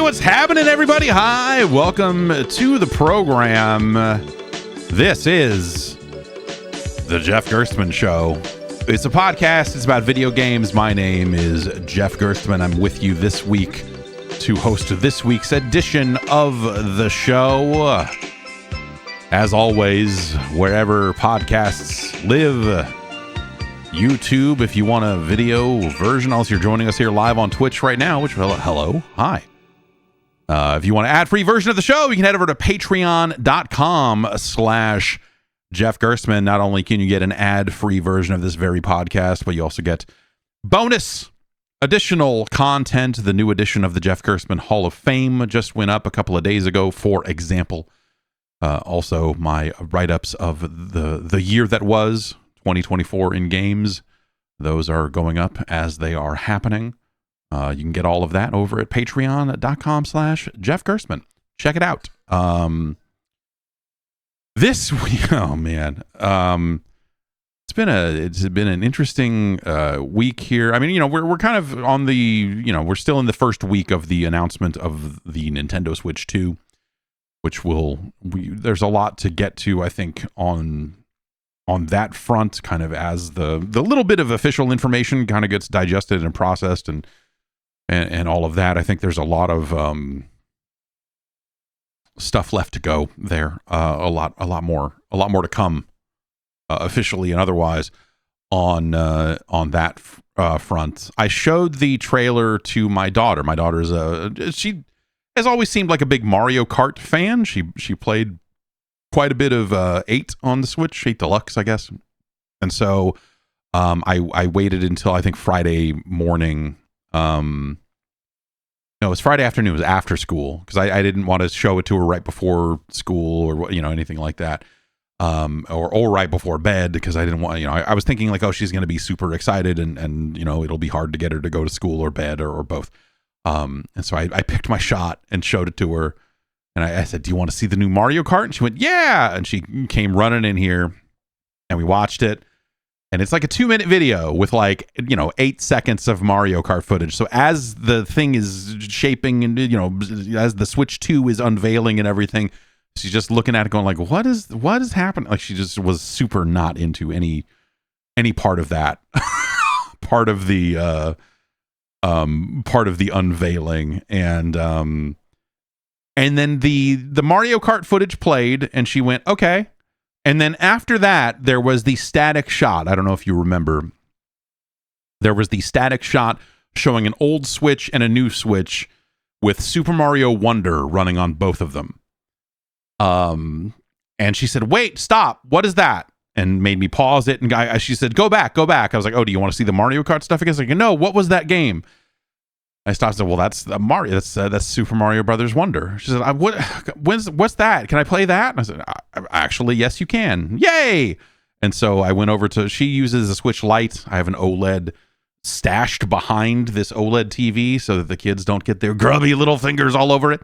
what's happening, everybody? Hi, welcome to the program. This is the Jeff Gerstmann Show. It's a podcast. It's about video games. My name is Jeff Gerstmann. I'm with you this week to host this week's edition of the show. As always, wherever podcasts live, YouTube, if you want a video version, unless you're joining us here live on Twitch right now, which, hello, hi. If you want an ad-free version of the show, you can head over to patreon.com/Jeff Gerstmann. Not only can you get an ad-free version of this very podcast, but you also get bonus additional content. The new edition of the Jeff Gerstmann Hall of Fame just went up a couple of days ago, for example. Also, my write-ups of the year that was, 2024 in games. Those are going up as they are happening. You can get all of that over at patreon.com/Jeff Gerstmann. Check it out. This week, oh man, it's been an interesting week here. I mean, we're kind of on the, we're still in the first week of the announcement of the Nintendo Switch 2, which there's a lot to get to, I think, on that front, kind of as the little bit of official information kind of gets digested and processed and all of that. I think there's a lot of stuff left to go there. A lot more to come, officially and otherwise, on that front. I showed the trailer to my daughter. My daughter she has always seemed like a big Mario Kart fan. She played quite a bit of 8 on the Switch, 8 Deluxe, I guess. And so I waited until, I think, Friday morning. No, it was Friday afternoon. It was after school, because I didn't want to show it to her right before school or anything like that, or right before bed, because I didn't want, I was thinking like, oh, she's going to be super excited and it'll be hard to get her to go to school or bed or both. And so I picked my shot and showed it to her. And I said, do you want to see the new Mario Kart? And she went, yeah. And she came running in here and we watched it. And it's like a 2-minute video with 8 seconds of Mario Kart footage. So as the thing is shaping and, as the Switch 2 is unveiling and everything, she's just looking at it going like, what is happening? Like, she just was super not into any part of that, part of the unveiling. And then the Mario Kart footage played, and she went, okay. And then after that, there was the static shot. I don't know if you remember. There was the static shot showing an old Switch and a new Switch with Super Mario Wonder running on both of them. And she said, wait, stop. What is that? And made me pause it. And she said, go back. I was like, oh, do you want to see the Mario Kart stuff again? Like, no, what was that game? I stopped and said, well, that's Mario. That's Super Mario Brothers Wonder. She said, what's that? Can I play that? And I said, actually, yes, you can. Yay! And so I went over she uses a Switch Lite. I have an OLED stashed behind this OLED TV so that the kids don't get their grubby little fingers all over it.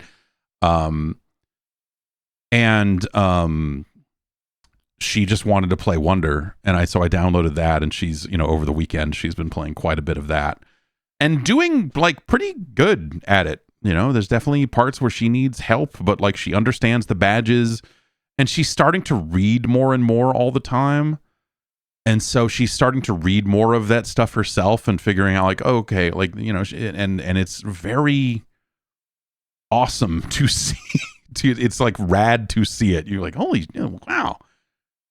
She just wanted to play Wonder. And so I downloaded that, and she's, over the weekend, she's been playing quite a bit of that. And doing pretty good at it. There's definitely parts where she needs help, but she understands the badges, and she's starting to read more and more all the time. And so she's starting to read more of that stuff herself and figuring out okay, and it's very awesome to see. It's rad to see it. You're like, holy, wow,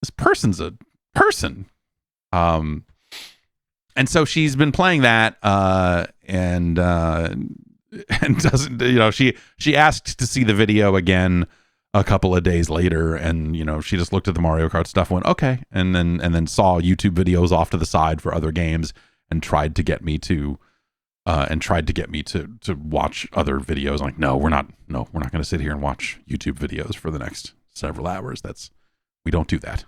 this person's a person. And so she's been playing that, and doesn't, she asked to see the video again a couple of days later, and she just looked at the Mario Kart stuff, went okay, and then saw YouTube videos off to the side for other games, and tried to get me to watch other videos. I'm like, no, we're not going to sit here and watch YouTube videos for the next several hours. We don't do that.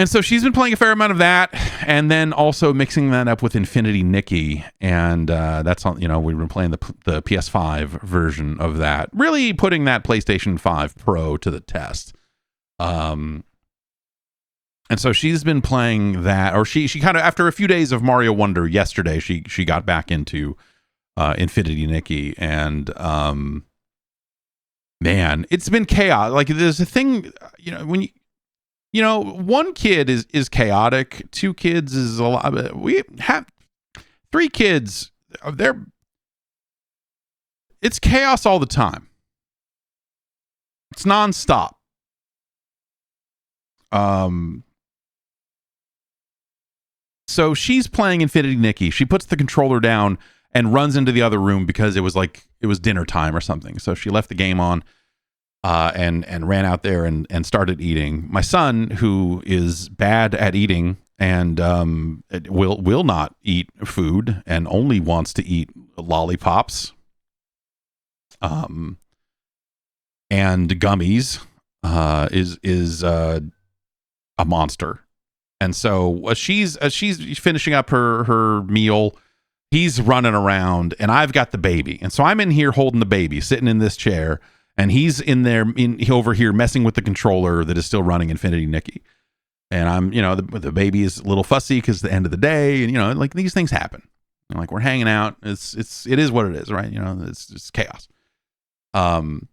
And so she's been playing a fair amount of that, and then also mixing that up with Infinity Nikki, and that's on. We've been playing the PS5 version of that, really putting that PlayStation 5 Pro to the test. And so she's been playing that, or she kind of, after a few days of Mario Wonder yesterday, she got back into Infinity Nikki, and man, it's been chaos. Like, there's a thing, when one kid is chaotic, 2 kids is a lot. We have 3 kids. It's chaos all the time. It's nonstop. So she's playing Infinity Nikki. She puts the controller down and runs into the other room because it was dinner time or something. So she left the game on and ran out there and started eating. My son, who is bad at eating and will not eat food and only wants to eat lollipops and gummies, is a monster. And so she's finishing up her meal. He's running around, and I've got the baby. And so I'm in here holding the baby, sitting in this chair, and he's over here messing with the controller that is still running Infinity Nikki. And I'm, the baby is a little fussy because it's the end of the day, and like these things happen. And like, we're hanging out. It is what it is, right? It's just chaos. While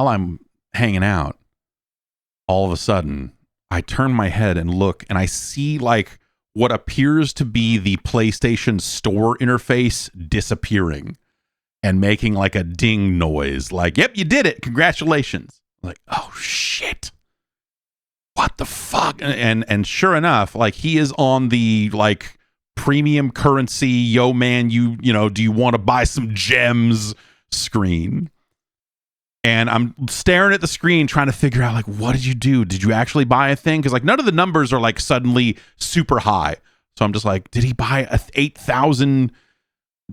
I'm hanging out, all of a sudden, I turn my head and look, and I see like what appears to be the PlayStation Store interface disappearing and making like a ding noise. Like, yep, you did it. Congratulations. Like, oh shit. What the fuck? And sure enough, like, he is on the like premium currency, yo man, do you want to buy some gems screen? And I'm staring at the screen trying to figure out, like, what did you do? Did you actually buy a thing? Because like none of the numbers are like suddenly super high. So I'm just like, did he buy 8,000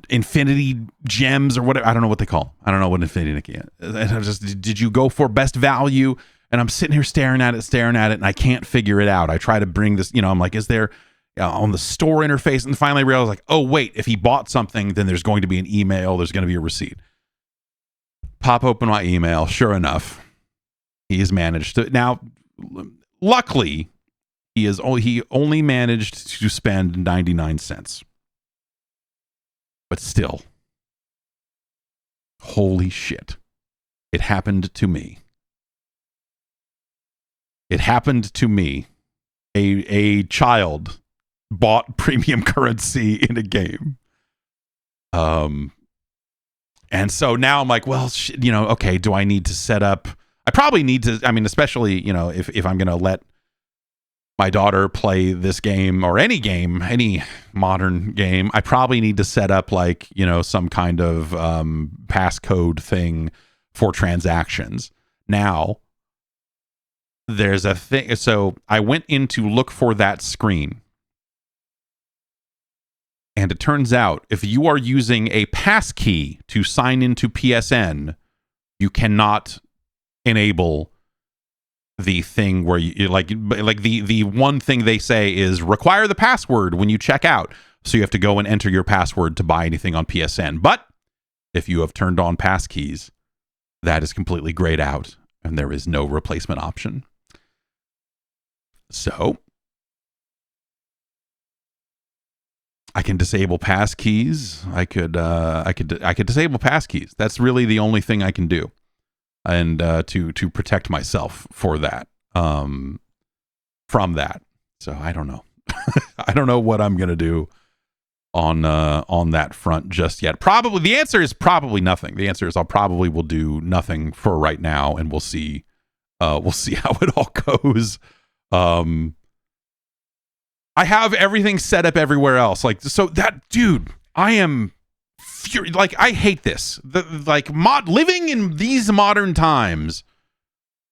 infinity gems or whatever? I don't know what they call. I don't know what Infinity Nikki is. Did you go for best value? And I'm sitting here staring at it, and I can't figure it out. I try to bring this, I'm like, is there on the store interface? And finally I realized, like, oh wait, if he bought something, then there's going to be an email. There's going to be a receipt. Pop open my email. Sure enough, he has managed to. Now, luckily, he only managed to spend 99 cents. But still, holy shit. It happened to me. It happened to me. A child bought premium currency in a game. And so now I'm like, well, okay, do I need to set up? I probably need to, especially, if I'm going to let my daughter play this game or any game, any modern game, I probably need to set up like, some kind of passcode thing for transactions. Now, there's a thing. So I went in to look for that screen. And it turns out, if you are using a passkey to sign into PSN, you cannot enable the thing where you like the one thing they say is require the password when you check out. So you have to go and enter your password to buy anything on PSN. But if you have turned on passkeys, that is completely grayed out, and there is no replacement option. So I can disable passkeys. I could disable passkeys. That's really the only thing I can do, and to protect myself for that, from that. So I don't know. I don't know what I'm gonna do on that front just yet. Probably the answer is probably nothing. The answer is I probably will do nothing for right now, and we'll see. We'll see how it all goes. I have everything set up everywhere else. Like, so that dude, I am like, I hate this. Living in these modern times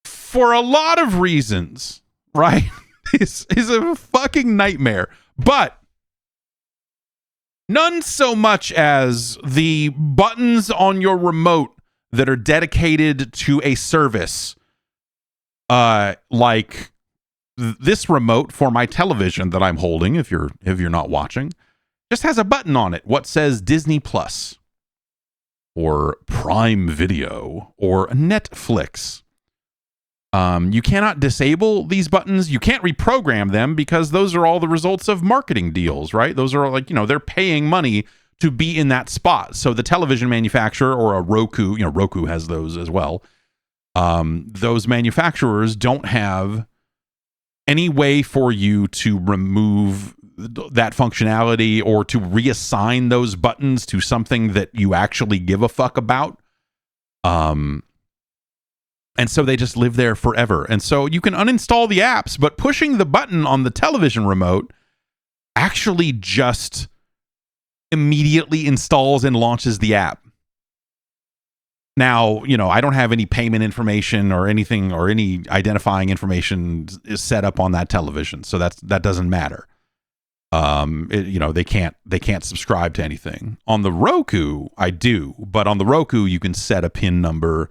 for a lot of reasons, right? is a fucking nightmare. But none so much as the buttons on your remote that are dedicated to a service. Like this remote for my television that I'm holding, if you're not watching, just has a button on it what says Disney Plus or Prime Video or Netflix. You cannot disable these buttons. You can't reprogram them because those are all the results of marketing deals, right? Those are like, they're paying money to be in that spot. So the television manufacturer or a Roku, Roku has those as well. Those manufacturers don't have any way for you to remove that functionality or to reassign those buttons to something that you actually give a fuck about. And so they just live there forever. And so you can uninstall the apps, but pushing the button on the television remote actually just immediately installs and launches the app. Now, I don't have any payment information or anything or any identifying information is set up on that television. So that doesn't matter. They can't subscribe to anything. On the Roku, I do, but on the Roku, you can set a PIN number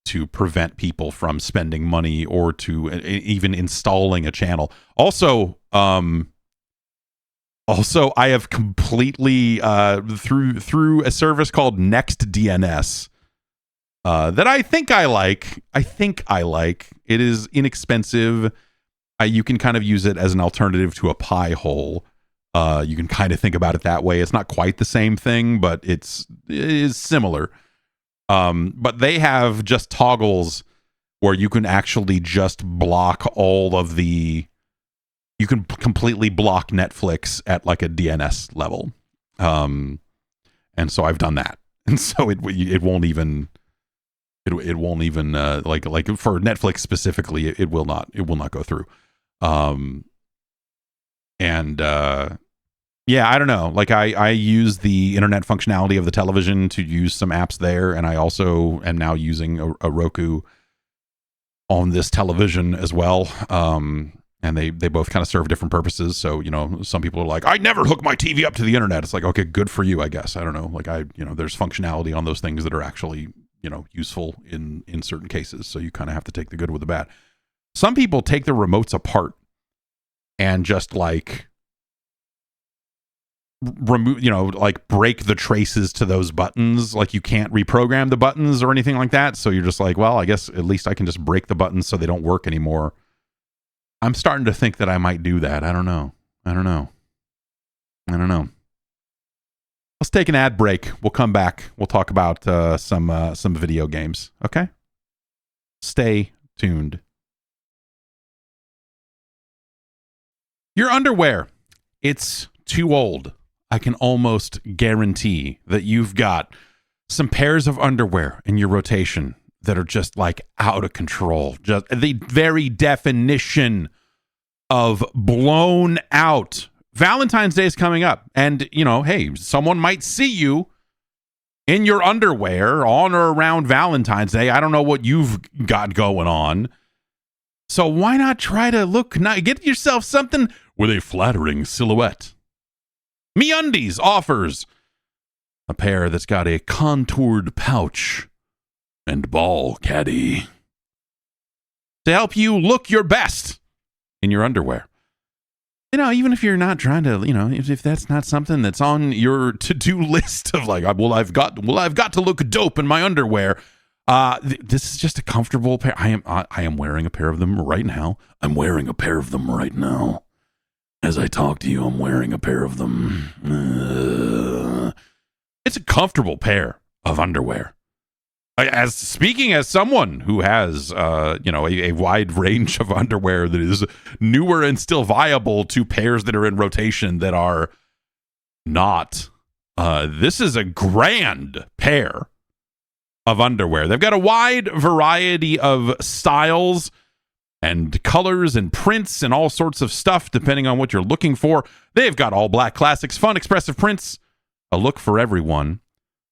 to prevent people from spending money or to even installing a channel. Also, I have completely through a service called NextDNS that I think I like. It is inexpensive. You can kind of use it as an alternative to a Pi hole. You can kind of think about it that way. It's not quite the same thing, but it is similar. But they have just toggles where you can actually just block all of the. You can completely block Netflix at like a DNS level, and so I've done that, and so it won't even. It won't even like for Netflix specifically. It will not go through. Yeah, I don't know. Like I use the internet functionality of the television to use some apps there, and I also am now using a Roku on this television as well. And they both kind of serve different purposes. So, some people are like, I never hook my TV up to the internet. It's like, okay, good for you, I guess. I don't know. Like there's functionality on those things that are actually, useful in certain cases. So you kind of have to take the good with the bad. Some people take the remotes apart and just like remove, like break the traces to those buttons. Like you can't reprogram the buttons or anything like that. So you're just like, well, I guess at least I can just break the buttons so they don't work anymore. I'm starting to think that I might do that. I don't know. Let's take an ad break. We'll come back. We'll talk about some video games. Okay? Stay tuned. Your underwear. It's too old. I can almost guarantee that you've got some pairs of underwear in your rotation that are just like out of control. Just the very definition of blown out. Valentine's Day is coming up. And, hey, someone might see you in your underwear on or around Valentine's Day. I don't know what you've got going on. So why not try to get yourself something with a flattering silhouette? MeUndies offers a pair that's got a contoured pouch and ball caddy to help you look your best in your underwear. Even if you're not trying to, if that's not something that's on your to-do list of like, I've got to look dope in my underwear. This is just a comfortable pair. I am wearing a pair of them right now. I'm wearing a pair of them right now. As I talk to you, I'm wearing a pair of them. It's a comfortable pair of underwear. Speaking as someone who has, a wide range of underwear that is newer and still viable to pairs that are in rotation that are not. This is a grand pair of underwear. They've got a wide variety of styles and colors and prints and all sorts of stuff depending on what you're looking for. They've got all black classics, fun, expressive prints, a look for everyone.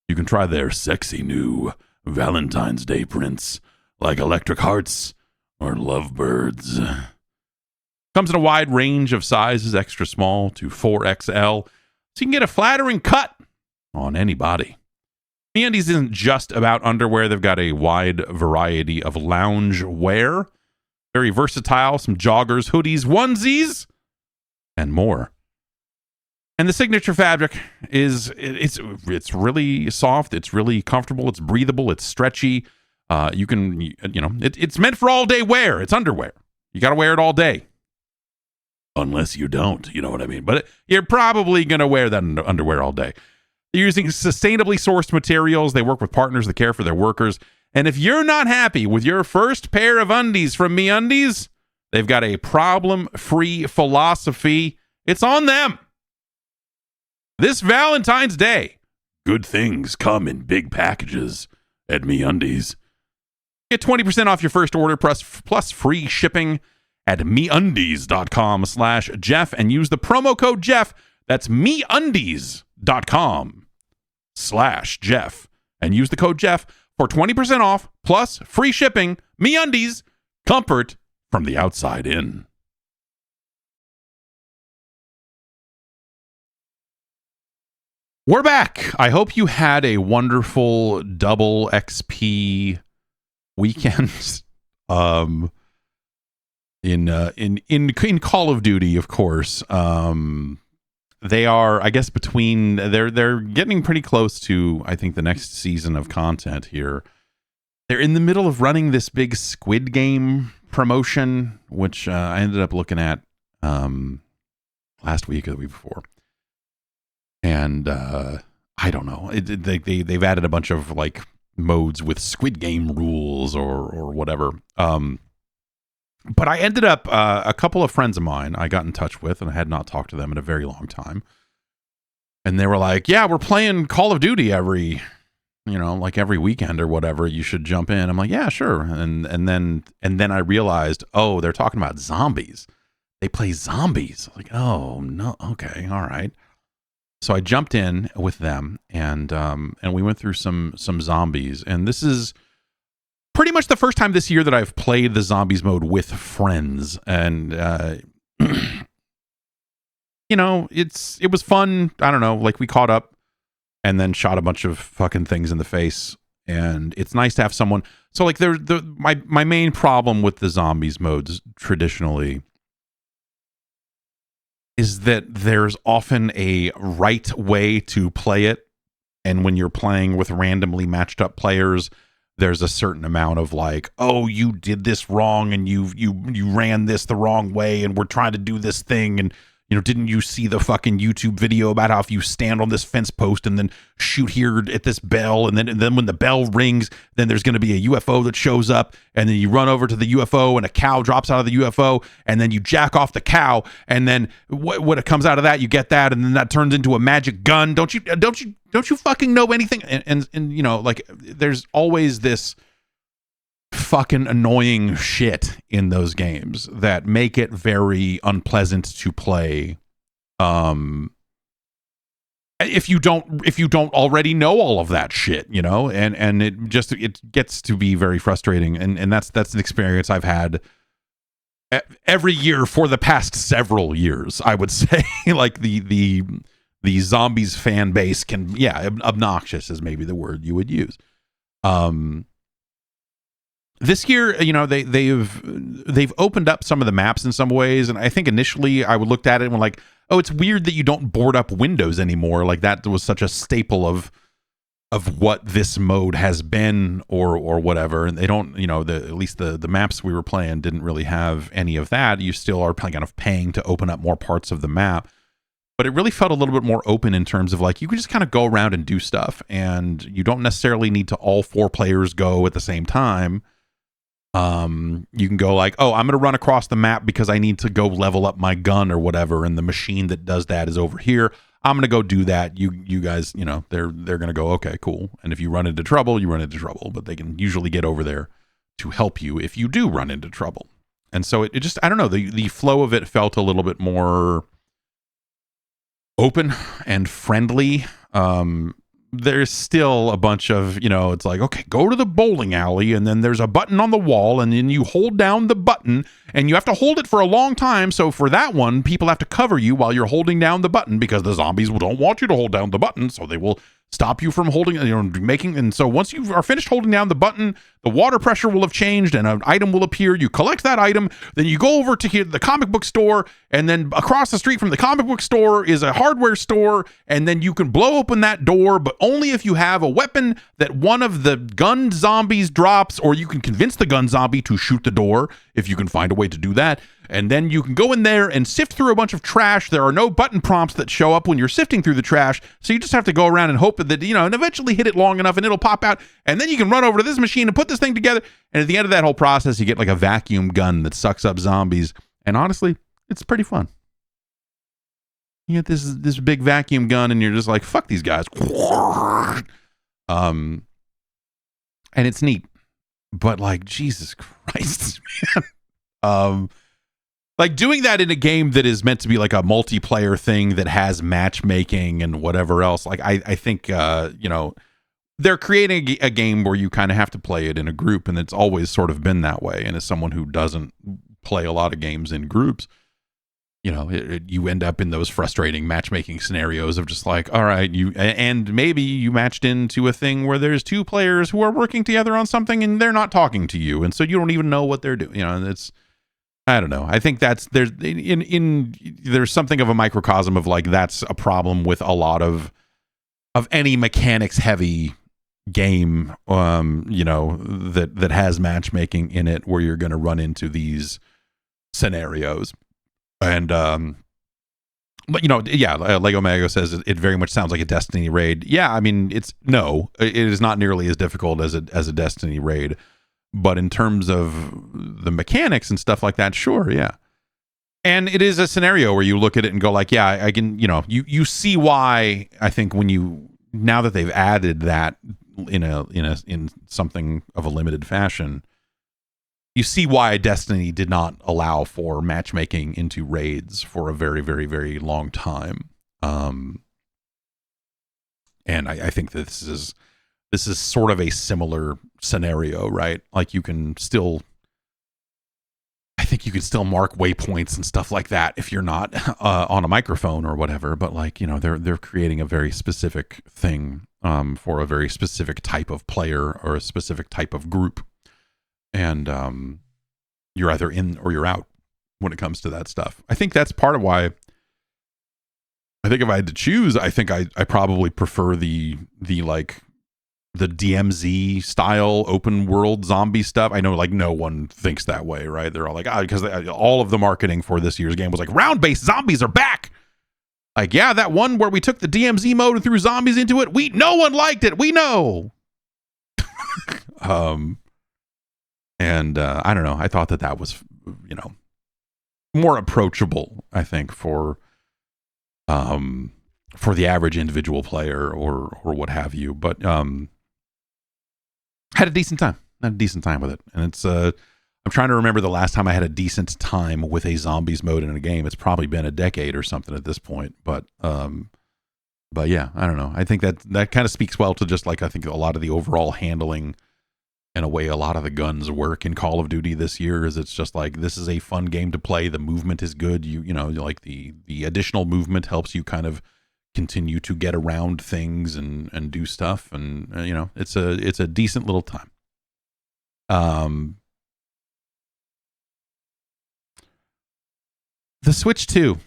You can try their sexy new Valentine's Day prints like electric hearts or lovebirds. Comes in a wide range of sizes, extra small to 4XL, so you can get a flattering cut on any body. MeUndies isn't just about underwear. They've got a wide variety of lounge wear. Very versatile, some joggers, hoodies, onesies, and more. And the signature fabric it's really soft, it's really comfortable, it's breathable, it's stretchy. It's meant for all day wear. It's underwear. You got to wear it all day. Unless you don't, you know what I mean? But you're probably going to wear that underwear all day. They're using sustainably sourced materials. They work with partners that care for their workers. And if you're not happy with your first pair of undies from MeUndies, they've got a problem-free philosophy. It's on them. This Valentine's Day, good things come in big packages at MeUndies. Get 20% off your first order plus free shipping at MeUndies.com/Jeff and use the promo code Jeff. That's MeUndies.com/Jeff and use the code Jeff for 20% off plus free shipping. MeUndies, comfort from the outside in. We're back. I hope you had a wonderful double XP weekend. In Call of Duty, of course. They are, I guess, they're getting pretty close to, I think, the next season of content here. They're in the middle of running this big Squid Game promotion, which I ended up looking at last week or the week before. And I don't know. They've added a bunch of like modes with Squid Game rules or whatever. But I ended up, a couple of friends of mine I got in touch with, and I had not talked to them in a very long time. And they were like, yeah, we're playing Call of Duty every weekend or whatever. You should jump in. I'm like, yeah, sure. And then I realized, oh, they're talking about zombies. They play zombies. I was like, oh, no. Okay. All right. So I jumped in with them and we went through some zombies. And this is pretty much the first time this year that I've played the zombies mode with friends, and it was fun. I don't know, like we caught up and then shot a bunch of fucking things in the face, and it's nice to have someone. So like my main problem with the zombies modes traditionally is that there's often a right way to play it, and when you're playing with randomly matched up players, there's a certain amount of like, oh, you did this wrong and you ran this the wrong way and we're trying to do this thing, and didn't you see the fucking YouTube video about how if you stand on this fence post and then shoot here at this bell, and then when the bell rings, then there's going to be a UFO that shows up, and then you run over to the UFO and a cow drops out of the UFO, and then you jack off the cow, and then what comes out of that, you get that, and then that turns into a magic gun. Don't you fucking know anything? And like there's always this fucking annoying shit in those games that make it very unpleasant to play. If you don't already know all of that shit, and it gets to be very frustrating. And that's an experience I've had every year for the past several years, I would say. Like the zombies fan base can, obnoxious is maybe the word you would use. This year, they've opened up some of the maps in some ways, and I think initially I looked at it and went like, oh, it's weird that you don't board up windows anymore. Like that was such a staple of what this mode has been or whatever. And they don't, at least the maps we were playing didn't really have any of that. You still are kind of paying to open up more parts of the map. But it really felt a little bit more open in terms of like you can just kind of go around and do stuff, and you don't necessarily need to all four players go at the same time. You can go like, oh, I'm going to run across the map because I need to go level up my gun or whatever, and the machine that does that is over here. I'm going to go do that. You guys, they're going to go, okay, cool. And if you run into trouble, you run into trouble, but they can usually get over there to help you if you do run into trouble. And so it just, I don't know, the flow of it felt a little bit more open and friendly. There's still a bunch of, it's like, okay, go to the bowling alley, and then there's a button on the wall, and then you hold down the button, and you have to hold it for a long time. So for that one, people have to cover you while you're holding down the button, because the zombies don't want you to hold down the button, so they will stop you from holding, and so once you are finished holding down the button, the water pressure will have changed and an item will appear. You collect that item, then you go over to the comic book store, and then across the street from the comic book store is a hardware store, and then you can blow open that door, but only if you have a weapon that one of the gun zombies drops, or you can convince the gun zombie to shoot the door if you can find a way to do that. and then you can go in there and sift through a bunch of trash. There are no button prompts that show up when you're sifting through the trash, so you just have to go around and hope that, and eventually hit it long enough and it'll pop out, and then you can run over to this machine and put this thing together, and at the end of that whole process, you get like a vacuum gun that sucks up zombies, and honestly, it's pretty fun. You get this big vacuum gun, and you're just like, fuck these guys. And it's neat. But like, Jesus Christ, man. Like doing that in a game that is meant to be like a multiplayer thing that has matchmaking and whatever else. Like I think, they're creating a game where you kind of have to play it in a group, and it's always sort of been that way. And as someone who doesn't play a lot of games in groups, you end up in those frustrating matchmaking scenarios of just like, all right, and maybe you matched into a thing where there's two players who are working together on something and they're not talking to you, and so you don't even know what they're doing. It's, I don't know. I think there's something of a microcosm of like that's a problem with a lot of any mechanics heavy game, that has matchmaking in it, where you're going to run into these scenarios. And but Lego Mago says it very much sounds like a Destiny raid. Yeah, I mean, it is not nearly as difficult as a Destiny raid, but in terms of the mechanics and stuff like that, sure, yeah. And it is a scenario where you look at it and go like, yeah, I can, you see why. I think now that they've added that in something of a limited fashion, you see why Destiny did not allow for matchmaking into raids for a very, very, very long time. And I think that this is sort of a similar scenario, right? Like I think you can still mark waypoints and stuff like that if you're not on a microphone or whatever. But like, they're creating a very specific thing for a very specific type of player or a specific type of group. And you're either in or you're out when it comes to that stuff. I think that's part of why. I think if I had to choose, I think I probably prefer the DMZ style open world zombie stuff. I know like no one thinks that way, right? They're all like, because all of the marketing for this year's game was like round based zombies are back. Like, yeah, that one where we took the DMZ mode and threw zombies into it. No one liked it. We know. And I don't know. I thought that was, more approachable, I think, for the average individual player or what have you. But had a decent time. Had a decent time with it. And it's I'm trying to remember the last time I had a decent time with a zombies mode in a game. It's probably been a decade or something at this point. But yeah, I don't know. I think that kind of speaks well to just like I think a lot of the overall handling. In a way, a lot of the guns work in Call of Duty this year. Is it's just like this is a fun game to play. The movement is good. Like the additional movement helps you kind of continue to get around things and do stuff. And it's a decent little time. The Switch 2.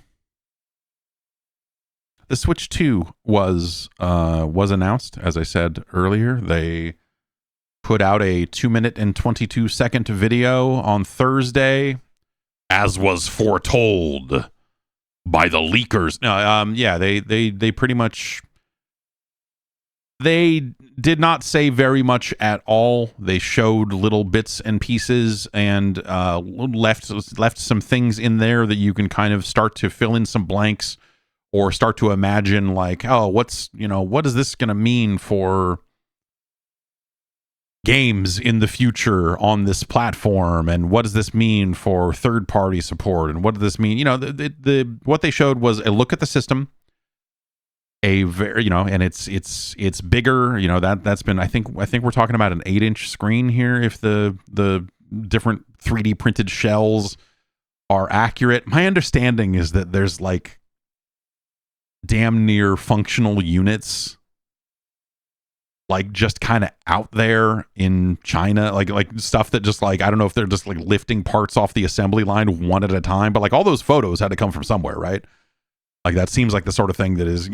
The Switch 2 was announced, as I said earlier. They put out a 2-minute and 22-second video on Thursday, as was foretold by the leakers. They pretty much they did not say very much at all. They showed little bits and pieces and left some things in there that you can kind of start to fill in some blanks or start to imagine like, oh, what is this going to mean for games in the future on this platform, and what does this mean for third-party support, and what does this mean? What they showed was a look at the system, a very and it's bigger. That's been I think we're talking about an 8-inch screen here if the different 3D printed shells are accurate. My understanding is that there's like damn near functional units like just kind of out there in China, like stuff that just like, I don't know if they're just like lifting parts off the assembly line one at a time, but like all those photos had to come from somewhere, right? Like that seems like the sort of thing that is,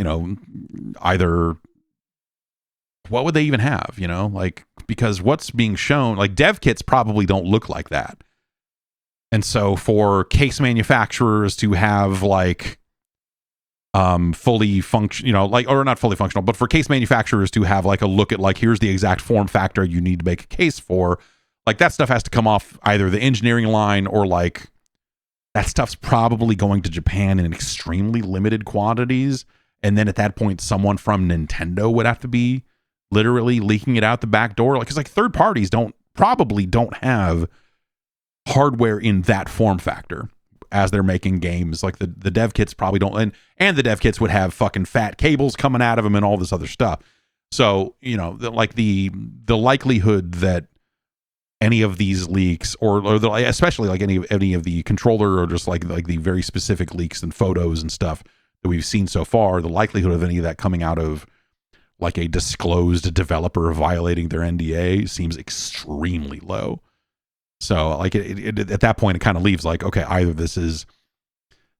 either what would they even have, like, because what's being shown, like dev kits probably don't look like that. And so for case manufacturers to have like fully function, like, or not fully functional, but for case manufacturers to have like a look at like, here's the exact form factor you need to make a case for, like that stuff has to come off either the engineering line or like that stuff's probably going to Japan in extremely limited quantities. And then at that point, someone from Nintendo would have to be literally leaking it out the back door. Like, cause like third parties probably don't have hardware in that form factor as they're making games. Like the dev kits probably don't, and the dev kits would have fucking fat cables coming out of them and all this other stuff. So, like the likelihood that any of these leaks or especially like any of the controller or just like the very specific leaks and photos and stuff that we've seen so far, the likelihood of any of that coming out of like a disclosed developer violating their NDA seems extremely low. So like it at that point, it kind of leaves like, okay, either this is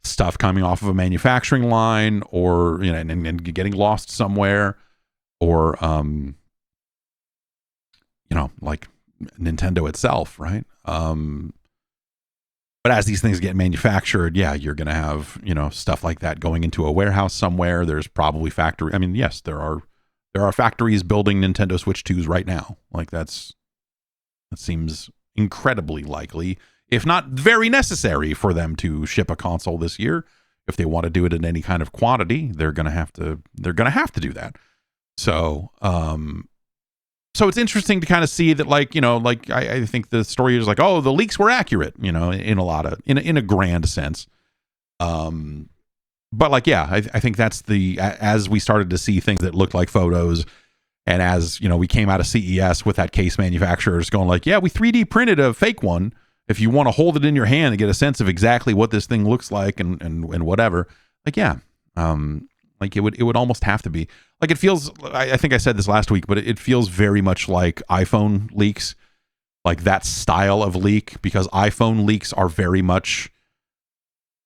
stuff coming off of a manufacturing line or, and getting lost somewhere, or, like Nintendo itself. Right. But as these things get manufactured, yeah, you're going to have, stuff like that going into a warehouse somewhere. There's probably factory. I mean, yes, there are factories building Nintendo Switch 2s right now. Like that seems incredibly likely, if not very necessary, for them to ship a console this year. If they want to do it in any kind of quantity, they're gonna have to do that. So so it's interesting to kind of see that, like, I think the story is like, oh, the leaks were accurate, in a grand sense. But like, yeah, I think that's as we started to see things that looked like photos. And as, we came out of CES with that case manufacturers going like, yeah, we 3D printed a fake one. If you want to hold it in your hand and get a sense of exactly what this thing looks like and whatever, like, yeah, like it would almost have to be like, it feels, I think I said this last week, but it feels very much like iPhone leaks, like that style of leak, because iPhone leaks are very much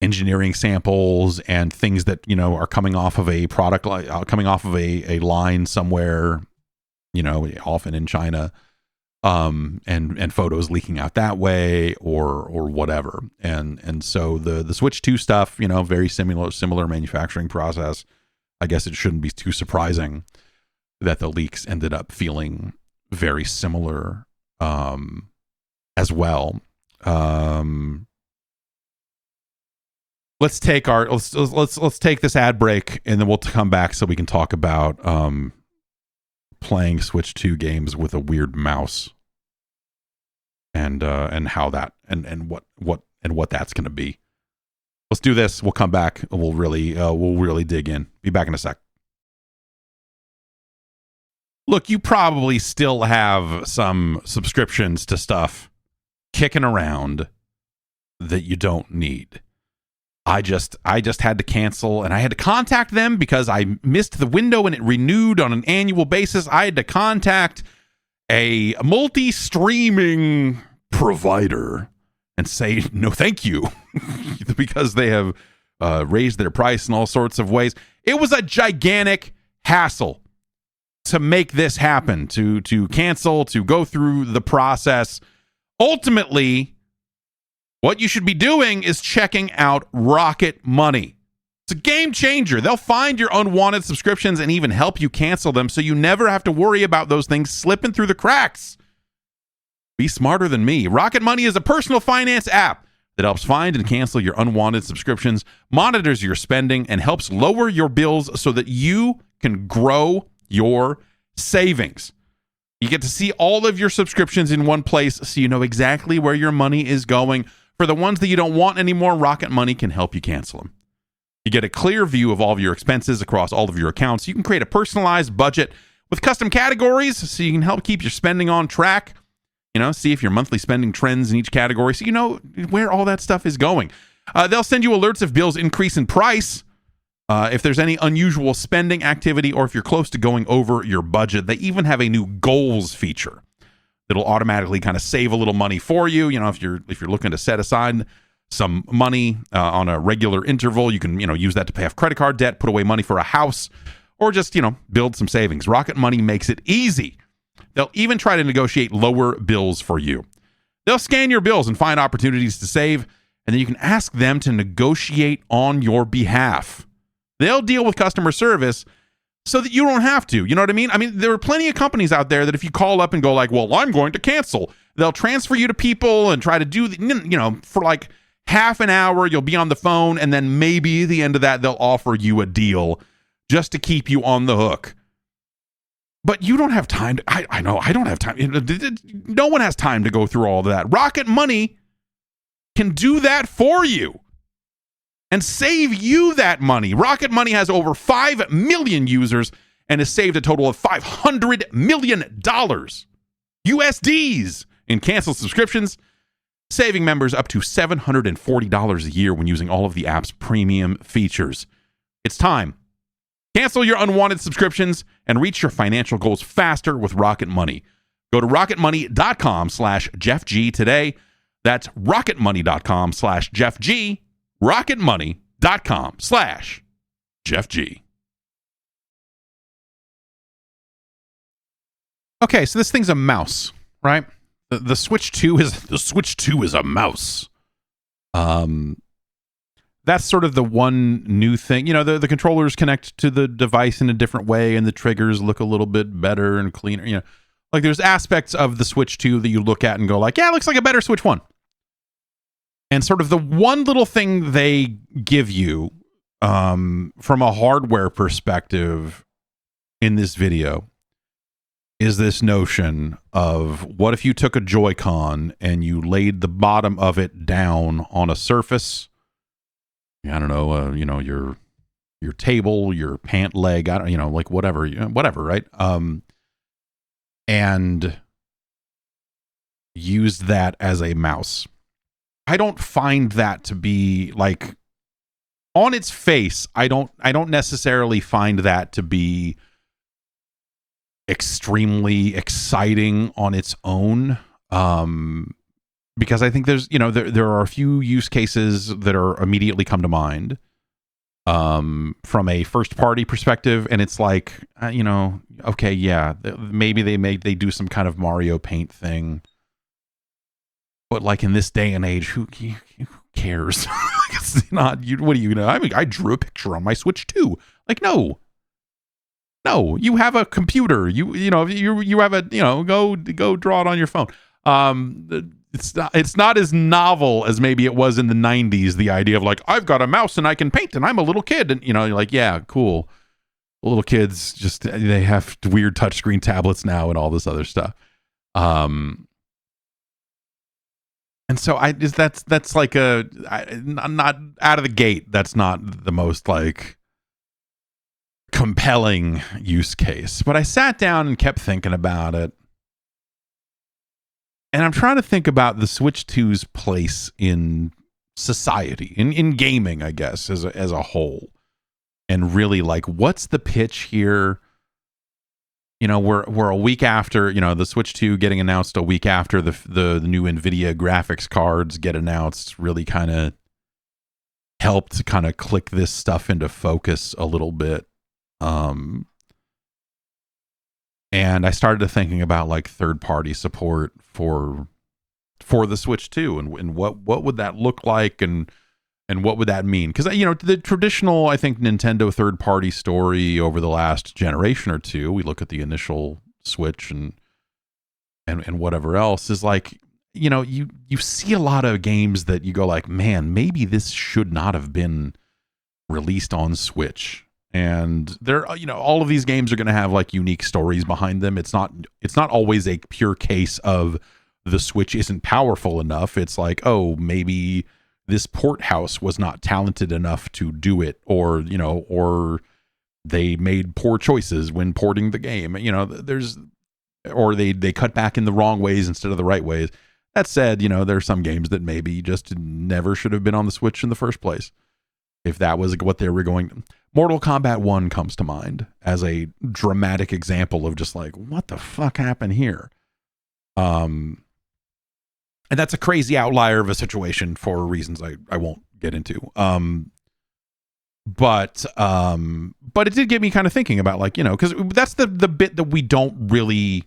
engineering samples and things that are coming off of a product, coming off of a line somewhere, often in China, and photos leaking out that way or whatever. And so the Switch 2 stuff, very similar manufacturing process. I guess it shouldn't be too surprising that the leaks ended up feeling very similar as well. Let's take let's take this ad break, and then we'll come back so we can talk about playing Switch 2 games with a weird mouse and how that and what that's going to be. Let's do this. We'll come back and we'll really dig in. Be back in a sec. Look, you probably still have some subscriptions to stuff kicking around that you don't need. I just had to cancel, and I had to contact them because I missed the window and it renewed on an annual basis. I had to contact a multi-streaming provider and say no thank you because they have raised their price in all sorts of ways. It was a gigantic hassle to make this happen, to cancel, to go through the process. Ultimately, what you should be doing is checking out Rocket Money. It's a game changer. They'll find your unwanted subscriptions and even help you cancel them, so you never have to worry about those things slipping through the cracks. Be smarter than me. Rocket Money is a personal finance app that helps find and cancel your unwanted subscriptions, monitors your spending, and helps lower your bills so that you can grow your savings. You get to see all of your subscriptions in one place so you know exactly where your money is going. For the ones that you don't want anymore, Rocket Money can help you cancel them. You get a clear view of all of your expenses across all of your accounts. You can create a personalized budget with custom categories so you can help keep your spending on track. See if your monthly spending trends in each category so you know where all that stuff is going. They'll send you alerts if bills increase in price, if there's any unusual spending activity, or if you're close to going over your budget. They even have a new goals feature that'll automatically kind of save a little money for you. If you're looking to set aside some money on a regular interval, you can use that to pay off credit card debt, put away money for a house, or just build some savings. Rocket Money makes it easy. They'll even try to negotiate lower bills for you. They'll scan your bills and find opportunities to save, and then you can ask them to negotiate on your behalf. They'll deal with customer service so that you don't have to. You know what I mean? I mean, there are plenty of companies out there that if you call up and go like, well, I'm going to cancel, they'll transfer you to people and try to do, for like half an hour, you'll be on the phone, and then maybe at the end of that, they'll offer you a deal just to keep you on the hook. But you don't have time. I know, I don't have time. No one has time to go through all of that. Rocket Money can do that for you and save you that money. Rocket Money has over 5 million users and has saved a total of $500 million USDs in canceled subscriptions, saving members up to $740 a year when using all of the app's premium features. It's time. Cancel your unwanted subscriptions and reach your financial goals faster with Rocket Money. Go to rocketmoney.com/JeffG today. That's rocketmoney.com/JeffG. rocketmoney.com/JeffG. Okay, so this thing's a mouse, right? The Switch 2 is a mouse. That's sort of the one new thing. The controllers connect to the device in a different way, and the triggers look a little bit better and cleaner. Like there's aspects of the Switch 2 that you look at and go like, yeah, it looks like a better Switch 1. And sort of the one little thing they give you from a hardware perspective in this video is this notion of what if you took a Joy-Con and you laid the bottom of it down on a surface. I don't know, your table, your pant leg, like whatever, right? And use that as a mouse. I don't find that to be like on its face. I don't necessarily find that to be extremely exciting on its own. Because I think there's, there are a few use cases that are immediately come to mind from a first party perspective. And it's like, okay, yeah, maybe they do some kind of Mario Paint thing. But like in this day and age, who cares? It's not, what do you know? I mean, I drew a picture on my Switch 2. Like, no, you have a computer. You have a, go draw it on your phone. It's not as novel as maybe it was in the 90s, the idea of like, I've got a mouse and I can paint and I'm a little kid. And, you're like, yeah, cool. Little kids they have weird touchscreen tablets now and all this other stuff. And so that's like not out of the gate. That's not the most like compelling use case. But I sat down and kept thinking about it. And I'm trying to think about the Switch 2's place in society, in gaming, I guess, as a whole. And really, like, what's the pitch here? We're a week after, the Switch 2 getting announced a week after the new NVIDIA graphics cards get announced really kind of helped to kind of click this stuff into focus a little bit. And I started thinking about like third-party support for the Switch 2 and what would that look like and what would that mean? Because the traditional, I think, Nintendo third-party story over the last generation or two, we look at the initial Switch and whatever else is like, you see a lot of games that you go like, man, maybe this should not have been released on Switch. And there, all of these games are going to have like unique stories behind them. It's not always a pure case of the Switch isn't powerful enough. It's like, oh, maybe this port house was not talented enough to do it, or they made poor choices when porting the game. Or they cut back in the wrong ways instead of the right ways. That said, there are some games that maybe just never should have been on the Switch in the first place. If that was what they were going. Mortal Kombat 1 comes to mind as a dramatic example of just like, what the fuck happened here? And that's a crazy outlier of a situation for reasons I won't get into. But it did get me kind of thinking about like, because that's the bit that we don't really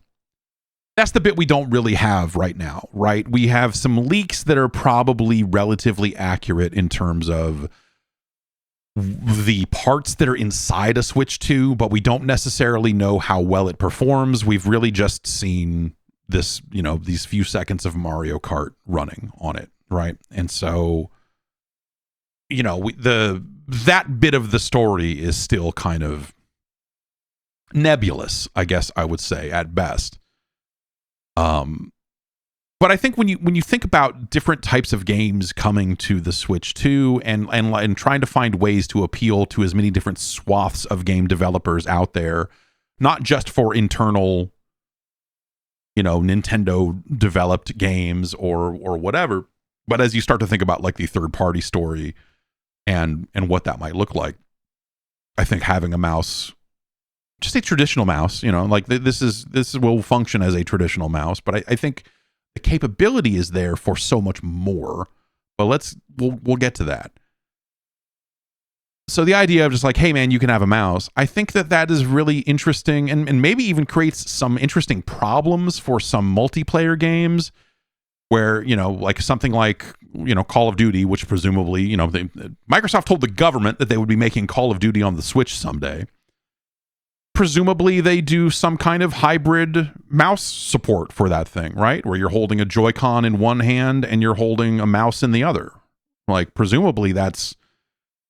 that's the bit we don't really have right now, right? We have some leaks that are probably relatively accurate in terms of the parts that are inside a Switch 2, but we don't necessarily know how well it performs. We've really just seen this, these few seconds of Mario Kart running on it, right? And so, that bit of the story is still kind of nebulous, I guess I would say, at best. But I think when you think about different types of games coming to the Switch 2 and trying to find ways to appeal to as many different swaths of game developers out there, not just for internal, Nintendo developed games or whatever, but as you start to think about like the third party story and what that might look like, I think having a mouse, just a traditional mouse, like this will function as a traditional mouse, but I think the capability is there for so much more. But we'll get to that. So the idea of just like, hey man, you can have a mouse, I think that is really interesting and maybe even creates some interesting problems for some multiplayer games where, like something like, Call of Duty, which presumably, Microsoft told the government that they would be making Call of Duty on the Switch someday. Presumably they do some kind of hybrid mouse support for that thing, right? Where you're holding a Joy-Con in one hand and you're holding a mouse in the other. Like, presumably that's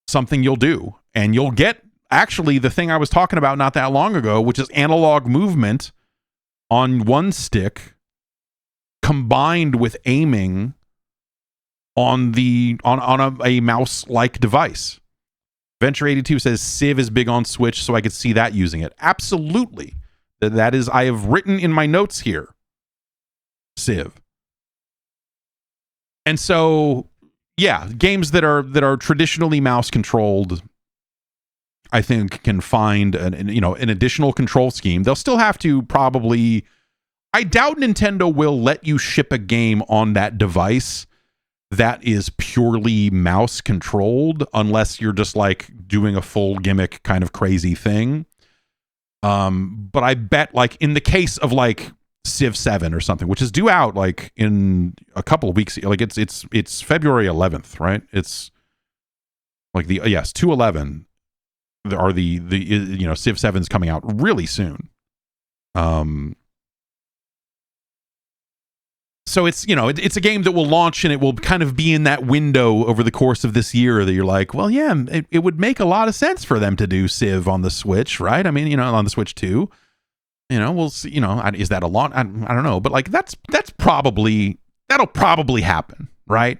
something you'll do. And you'll get, actually, the thing I was talking about not that long ago, which is analog movement on one stick combined with aiming on a mouse-like device. Venture 82 says Civ is big on Switch, so I could see that using it. Absolutely. That is, I have written in my notes here, Civ. And so, yeah, games that are traditionally mouse controlled, I think can find an additional control scheme. They'll still have to probably, I doubt Nintendo will let you ship a game on that device that is purely mouse controlled unless you're just like doing a full gimmick kind of crazy thing. But I bet like in the case of like Civ 7 or something, which is due out like in a couple of weeks, like it's February 11th, right? It's like 2/11 are the Civ 7's coming out really soon. So it's, it's a game that will launch and it will kind of be in that window over the course of this year that you're like, well, yeah, it would make a lot of sense for them to do Civ on the Switch, right? I mean, on the Switch 2, we'll see, is that a lot? I don't know. But like, that'll probably happen, right?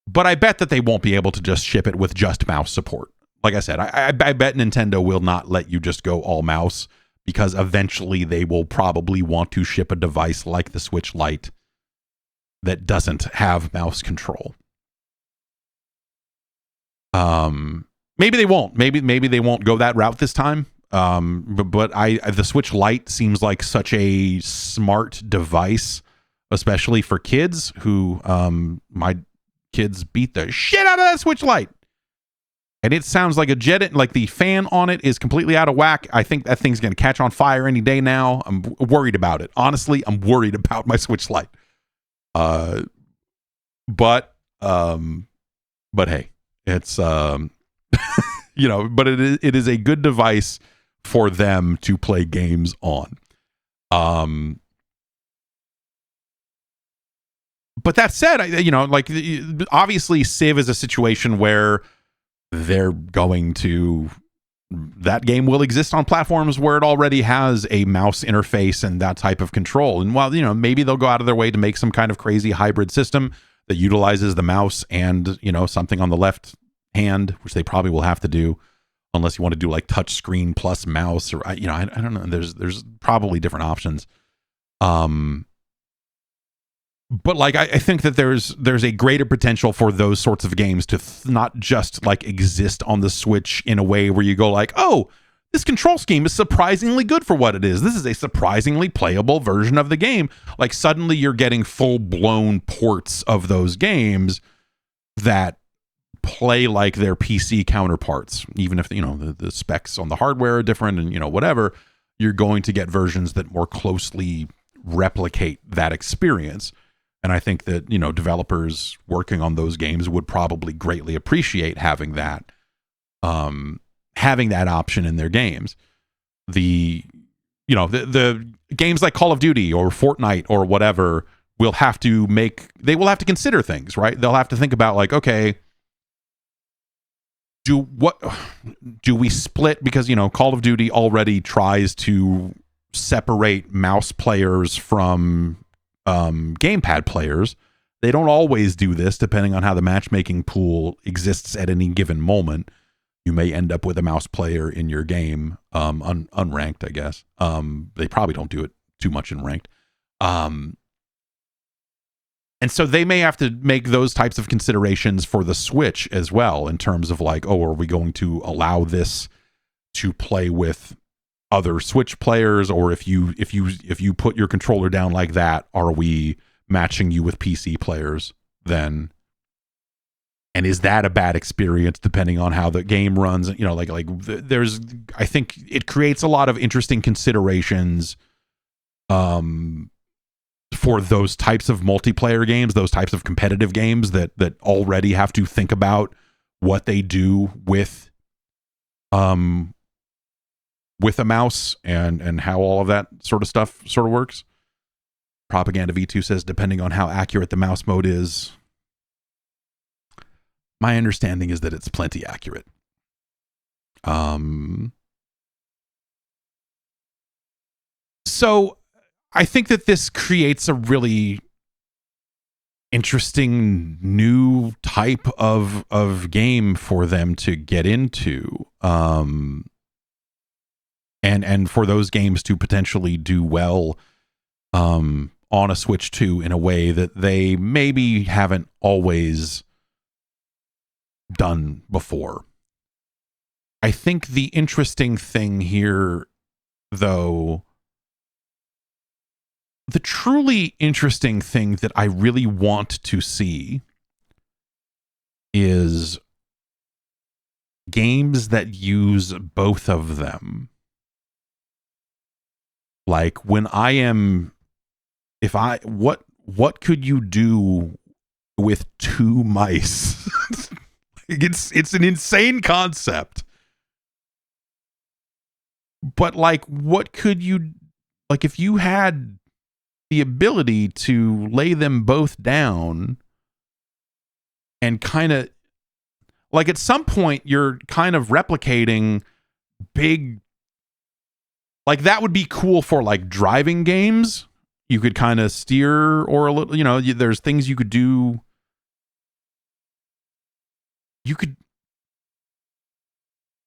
But I bet that they won't be able to just ship it with just mouse support. Like I said, I bet Nintendo will not let you just go all mouse because eventually they will probably want to ship a device like the Switch Lite that doesn't have mouse control. Maybe they won't. Maybe they won't go that route this time. But the Switch Lite seems like such a smart device, especially for kids who my kids beat the shit out of that Switch Lite. And it sounds like like the fan on it is completely out of whack. I think that thing's going to catch on fire any day now. I'm worried about it. Honestly, I'm worried about my Switch Lite. But hey, it's, but it is a good device for them to play games on. But that said, obviously Civ is a situation where they're going to, that game will exist on platforms where it already has a mouse interface and that type of control. And while, maybe they'll go out of their way to make some kind of crazy hybrid system that utilizes the mouse and, something on the left hand, which they probably will have to do unless you want to do like touch screen plus mouse or, I don't know. There's probably different options. But like, I think that there's a greater potential for those sorts of games to not just like exist on the Switch in a way where you go like, oh, this control scheme is surprisingly good for what it is. This is a surprisingly playable version of the game. Like suddenly you're getting full blown ports of those games that play like their PC counterparts, even if the specs on the hardware are different and whatever. You're going to get versions that more closely replicate that experience. And I think that, developers working on those games would probably greatly appreciate having that option in their games. The games like Call of Duty or Fortnite or whatever will have to consider things, right? They'll have to think about, like, okay, do we split? Because, Call of Duty already tries to separate mouse players from gamepad players. They don't always do this, depending on how the matchmaking pool exists at any given moment. You may end up with a mouse player in your game, unranked, I guess. They probably don't do it too much in ranked. And so they may have to make those types of considerations for the Switch as well, in terms of, like, are we going to allow this to play with other Switch players, or if you put your controller down like that, are we matching you with PC players then? And is that a bad experience depending on how the game runs? I think it creates a lot of interesting considerations for those types of multiplayer games, those types of competitive games that already have to think about what they do with a mouse and how all of that sort of stuff sort of works. Propaganda V2 says, depending on how accurate the mouse mode is, my understanding is that it's plenty accurate. So I think that this creates a really interesting new type of game for them to get into. And for those games to potentially do well on a Switch 2 in a way that they maybe haven't always done before. I think the interesting thing here, though, the truly interesting thing that I really want to see is games that use both of them. Like, when what could you do with two mice? It's an insane concept. But, like, what could you, like, if you had the ability to lay them both down and kind of, like, at some point you're kind of replicating big, like, that would be cool for, like, driving games. You could kind of steer, or a little, there's things you could do.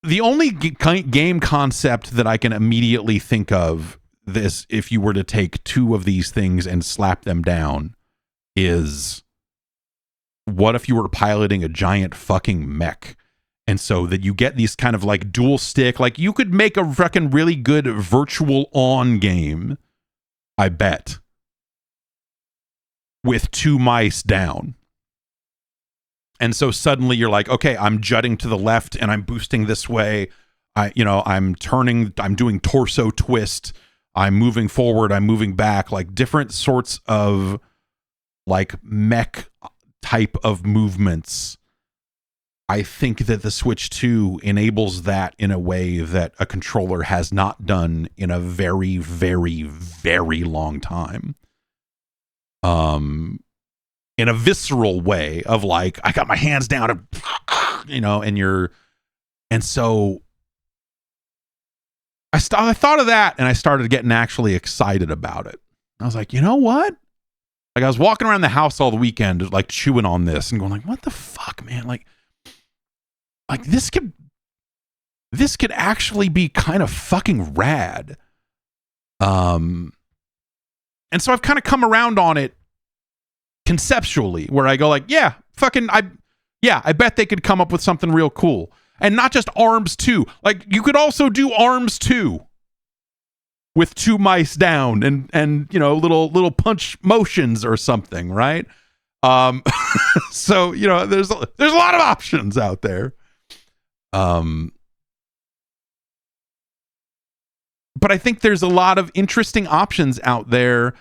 The only game concept that I can immediately think of this, if you were to take two of these things and slap them down, is, what if you were piloting a giant fucking mech? And so that you get these kind of, like, dual stick, like, you could make a fucking really good virtual on game, I bet, with two mice down. And so suddenly you're like, okay, I'm jutting to the left and I'm boosting this way. I'm turning, I'm doing torso twist. I'm moving forward. I'm moving back, like different sorts of, like, mech type of movements. I think that the Switch 2 enables that in a way that a controller has not done in a very, very, very long time. In a visceral way of, like, I got my hands down, and so I thought of that, and I started getting actually excited about it. I was like, you know what? Like, I was walking around the house all the weekend, like, chewing on this and going, like, what the fuck, man? Like this could actually be kind of fucking rad. And so I've kind of come around on it conceptually, where I go, like, yeah, I bet they could come up with something real cool. And not just Arms 2. Like, you could also do Arms 2 with two mice down and little punch motions or something, right? So, there's a lot of options out there. but I think there's a lot of interesting options out there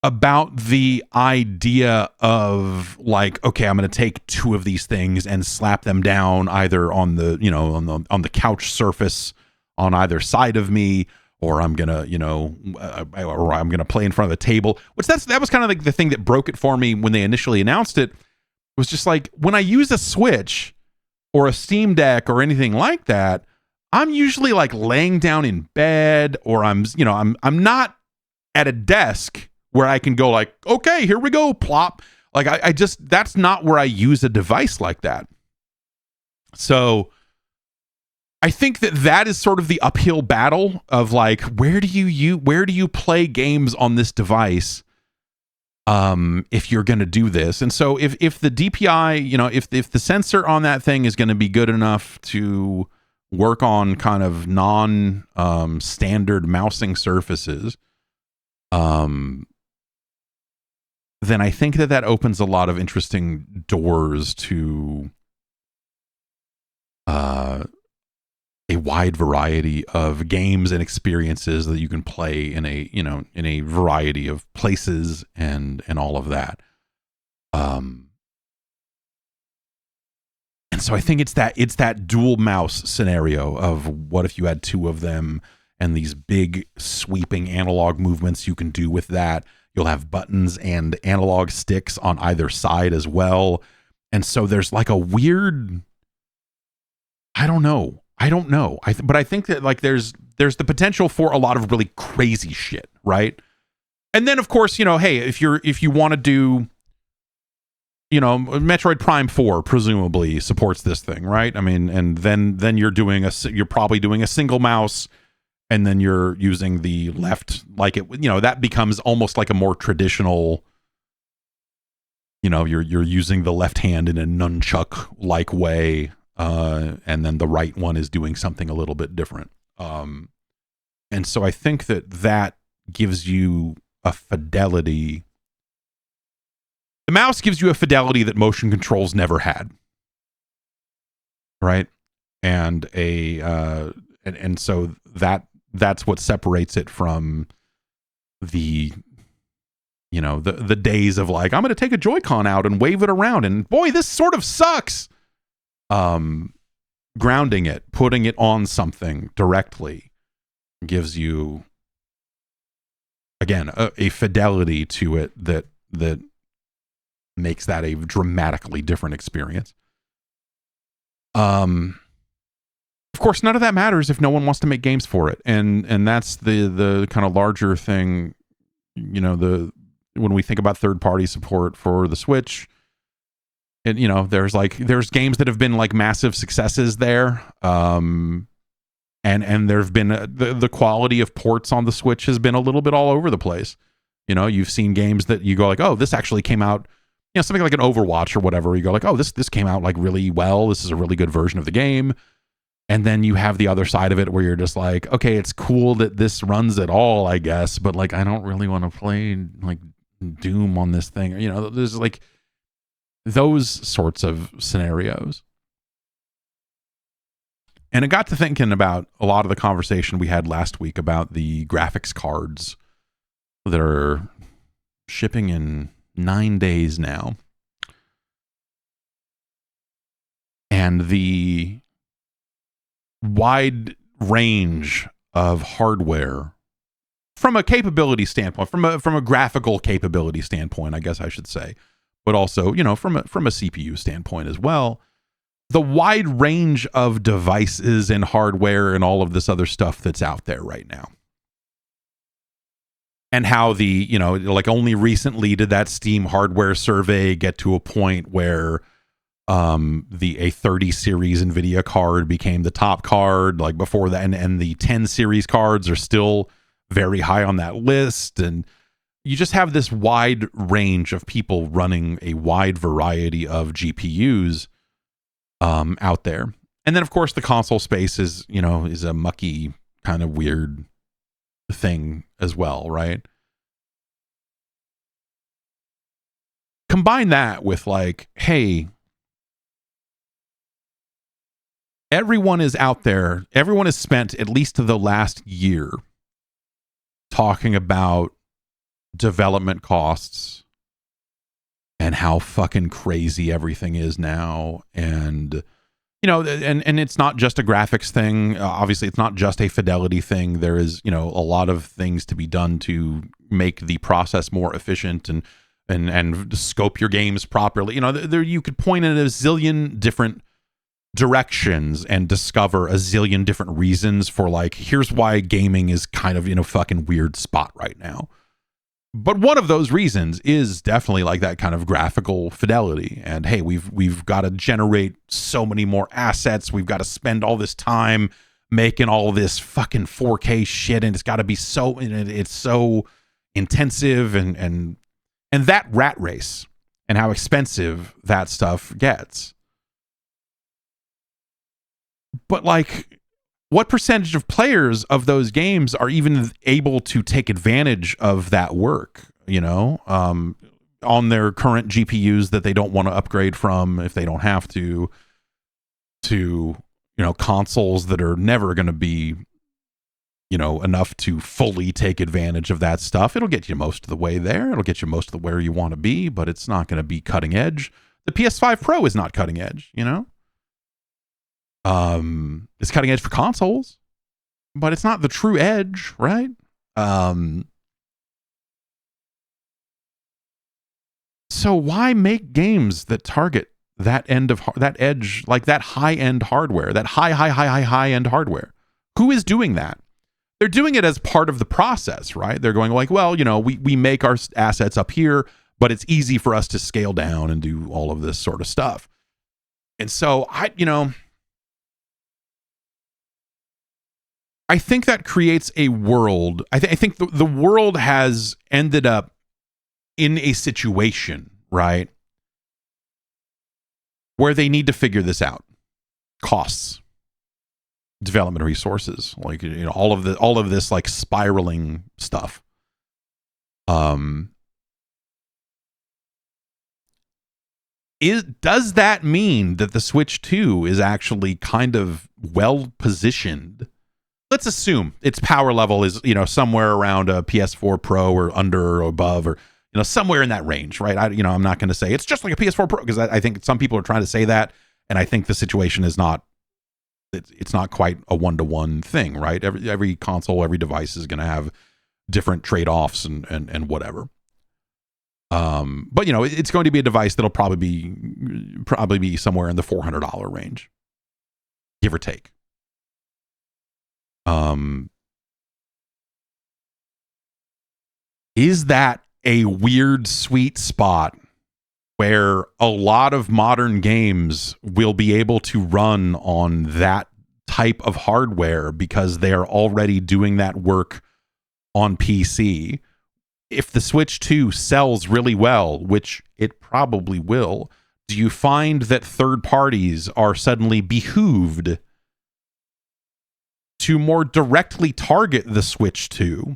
about the idea of like, okay, I'm going to take two of these things and slap them down either on the, you know, on the couch surface on either side of me, or I'm going to, you know, or I'm going to play in front of the table, which that was kind of like the thing that broke it for me when they initially announced it. It was just like, when I use a Switch or a Steam Deck or anything like that, I'm usually like laying down in bed, or I'm not at a desk where I can go like, okay, here we go, plop. Like I just, that's not where I use a device like that. So I think that is sort of the uphill battle of like, where do you play games on this device if you're going to do this? And so if the DPI, you know, if the sensor on that thing is going to be good enough to work on kind of non standard mousing surfaces, then I think that opens a lot of interesting doors to a wide variety of games and experiences that you can play in a variety of places and all of that. And so I think it's that dual mouse scenario of what if you had two of them and these big sweeping analog movements you can do with that. You'll have buttons and analog sticks on either side as well. And so there's like a weird, I don't know. But I think that like there's the potential for a lot of really crazy shit, right? And then of course, you know, hey, if you want to do, you know, Metroid Prime 4 presumably supports this thing, right? I mean, and then you're probably doing a single mouse, and then you're using the left, like it, you know, that becomes almost like a more traditional, you know, you're using the left hand in a nunchuck like way, and then the right one is doing something a little bit different. And so I think that gives you a fidelity. The mouse gives you a fidelity that motion controls never had, right? And and so that's what separates it from the, you know, the days of like, I'm going to take a Joy-Con out and wave it around, and boy, this sort of sucks. Grounding it, putting it on something directly gives you, again, a fidelity to it that makes that a dramatically different experience. Of course, none of that matters if no one wants to make games for it, and that's the kind of larger thing. You know, when we think about third-party support for the Switch, and you know, there's games that have been like massive successes there, and there've been the quality of ports on the Switch has been a little bit all over the place. You know, you've seen games that you go like, oh, this actually came out, you know, something like an Overwatch or whatever. You go like, oh, this came out like really well. This is a really good version of the game. And then you have the other side of it where you're just like, okay, it's cool that this runs at all, I guess, but like, I don't really want to play like Doom on this thing. You know, there's like those sorts of scenarios. And it got to thinking about a lot of the conversation we had last week about the graphics cards that are shipping in 9 days now. And the wide range of hardware from a capability standpoint, from a graphical capability standpoint, I guess I should say, but also, you know, from a CPU standpoint as well, the wide range of devices and hardware and all of this other stuff that's out there right now. And how the, you know, like only recently did that Steam hardware survey get to a point where a 30 series NVIDIA card became the top card. Like before that, and the 10 series cards are still very high on that list. And you just have this wide range of people running a wide variety of GPUs out there. And then of course the console space is, you know, is a mucky kind of weird thing as well, right? Combine that with like, hey, everyone is out there. Everyone has spent at least the last year talking about development costs and how fucking crazy everything is now. And, you know, and it's not just a graphics thing. Obviously, it's not just a fidelity thing. There is, you know, a lot of things to be done to make the process more efficient and scope your games properly. You know, there you could point in a zillion different directions and discover a zillion different reasons for, like, here's why gaming is kind of in a fucking weird spot right now. But one of those reasons is definitely like that kind of graphical fidelity. And hey, we've got to generate so many more assets. We've got to spend all this time making all this fucking 4K shit, and it's got to be so, it's so intensive, and that rat race and how expensive that stuff gets. But like, what percentage of players of those games are even able to take advantage of that work, you know, on their current GPUs that they don't want to upgrade from if they don't have to, you know, consoles that are never going to be, you know, enough to fully take advantage of that stuff. It'll get you most of the way there. It'll get you most of the where you want to be, but it's not going to be cutting edge. The PS5 Pro is not cutting edge, you know? It's cutting edge for consoles, but it's not the true edge, right? So why make games that target that end of that edge, like that high end hardware, that high end hardware? Who is doing that? They're doing it as part of the process, right? They're going like, well, you know, we make our assets up here, but it's easy for us to scale down and do all of this sort of stuff. And so I think that creates a world. I think the world has ended up in a situation, right, where they need to figure this out. Costs, development resources, like, you know, all of this like spiraling stuff. Does that mean that the Switch 2 is actually kind of well positioned? Let's assume its power level is, you know, somewhere around a PS4 Pro or under or above, or, you know, somewhere in that range, right? I'm not going to say it's just like a PS4 Pro, because I think some people are trying to say that, and I think the situation is not. It's not quite a one-to-one thing, right? Every console, every device is going to have different trade-offs and whatever. But, you know, it's going to be a device that'll probably be somewhere in the $400 range, give or take. Is that a weird sweet spot where a lot of modern games will be able to run on that type of hardware because they're already doing that work on PC? If the Switch 2 sells really well, which it probably will, do you find that third parties are suddenly behooved to more directly target the Switch 2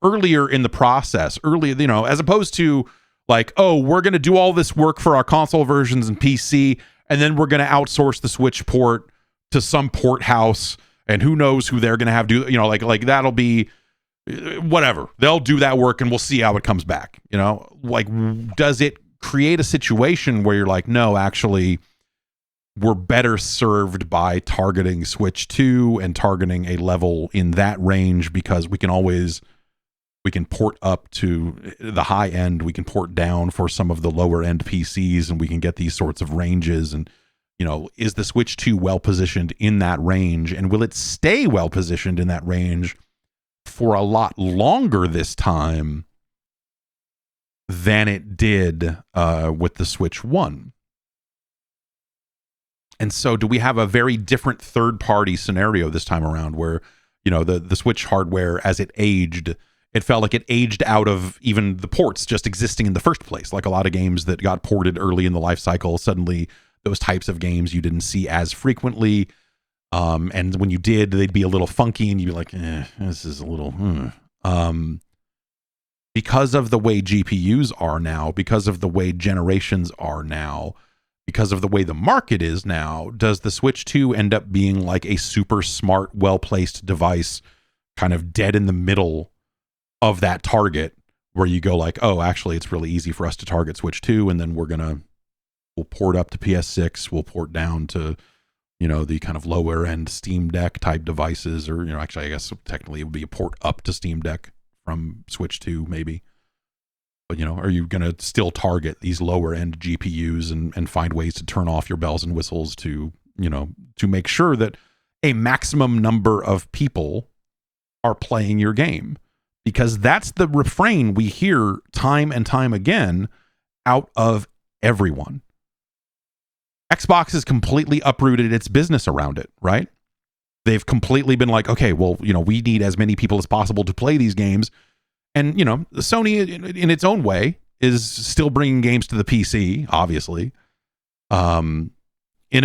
earlier in the process, you know, as opposed to like, oh, we're going to do all this work for our console versions and PC, and then we're going to outsource the Switch port to some port house, and who knows who they're going to have do, you know, like that'll be whatever. They'll do that work and we'll see how it comes back. You know, like, does it create a situation where you're like, no, actually, we're better served by targeting Switch 2 and targeting a level in that range, because we can port up to the high end, we can port down for some of the lower end PCs, and we can get these sorts of ranges. And, you know, is the Switch 2 well positioned in that range, and will it stay well positioned in that range for a lot longer this time than it did with the Switch 1? And so do we have a very different third-party scenario this time around where, you know, the Switch hardware, as it aged, it felt like it aged out of even the ports just existing in the first place. Like a lot of games that got ported early in the life cycle, suddenly those types of games you didn't see as frequently. And when you did, they'd be a little funky, and you'd be like, this is a little... Because of the way GPUs are now, because of the way generations are now, because of the way the market is now, does the Switch 2 end up being like a super smart, well-placed device, kind of dead in the middle of that target, where you go like, oh, actually, it's really easy for us to target Switch 2, and then we'll port up to PS6, we'll port down to, the kind of lower end Steam Deck type devices, or, actually, I guess technically it would be a port up to Steam Deck from Switch 2, maybe. But, are you going to still target these lower end GPUs and find ways to turn off your bells and whistles to make sure that a maximum number of people are playing your game? Because that's the refrain we hear time and time again out of everyone. Xbox has completely uprooted its business around it, right? They've completely been like, okay, well, we need as many people as possible to play these games. And, Sony, in its own way, is still bringing games to the PC, obviously, in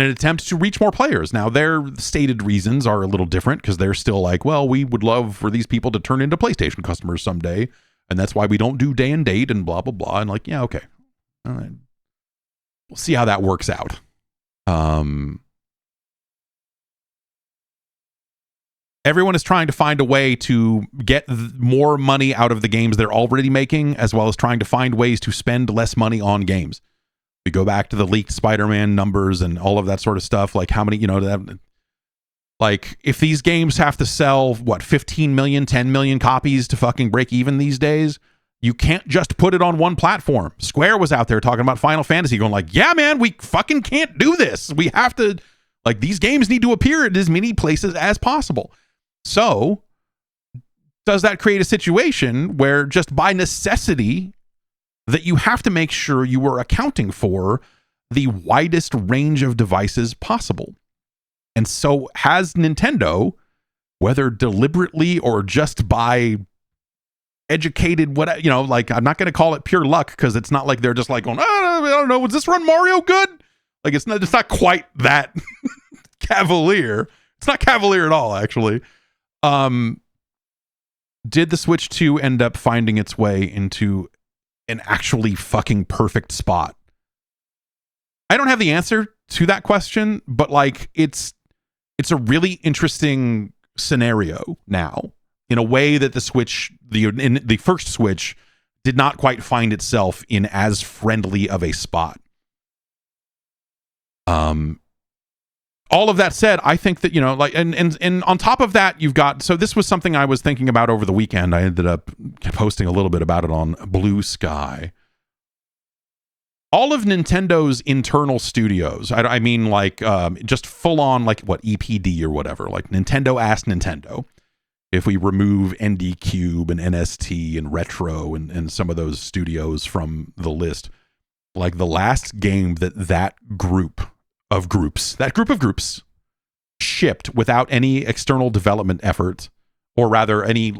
an attempt to reach more players. Now, their stated reasons are a little different, because they're still like, well, we would love for these people to turn into PlayStation customers someday, and that's why we don't do day and date and blah, blah, blah. And like, yeah, okay. All right. We'll see how that works out. Everyone is trying to find a way to get more money out of the games they're already making, as well as trying to find ways to spend less money on games. We go back to the leaked Spider-Man numbers and all of that sort of stuff. Like how many, like if these games have to sell, 15 million, 10 million copies to fucking break even these days, you can't just put it on one platform. Square was out there talking about Final Fantasy going like, yeah, man, we fucking can't do this. We have to, like, these games need to appear at as many places as possible. So does that create a situation where just by necessity that you have to make sure you are accounting for the widest range of devices possible? And so has Nintendo, whether deliberately or just by educated, I'm not going to call it pure luck, because it's not like they're just like going, I don't know, was this run Mario good? Like it's not quite that cavalier. It's not cavalier at all, actually. Did the Switch 2 end up finding its way into an actually fucking perfect spot? I don't have the answer to that question, but like it's a really interesting scenario now, in a way that the Switch, the first Switch, did not quite find itself in as friendly of a spot. All of that said, I think that, and on top of that, you've got, so this was something I was thinking about over the weekend. I ended up posting a little bit about it on Blue Sky. All of Nintendo's internal studios, I mean, like, just full on, like, EPD or whatever, like Nintendo asked Nintendo. If we remove ND Cube and NST and Retro and some of those studios from the list, like the last game that group of groups shipped without any external development effort, or rather any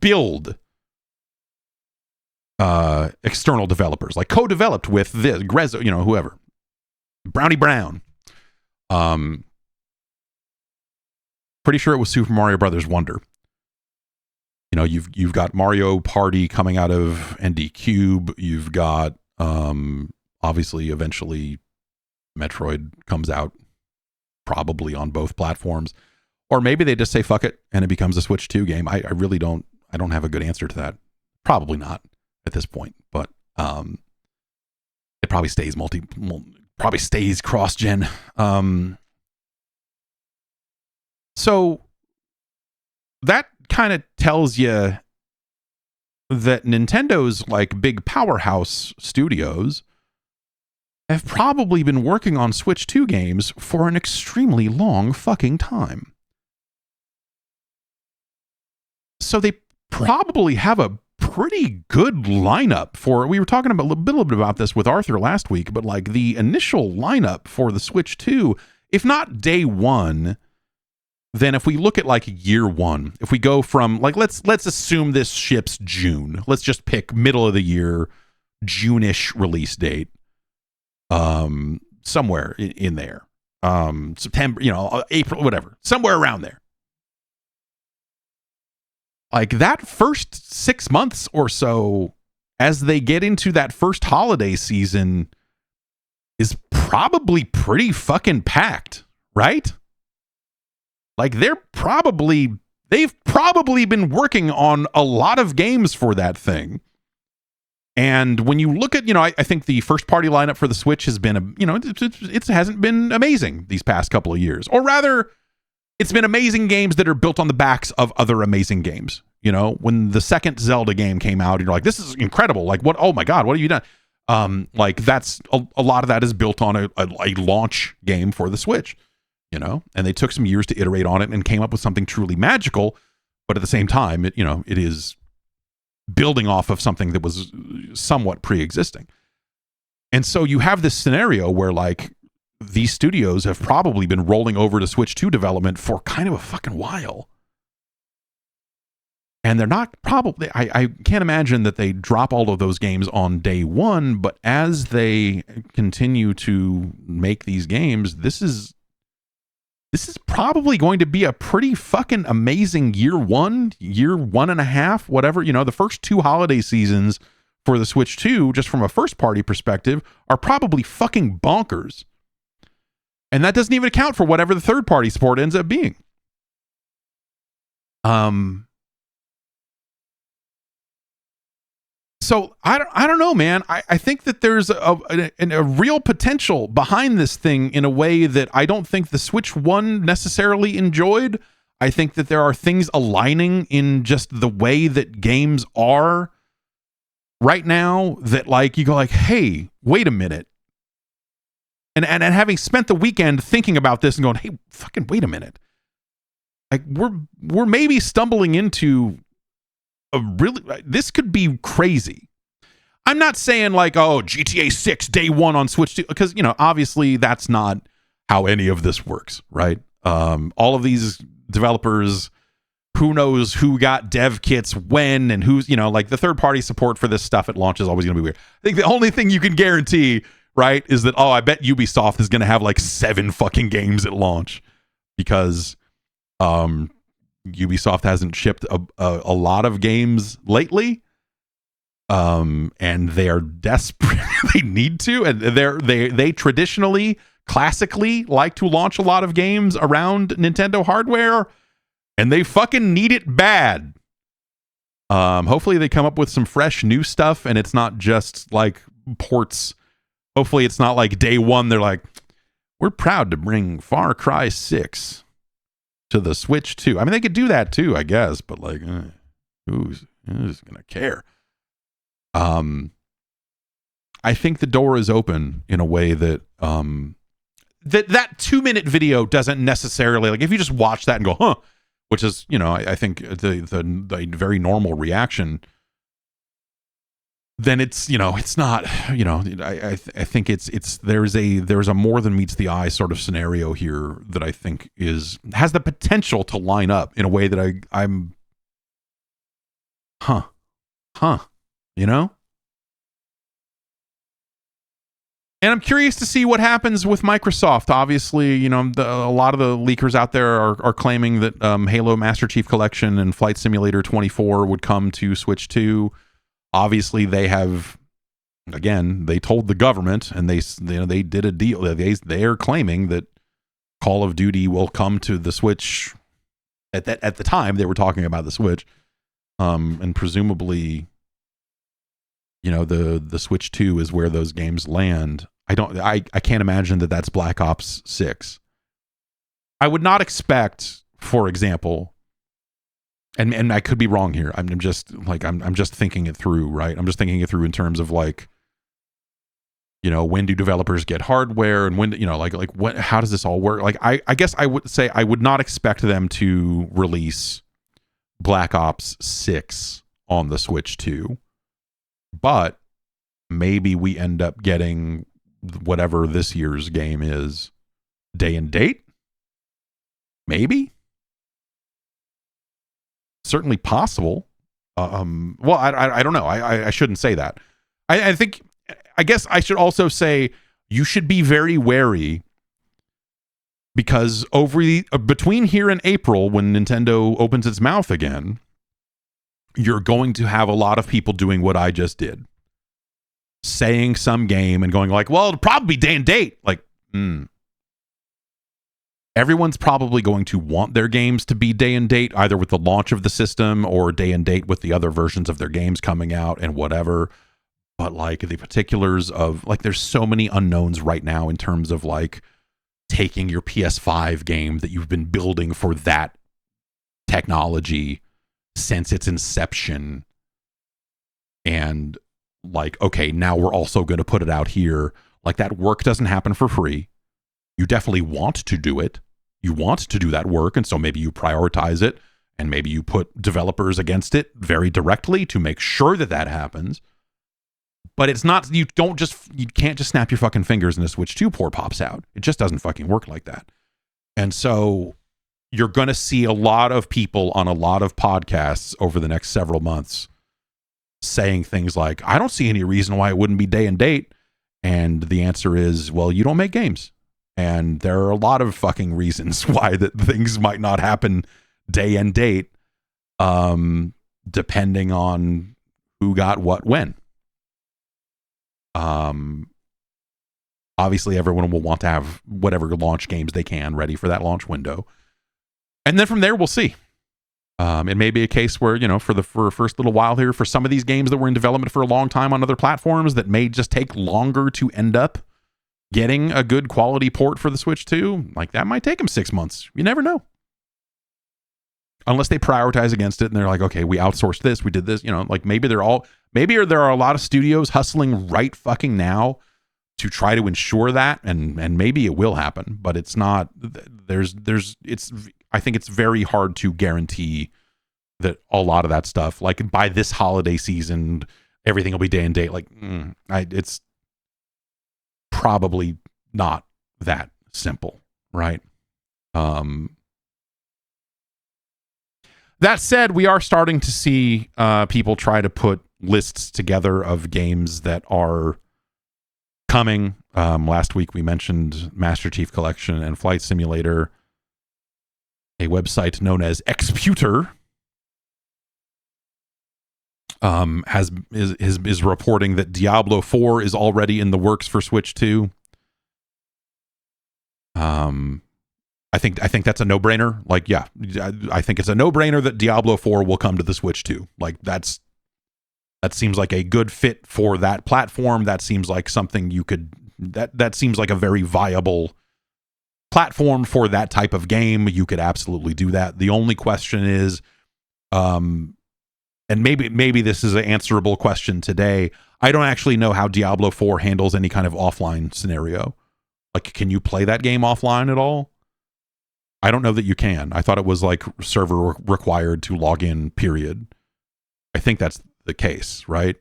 build external developers, like co-developed with this Grezzo, whoever, Brownie Brown. Pretty sure it was Super Mario Brothers Wonder. You've got Mario Party coming out of ND Cube. You've got obviously eventually Metroid comes out, probably on both platforms, or maybe they just say fuck it and it becomes a Switch 2 game. I really don't have a good answer to that. Probably not at this point, but it probably stays probably stays cross-gen. So that kind of tells you that Nintendo's like big powerhouse studios have probably been working on Switch 2 games for an extremely long fucking time. So they probably have a pretty good lineup for, we were talking about a little bit about this with Arthur last week, but like the initial lineup for the Switch 2, if not day one, then if we look at like year one, if we go from like, let's assume this ships June. Let's just pick middle of the year, June-ish release date. Somewhere in there. September, April, whatever. Somewhere around there. Like that first 6 months or so, as they get into that first holiday season, is probably pretty fucking packed, right? Like they're probably they've probably been working on a lot of games for that thing. And when you look at, I think the first party lineup for the Switch has been, it hasn't been amazing these past couple of years. Or rather, it's been amazing games that are built on the backs of other amazing games. When the second Zelda game came out, and you're like, this is incredible. Like, what? Oh my God, what have you done? That's a lot of that is built on a launch game for the Switch, and they took some years to iterate on it and came up with something truly magical. But at the same time, it is building off of something that was somewhat pre-existing. And so you have this scenario where like these studios have probably been rolling over to Switch 2 development for kind of a fucking while. And they're not probably, I can't imagine that they drop all of those games on day one, but as they continue to make these games, this is probably going to be a pretty fucking amazing year 1.5, whatever. The first 2 holiday seasons for the Switch 2, just from a first party perspective, are probably fucking bonkers. And that doesn't even account for whatever the third party support ends up being. So I don't know, man. I think that there's a real potential behind this thing in a way that I don't think the Switch 1 necessarily enjoyed. I think that there are things aligning in just the way that games are right now that like you go like, hey, wait a minute. And having spent the weekend thinking about this and going, hey, fucking wait a minute. Like we're maybe stumbling into this could be crazy. I'm not saying like, oh, GTA 6 day one on Switch 2, because, obviously that's not how any of this works, right? All of these developers, who knows who got dev kits when and who's, like the third party support for this stuff at launch is always going to be weird. I think the only thing you can guarantee, right, is that, I bet Ubisoft is going to have like 7 fucking games at launch because, Ubisoft hasn't shipped a lot of games lately, and they are desperate. They need to, and they traditionally, classically like to launch a lot of games around Nintendo hardware, and they fucking need it bad. Hopefully they come up with some fresh new stuff, and it's not just like ports. Hopefully it's not like day one they're like, we're proud to bring Far Cry 6 to the Switch 2. I mean, they could do that too, I guess, but like, who's gonna care? I think the door is open in a way that that 2-minute video doesn't necessarily, like, if you just watch that and go, huh, which is, I think the very normal reaction, then it's, it's not, I think there's a more than meets the eye sort of scenario here that I think has the potential to line up in a way that I'm And I'm curious to see what happens with Microsoft. Obviously, a lot of the leakers out there are claiming that Halo Master Chief Collection and Flight Simulator 24 would come to Switch 2. Obviously, they have, again, they told the government, and they did a deal. They are claiming that Call of Duty will come to the Switch. At the time, they were talking about the Switch, and presumably, the Switch 2 is where those games land. I can't imagine that that's Black Ops 6. I would not expect, for example, and I could be wrong here. I'm just thinking it through, right? I'm just thinking it through in terms of like, when do developers get hardware, and when, what, how does this all work? Like, I guess I would say I would not expect them to release Black Ops 6 on the Switch 2, but maybe we end up getting whatever this year's game is day and date. Maybe. Certainly possible. Well, I don't know. I shouldn't say that. I guess I should also say you should be very wary, because between here and April, when Nintendo opens its mouth again, you're going to have a lot of people doing what I just did, saying some game and going like, well, it'll probably be day and date. Like, everyone's probably going to want their games to be day and date, either with the launch of the system or day and date with the other versions of their games coming out and whatever. But like the particulars of like, there's so many unknowns right now in terms of like taking your PS5 game that you've been building for that technology since its inception, and like, okay, now we're also going to put it out here. Like, that work doesn't happen for free. You definitely want to do it. You want to do that work, and so maybe you prioritize it, and maybe you put developers against it very directly to make sure that that happens. But it's not, you can't just snap your fucking fingers and a Switch 2 port pops out. It just doesn't fucking work like that. And so you're going to see a lot of people on a lot of podcasts over the next several months saying things like, I don't see any reason why it wouldn't be day and date. And the answer is, well, you don't make games. And there are a lot of fucking reasons why that things might not happen day and date, depending on who got what when. Obviously everyone will want to have whatever launch games they can ready for that launch window. And then from there, we'll see. It may be a case where, you know, for a first little while here, for some of these games that were in development for a long time on other platforms that may just take longer to end up getting a good quality port for the Switch 2, like that might take them 6 months. You never know. Unless they prioritize against it and they're like, okay, we outsourced this, we did this, you know, like maybe there are a lot of studios hustling right fucking now to try to ensure that, and maybe it will happen, but it's not, I think it's very hard to guarantee that a lot of that stuff, like by this holiday season, everything will be day and date. Like, it's probably not that simple, right? That said, we are starting to see people try to put lists together of games that are coming. Last week we mentioned Master Chief Collection and Flight Simulator. A website known as Xputer is reporting that Diablo 4 is already in the works for Switch 2. I think that's a no-brainer. Like, yeah, I think it's a no-brainer that Diablo 4 will come to the Switch 2. Like, that seems like a good fit for that platform. That seems like something you could, that seems like a very viable platform for that type of game. You could absolutely do that. The only question is, and maybe this is an answerable question today, I don't actually know how Diablo 4 handles any kind of offline scenario. Like, can you play that game offline at all? I don't know that you can. I thought it was like server required to log in, period. I think that's the case, right?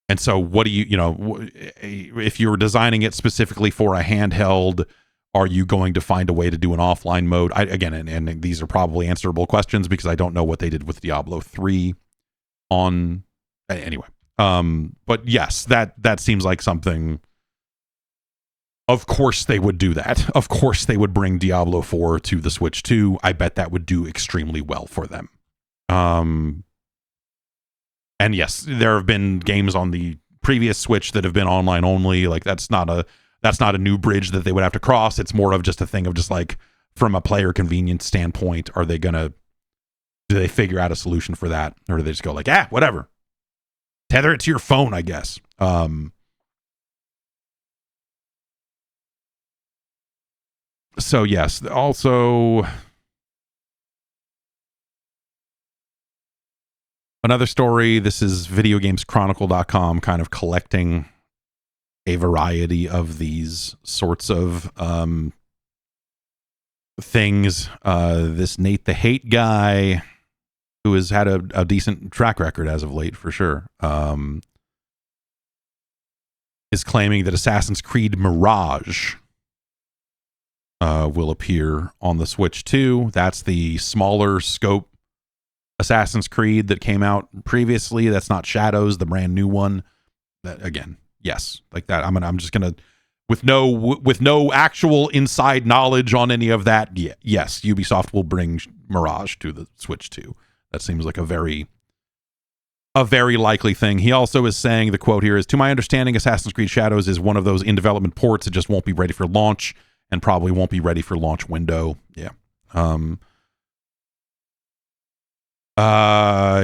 And so what do you know, if you're designing it specifically for a handheld, are you going to find a way to do an offline mode? And these are probably answerable questions because I don't know what they did with Diablo 3 on anyway. But yes, that seems like something. Of course they would do that. Of course they would bring Diablo 4 to the Switch 2. I bet that would do extremely well for them. And yes, there have been games on the previous Switch that have been online only. Like, that's not a new bridge that they would have to cross. It's more of just a thing of just like, from a player convenience standpoint, do they figure out a solution for that? Or do they just go like, whatever. Tether it to your phone, I guess. So yes, also another story. This is videogameschronicle.com kind of collecting a variety of these sorts of things. This Nate the Hate guy, who has had a decent track record as of late for sure, is claiming that Assassin's Creed Mirage will appear on the Switch 2. That's the smaller scope Assassin's Creed that came out previously. That's not Shadows, the brand new one. That, again, yes, like that. I'm just gonna, with no actual inside knowledge on any of that. Yes, Ubisoft will bring Mirage to the Switch 2. That seems like a very a very likely thing. He also is saying, the quote here is, to my understanding, Assassin's Creed Shadows is one of those in development ports. It just won't be ready for launch and probably won't be ready for launch window. Yeah.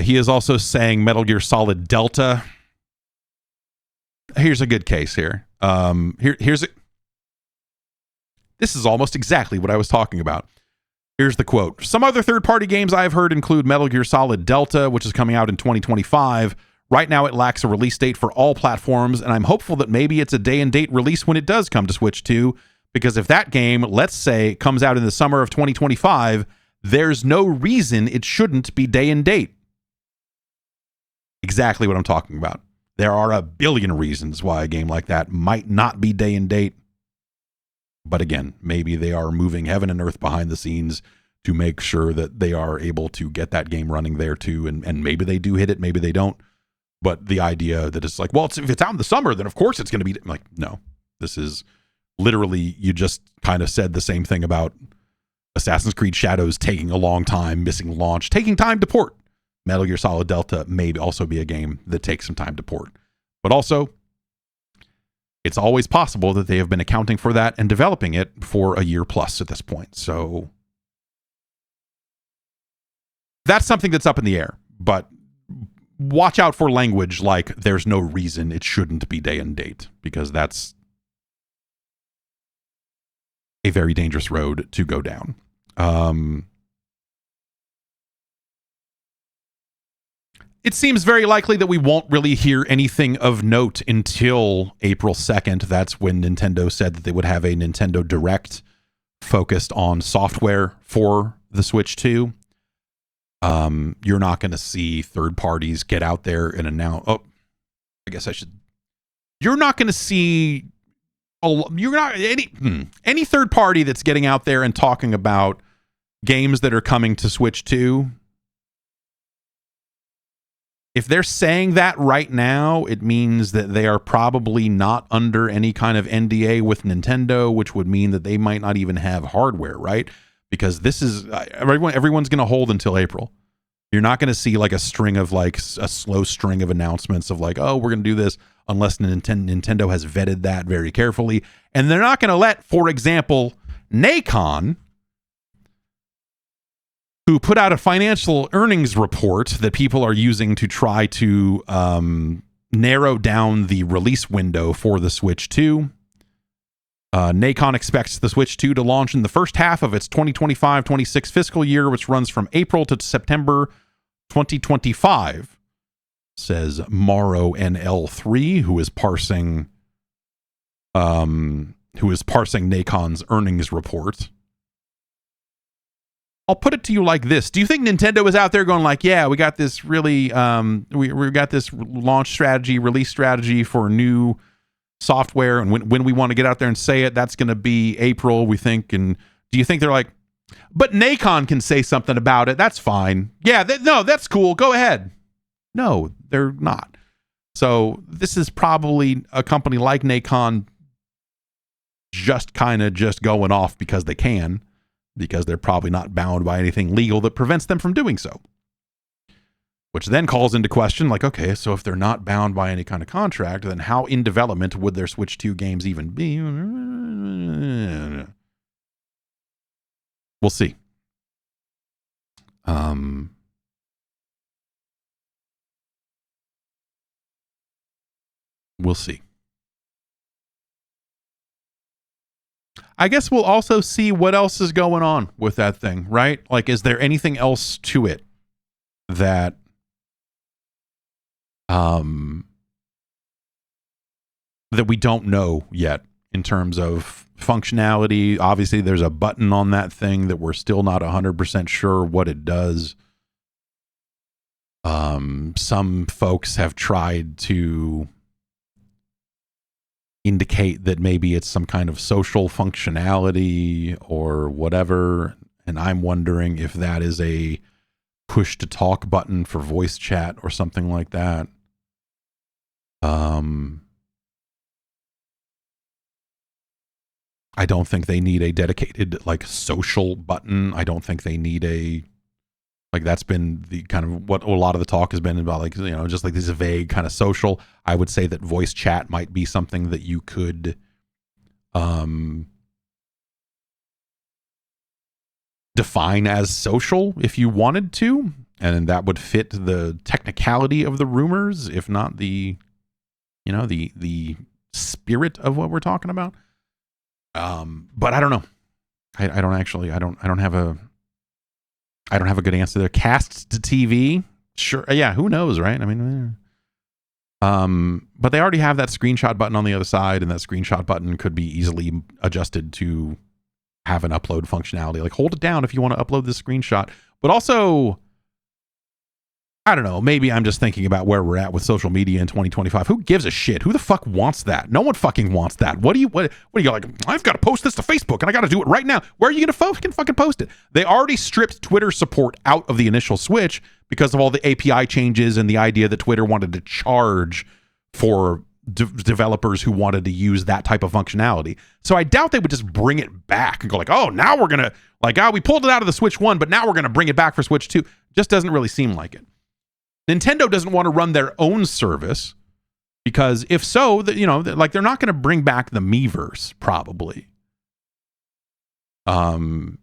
He is also saying Metal Gear Solid Delta. Here's a good case here. Here's it. This is almost exactly what I was talking about. Here's the quote. Some other third-party games I've heard include Metal Gear Solid Delta, which is coming out in 2025. Right now, it lacks a release date for all platforms, and I'm hopeful that maybe it's a day-and-date release when it does come to Switch 2, because if that game, let's say, comes out in the summer of 2025, there's no reason it shouldn't be day-and-date. Exactly what I'm talking about. There are a billion reasons why a game like that might not be day-and-date. But again, maybe they are moving heaven and earth behind the scenes to make sure that they are able to get that game running there too. And maybe they do hit it, maybe they don't. But the idea that it's like, well, if it's out in the summer, then of course it's going to be like, no, this is literally, you just kind of said the same thing about Assassin's Creed Shadows taking a long time, missing launch, taking time to port. Metal Gear Solid Delta may also be a game that takes some time to port. But also, it's always possible that they have been accounting for that and developing it for a year plus at this point. So that's something that's up in the air. But watch out for language like there's no reason it shouldn't be day and date, because that's a very dangerous road to go down. It seems very likely that we won't really hear anything of note until April 2nd. That's when Nintendo said that they would have a Nintendo Direct focused on software for the Switch 2. You're not going to see third parties get out there and announce. Oh, I guess I should. You're not going to see. You're not any third party that's getting out there and talking about games that are coming to Switch 2. If they're saying that right now, it means that they are probably not under any kind of NDA with Nintendo, which would mean that they might not even have hardware, right? Because this is everyone's going to hold until April. You're not going to see like a string of like a slow string of announcements of like, oh, we're going to do this, unless Nintendo has vetted that very carefully. And they're not going to let, for example, Nacon, who put out a financial earnings report that people are using to try to narrow down the release window for the Switch 2. Nacon expects the Switch 2 to launch in the first half of its 2025-26 fiscal year, which runs from April to September 2025, says Morrow NL3, who is parsing Nacon's earnings report. I'll put it to you like this. Do you think Nintendo is out there going like, yeah, we got this really, we got this launch strategy, release strategy for new software, and when we want to get out there and say it, that's going to be April, we think. And do you think they're like, but Nacon can say something about it, that's fine. Yeah, no, that's cool, go ahead. No, they're not. So this is probably a company like Nacon just kind of just going off because they can, because they're probably not bound by anything legal that prevents them from doing so. Which then calls into question, like, okay, so if they're not bound by any kind of contract, then how in development would their Switch 2 games even be? We'll see. We'll see. I guess we'll also see what else is going on with that thing, right? Like, is there anything else to it that that we don't know yet in terms of functionality? Obviously, there's a button on that thing that we're still not 100% sure what it does. Some folks have tried to indicate that maybe it's some kind of social functionality or whatever, and I'm wondering if that is a push to talk button for voice chat or something like that. I don't think they need a dedicated like social button. I don't think they need a Like that's been the kind of what a lot of the talk has been about, like, you know, just like this vague kind of social. I would say that voice chat might be something that you could define as social if you wanted to, and that would fit the technicality of the rumors, if not the, you know, the spirit of what we're talking about. But I don't know. I don't have a good answer there. Cast to TV, sure, yeah, who knows, right? I mean, but they already have that screenshot button on the other side, and that screenshot button could be easily adjusted to have an upload functionality. Like, hold it down if you want to upload this screenshot. But also, I don't know, maybe I'm just thinking about where we're at with social media in 2025. Who gives a shit? Who the fuck wants that? No one fucking wants that. What are you like, I've got to post this to Facebook and I got to do it right now. Where are you going to fucking post it? They already stripped Twitter support out of the initial Switch because of all the API changes and the idea that Twitter wanted to charge for developers who wanted to use that type of functionality. So I doubt they would just bring it back and go like, oh, now we're going to, like, oh, we pulled it out of the Switch 1, but now we're going to bring it back for Switch 2. Just doesn't really seem like it. Nintendo doesn't want to run their own service because if so, you know, like, they're not going to bring back the Miiverse probably. And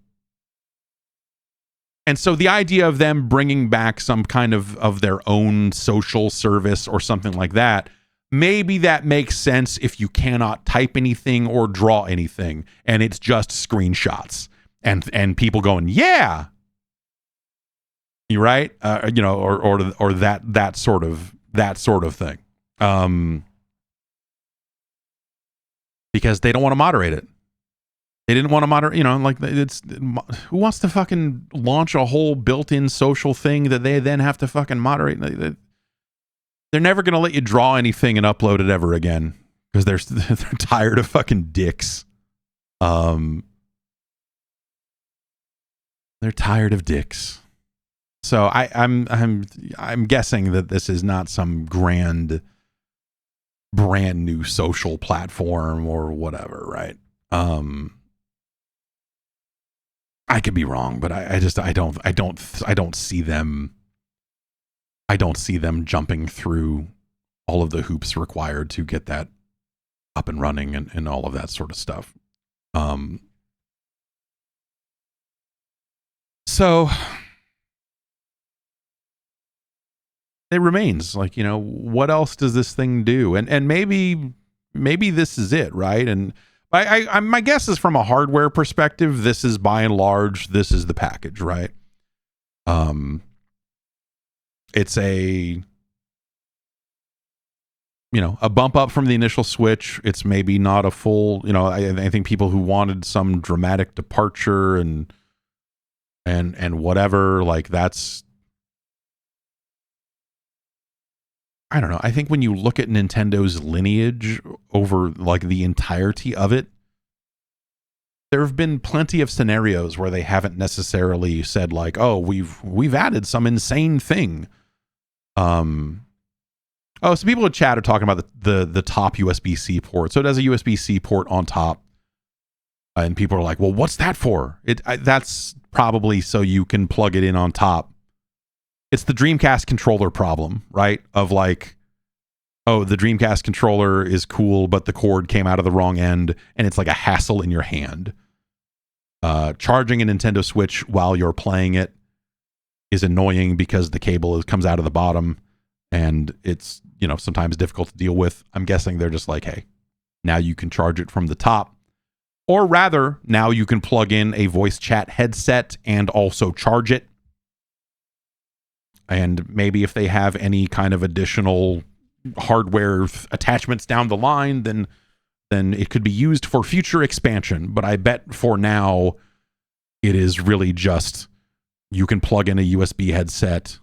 so the idea of them bringing back some kind of their own social service or something like that, maybe that makes sense if you cannot type anything or draw anything and it's just screenshots and people going, yeah, you're right, you know, or that sort of thing, because they don't want to moderate it. They didn't want to moderate, you know, like, it's, who wants to fucking launch a whole built-in social thing that they then have to fucking moderate? They're never going to let you draw anything and upload it ever again because they're tired of fucking dicks. They're tired of dicks. So I'm guessing that this is not some brand new social platform or whatever, right? I could be wrong, but I don't see them. I don't see them jumping through all of the hoops required to get that up and running and all of that sort of stuff. So it remains, like, you know, what else does this thing do? And maybe this is it, right? And I my guess is, from a hardware perspective, this is by and large, this is the package, right? It's a, you know, a bump up from the initial Switch. It's maybe not a full, you know, I think people who wanted some dramatic departure and whatever, like, that's, I don't know. I think when you look at Nintendo's lineage over, like, the entirety of it, there have been plenty of scenarios where they haven't necessarily said, like, oh, we've added some insane thing. Oh, so people in chat are talking about the top USB-C port. So it has a USB-C port on top, and people are like, well, what's that for? That's probably so you can plug it in on top. It's the Dreamcast controller problem, right? Of like, oh, the Dreamcast controller is cool, but the cord came out of the wrong end, and it's like a hassle in your hand. Charging a Nintendo Switch while you're playing it is annoying because the cable comes out of the bottom, and it's, you know, sometimes difficult to deal with. I'm guessing they're just like, hey, now you can charge it from the top. Or rather, now you can plug in a voice chat headset and also charge it. And maybe if they have any kind of additional hardware attachments down the line, then it could be used for future expansion. But I bet for now, it is really just, you can plug in a USB headset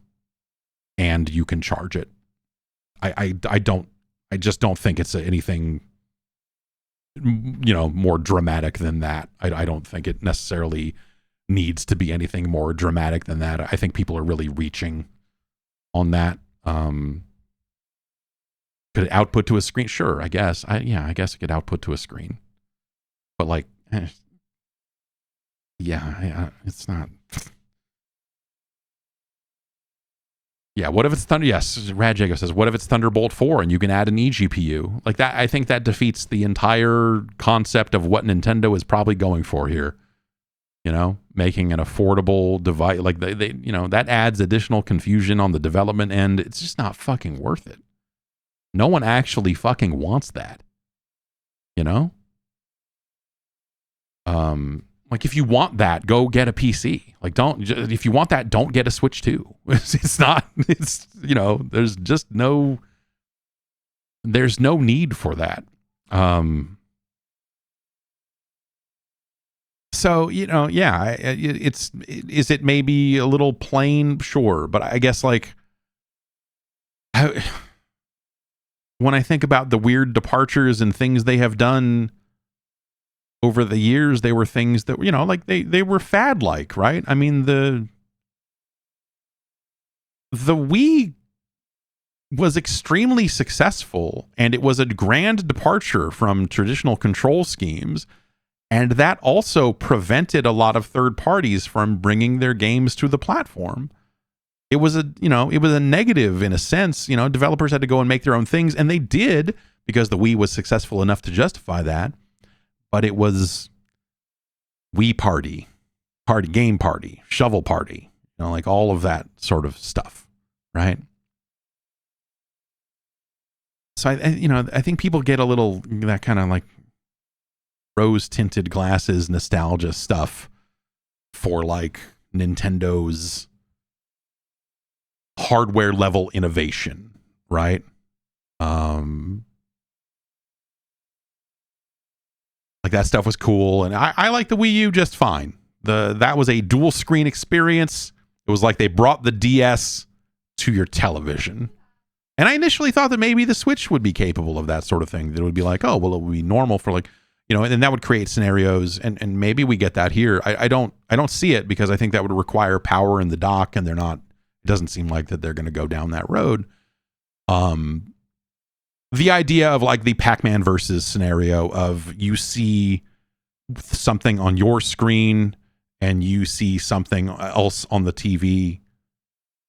and you can charge it. I just don't think it's anything, you know, more dramatic than that. I don't think it necessarily needs to be anything more dramatic than that. I think people are really reaching on that. Could it output to a screen? Sure, I guess. I guess it could output to a screen. But like, yeah, it's not. Yeah, what if it's Thunder? Yes, Rad Jago says, what if it's Thunderbolt 4 and you can add an eGPU? Like that, I think that defeats the entire concept of what Nintendo is probably going for here. You know, making an affordable device. Like they you know, that adds additional confusion on the development end. It's just not fucking worth it. No one actually fucking wants that. You know? Like if you want that, go get a PC. Like if you want that, don't get a Switch 2. It's not, you know, there's no need for that. So, you know, yeah, is it maybe a little plain? Sure. But I guess like when I think about the weird departures and things they have done over the years, they were things that, you know, like they were fad-like, right? I mean, the Wii was extremely successful, and it was a grand departure from traditional control schemes, and that also prevented a lot of third parties from bringing their games to the platform. It was a negative in a sense. You know, developers had to go and make their own things, and they did because the Wii was successful enough to justify that. But it was Wii Party, Game Party, Shovel Party, you know, like all of that sort of stuff, right? So I think people get a little that kind of like rose-tinted glasses nostalgia stuff for like Nintendo's hardware level innovation, right? Like that stuff was cool, and I like the Wii U just fine. That was a dual screen experience. It was like they brought the DS to your television. And I initially thought that maybe the Switch would be capable of that sort of thing. That it would be like, oh, well, it would be normal for like, you know, and that would create scenarios, and maybe we get that here. I don't see it because I think that would require power in the dock, and they're not. It doesn't seem like that they're going to go down that road. The idea of like the Pac-Man versus scenario of you see something on your screen and you see something else on the TV.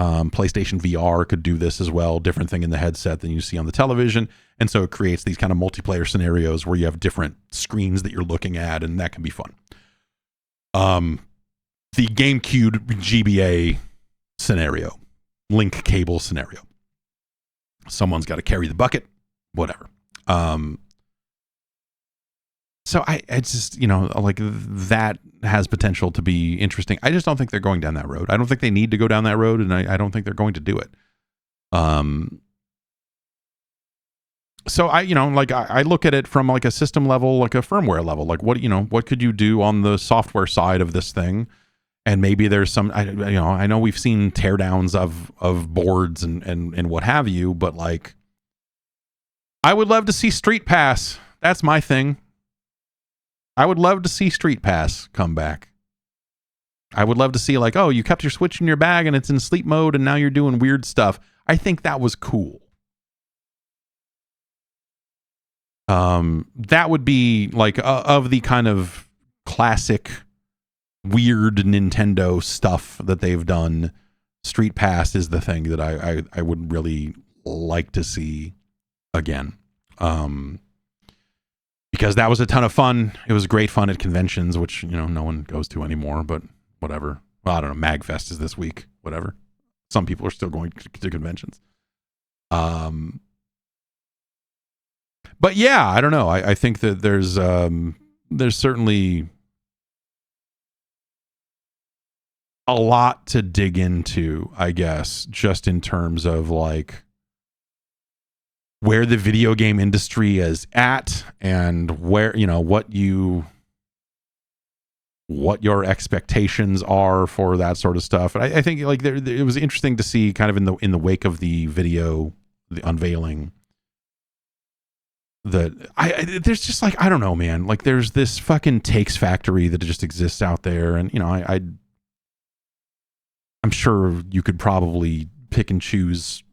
PlayStation VR could do this as well. Different thing in the headset than you see on the television. And so it creates these kind of multiplayer scenarios where you have different screens that you're looking at, and that can be fun. The GameCube GBA scenario, link cable scenario. Someone's got to carry the bucket. Whatever. So I just, you know, like that has potential to be interesting. I just don't think they're going down that road. I don't think they need to go down that road, and I don't think they're going to do it. So I look at it from like a system level, like a firmware level, like what could you do on the software side of this thing? And maybe there's some, I know we've seen teardowns of boards and what have you, but like, I would love to see Street Pass. That's my thing. I would love to see Street Pass come back. I would love to see like, oh, you kept your Switch in your bag and it's in sleep mode and now you're doing weird stuff. I think that was cool. That would be like of the kind of classic weird Nintendo stuff that they've done. Street Pass is the thing that I would really like to see again, because that was a ton of fun. It was great fun at conventions, which no one goes to anymore, but whatever. Well, I don't know, MagFest is this week, whatever. Some people are still going to conventions. But yeah, I don't know, I think that there's certainly a lot to dig into, I guess, just in terms of like where the video game industry is at and where, what your expectations are for that sort of stuff. And I think like it was interesting to see kind of in the wake of the video, the unveiling, that there's just like, I don't know, man, like there's this fucking takes factory that just exists out there. And, I'm sure you could probably pick and choose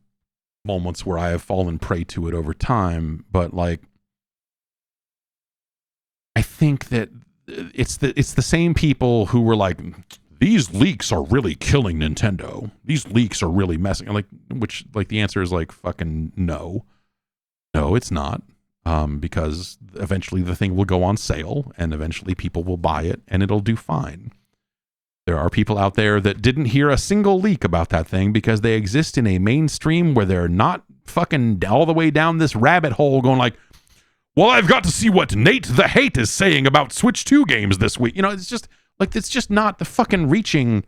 moments where I have fallen prey to it over time, but like I think that it's the same people who were like, these leaks are really killing Nintendo. These leaks are really messing. Like, which, like, the answer is like fucking no. No, it's not. Because eventually the thing will go on sale and eventually people will buy it and it'll do fine. There are people out there that didn't hear a single leak about that thing because they exist in a mainstream where they're not fucking all the way down this rabbit hole going like, well, I've got to see what Nate the Hate is saying about Switch 2 games this week. You know, it's just like, it's just not the fucking reaching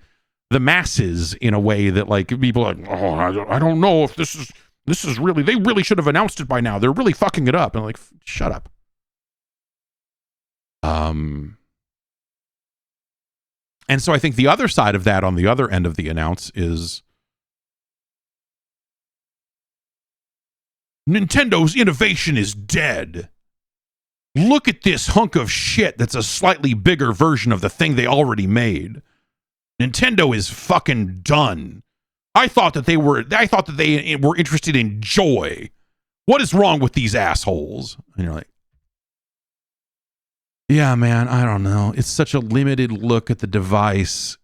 the masses in a way that like people are like, oh, I don't know if this is really, they really should have announced it by now. They're really fucking it up. And I'm like, shut up. And so I think the other side of that on the other end of the announce is Nintendo's innovation is dead. Look at this hunk of shit that's a slightly bigger version of the thing they already made. Nintendo is fucking done. I thought that they were interested in joy. What is wrong with these assholes? And you're like, yeah, man, I don't know. It's such a limited look at the device.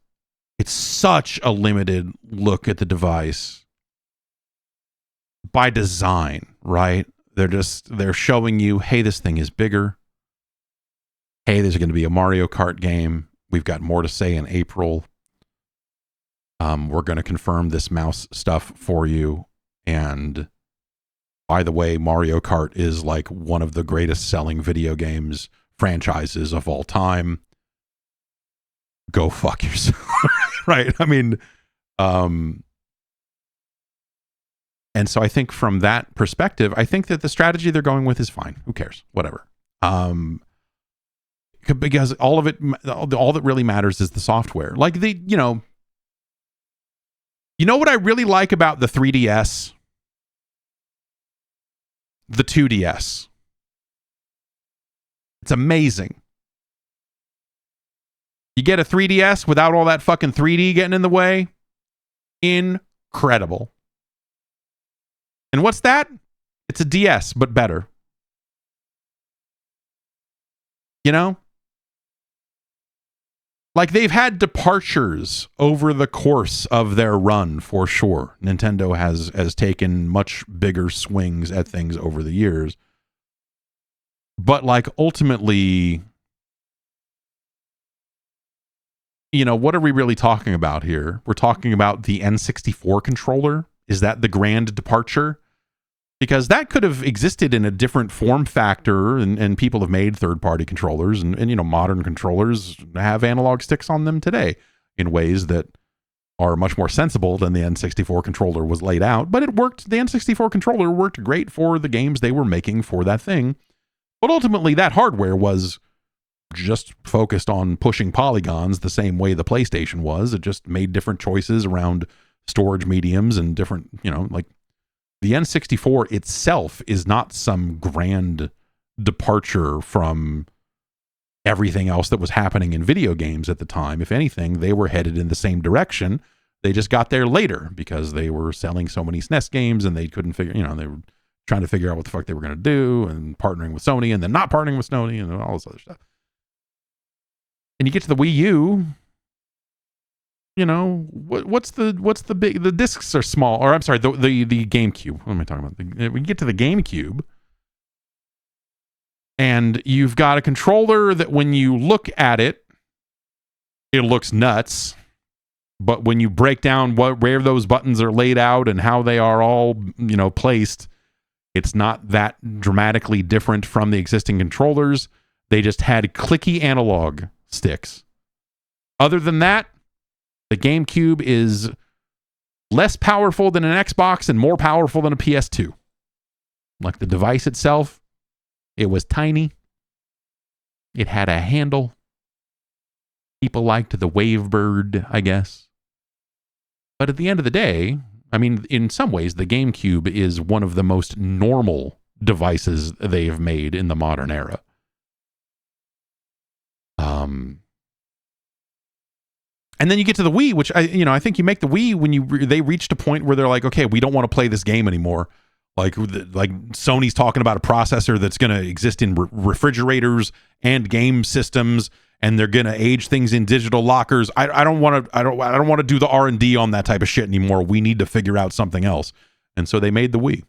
It's such a limited look at the device by design, right? They're showing you, hey, this thing is bigger. Hey, there's going to be a Mario Kart game. We've got more to say in April. We're going to confirm this mouse stuff for you. And by the way, Mario Kart is like one of the greatest selling video games franchises of all time. Go fuck yourself. Right? I mean, and so I think from that perspective, I think that the strategy they're going with is fine. Who cares? Whatever. Because all that really matters is the software. Like you know what I really like about the 3DS? The 2DS. It's amazing. You get a 3DS without all that fucking 3D getting in the way. Incredible. And what's that? It's a DS, but better. You know? Like, they've had departures over the course of their run, for sure. Nintendo has taken much bigger swings at things over the years. But, like, ultimately, you know, what are we really talking about here? We're talking about the N64 controller. Is that the grand departure? Because that could have existed in a different form factor, and people have made third-party controllers, and you know, modern controllers have analog sticks on them today in ways that are much more sensible than the N64 controller was laid out. But it worked. The N64 controller worked great for the games they were making for that thing. But ultimately, that hardware was just focused on pushing polygons the same way the PlayStation was. It just made different choices around storage mediums and different, you know, like the N64 itself is not some grand departure from everything else that was happening in video games at the time. If anything, they were headed in the same direction. They just got there later because they were selling so many SNES games and they couldn't figure, you know, they were trying to figure out what the fuck they were going to do and partnering with Sony and then not partnering with Sony and all this other stuff. And you get to the Wii U, you know, what's the big, the discs are small, or I'm sorry, the GameCube. What am I talking about? We get to the GameCube and you've got a controller that when you look at it, it looks nuts. But when you break down where those buttons are laid out and how they are all, you know, placed, it's not that dramatically different from the existing controllers. They just had clicky analog sticks. Other than that, the GameCube is less powerful than an Xbox and more powerful than a PS2. Like the device itself, it was tiny. It had a handle. People liked the Wavebird, I guess. But at the end of the day, I mean, in some ways, the GameCube is one of the most normal devices they've made in the modern era. And then you get to the Wii, which I think you make the Wii when they reached a point where they're like, okay, we don't want to play this game anymore. Like Sony's talking about a processor that's going to exist in refrigerators and game systems, and they're going to age things in digital lockers. I don't want to do the R&D on that type of shit anymore. We need to figure out something else. And so they made the Wii.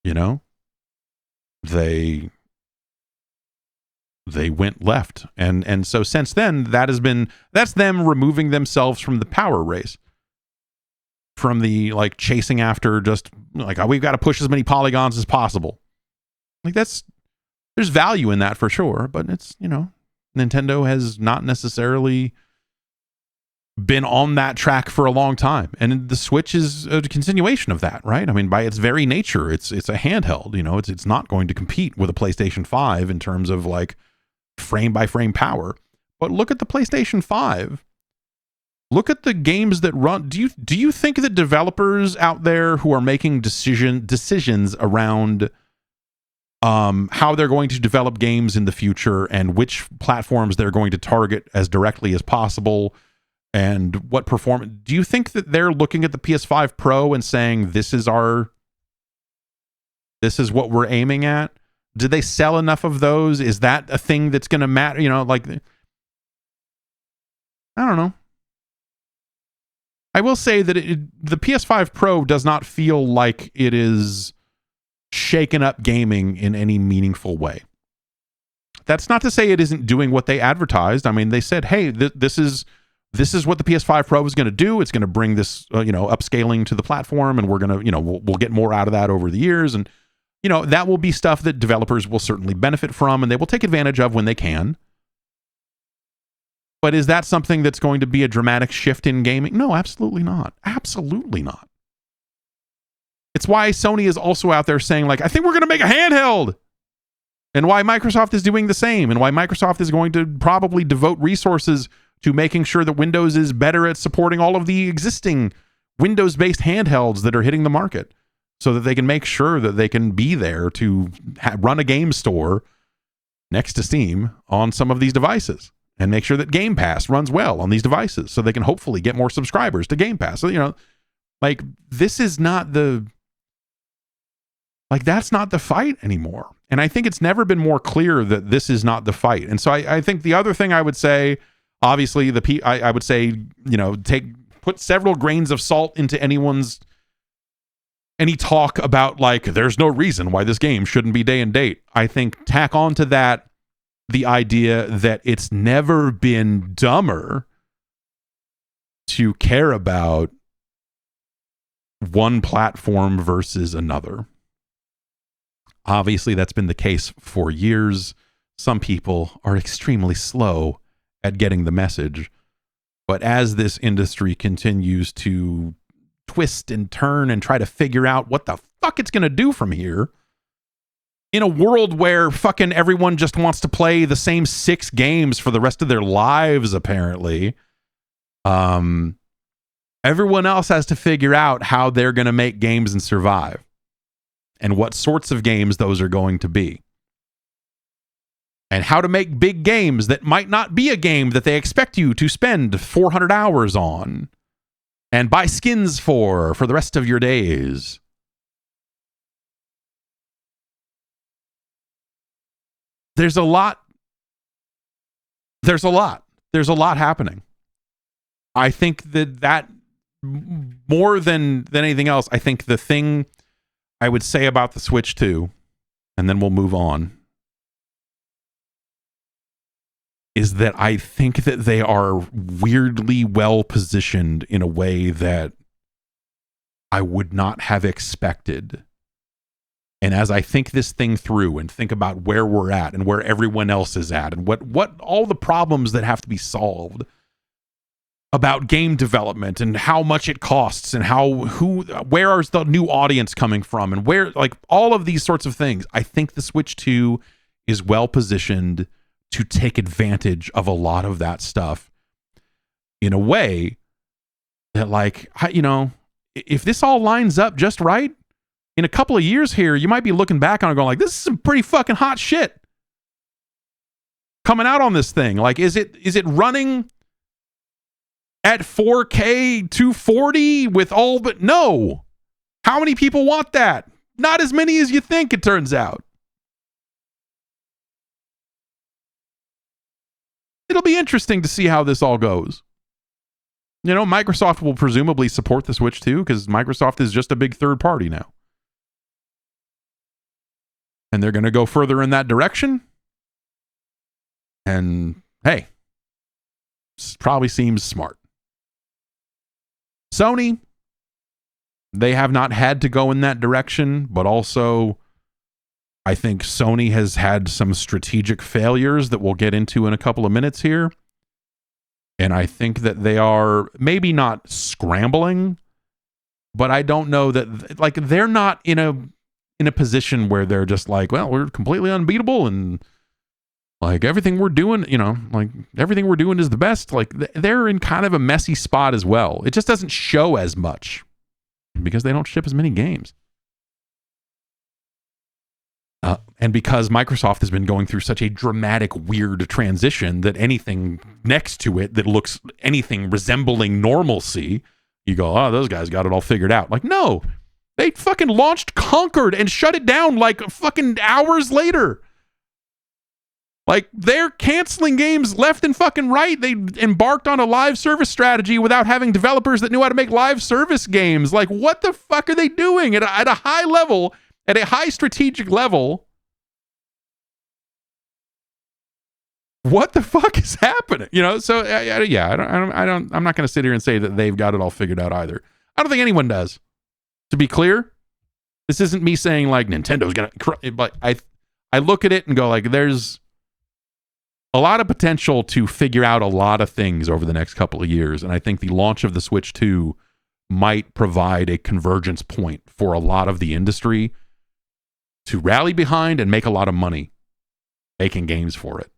You know, they went left, and so since then that's them removing themselves from the power race, from the like chasing after just like, oh, we've got to push as many polygons as possible. Like there's value in that for sure, but it's, you know, Nintendo has not necessarily been on that track for a long time, and the Switch is a continuation of that, right? I mean, by its very nature, it's a handheld. You know, it's not going to compete with a PlayStation 5 in terms of like frame by frame power. But look at the PlayStation 5. Look at the games that run. Do you think that developers out there who are making decisions around how they're going to develop games in the future and which platforms they're going to target as directly as possible and what performance, do you think that they're looking at the PS5 Pro and saying this is what we're aiming at? Did they sell enough of those? Is that a thing that's going to matter? You know, like, I don't know. I will say that the PS5 Pro does not feel like it is shaken up gaming in any meaningful way. That's not to say it isn't doing what they advertised. I mean, they said, hey, this is what the PS5 Pro is going to do. It's going to bring this, upscaling to the platform, and we're going to, we'll get more out of that over the years. And, that will be stuff that developers will certainly benefit from and they will take advantage of when they can. But is that something that's going to be a dramatic shift in gaming? No, absolutely not. Absolutely not. It's why Sony is also out there saying, like, I think we're going to make a handheld. And why Microsoft is doing the same. And why Microsoft is going to probably devote resources to making sure that Windows is better at supporting all of the existing Windows-based handhelds that are hitting the market, so that they can make sure that they can be there to run a game store next to Steam on some of these devices, and make sure that Game Pass runs well on these devices so they can hopefully get more subscribers to Game Pass. So, this is not that's not the fight anymore. And I think it's never been more clear that this is not the fight. And so I think the other thing I would say, obviously, I would say, put several grains of salt into any talk about, like, there's no reason why this game shouldn't be day and date. I think tack on to that the idea that it's never been dumber to care about one platform versus another. Obviously, that's been the case for years. Some people are extremely slow at getting the message. But as this industry continues to twist and turn and try to figure out what the fuck it's going to do from here, in a world where fucking everyone just wants to play the same 6 games for the rest of their lives, apparently, everyone else has to figure out how they're going to make games and survive, and what sorts of games those are going to be, and how to make big games that might not be a game that they expect you to spend 400 hours on and buy skins for the rest of your days. There's a lot happening. I think that more than anything else, I think the thing I would say about the Switch 2, and then we'll move on, is that I think that they are weirdly well positioned in a way that I would not have expected. And as I think this thing through and think about where we're at and where everyone else is at and what all the problems that have to be solved about game development and how much it costs and where is the new audience coming from and where, like, all of these sorts of things, I think the Switch 2 is well positioned to take advantage of a lot of that stuff in a way that, like, if this all lines up just right, in a couple of years here, you might be looking back on it going, like, this is some pretty fucking hot shit coming out on this thing. Like, is it running at 4K 240 with all, but no, How many people want that? Not as many as you think, it turns out. It'll be interesting to see how this all goes. You know, Microsoft will presumably support the Switch too, because Microsoft is just a big third party now. And they're going to go further in that direction. And hey, probably seems smart. Sony, they have not had to go in that direction, but also I think Sony has had some strategic failures that we'll get into in a couple of minutes here. And I think that they are maybe not scrambling, but I don't know that, like, they're not in a position where they're just like, well, we're completely unbeatable and like everything we're doing, you know, like everything we're doing is the best. Like they're in kind of a messy spot as well. It just doesn't show as much because they don't ship as many games. And because Microsoft has been going through such a dramatic, weird transition that anything next to it that looks anything resembling normalcy, you go, oh, those guys got it all figured out. Like, no, they fucking launched Conquered and shut it down like fucking hours later. Like, they're canceling games left and fucking right. They embarked on a live service strategy without having developers that knew how to make live service games. Like, what the fuck are they doing at a high level, at a high strategic level? What the fuck is happening? You know, so yeah, I'm not going to sit here and say that they've got it all figured out either. I don't think anyone does. To be clear, this isn't me saying like Nintendo's going to, but I look at it and go like, there's a lot of potential to figure out a lot of things over the next couple of years. And I think the launch of the Switch 2 might provide a convergence point for a lot of the industry to rally behind and make a lot of money making games for it.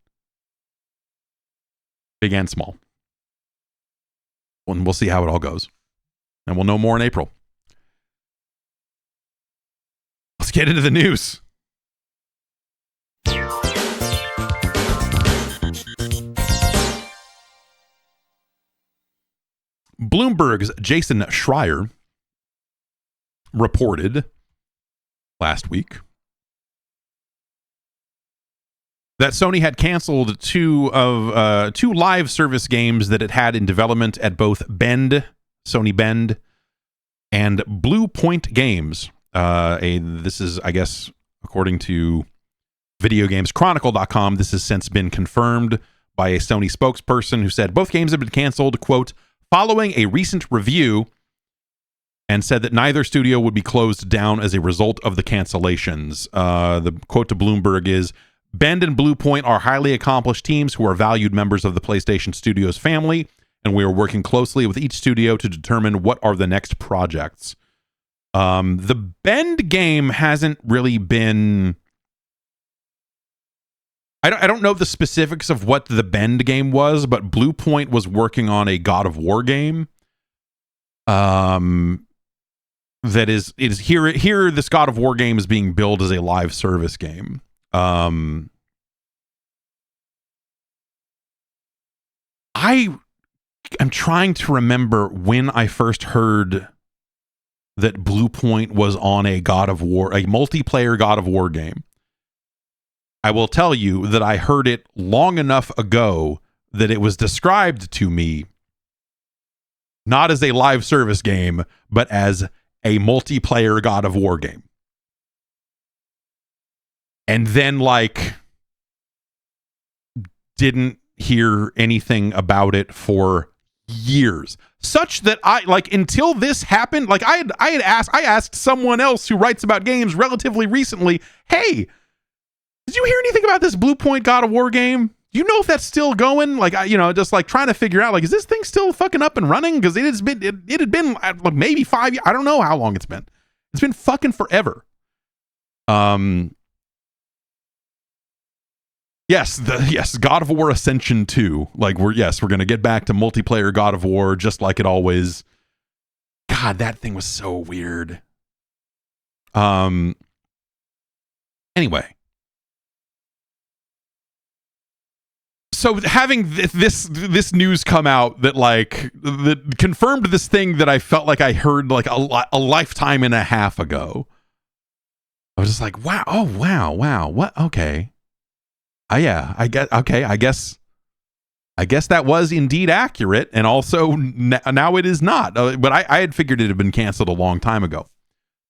Big and small. And we'll see how it all goes. And we'll know more in April. Let's get into the news. Bloomberg's Jason Schreier reported last week that Sony had canceled two live service games that it had in development at both Sony Bend, and Blue Point Games. This is, I guess, according to VideoGamesChronicle.com, this has since been confirmed by a Sony spokesperson who said both games have been canceled, quote, following a recent review, and said that neither studio would be closed down as a result of the cancellations. The quote to Bloomberg is, Bend and Blue Point are highly accomplished teams who are valued members of the PlayStation Studios family, and we are working closely with each studio to determine what are the next projects. The Bend game hasn't really been... I don't know the specifics of what the Bend game was, but Blue Point was working on a God of War game. That is here this God of War game is being billed as a live service game. I am trying to remember when I first heard that Blue Point was on a God of War, a multiplayer God of War game. I will tell you that I heard it long enough ago that it was described to me not as a live service game, but as a multiplayer God of War game. And then, like, didn't hear anything about it for years. Such that I, like, until this happened, like, I asked someone else who writes about games relatively recently, hey, did you hear anything about this Blue Point God of War game? Do you know if that's still going? Like, just like trying to figure out, like, is this thing still fucking up and running? Because it had been like maybe 5 years. I don't know how long it's been. It's been fucking forever. Yes, God of War Ascension 2. Like, we're going to get back to multiplayer God of War just like it always. God, that thing was so weird. Anyway. So having this news come out that like that confirmed this thing that I felt like I heard like a lifetime and a half ago. I was just like, wow, oh wow, what? Okay, yeah, I guess that was indeed accurate, and also now it is not. But I had figured it had been canceled a long time ago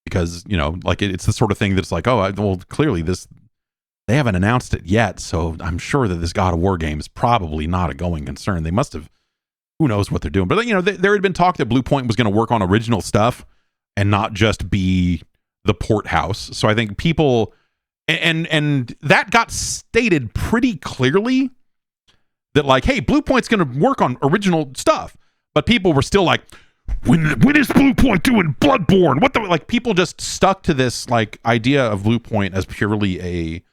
because like it's the sort of thing that's like, oh, well, clearly they haven't announced it yet, so I'm sure that this God of War game is probably not a going concern. They must have, who knows what they're doing. But there had been talk that Blue Point was going to work on original stuff and not just be the port house. So I think people, and that got stated pretty clearly that like, hey, Blue Point's going to work on original stuff. But people were still like, when is Blue Point doing Bloodborne? What the, like, people just stuck to this like idea of Blue Point as purely a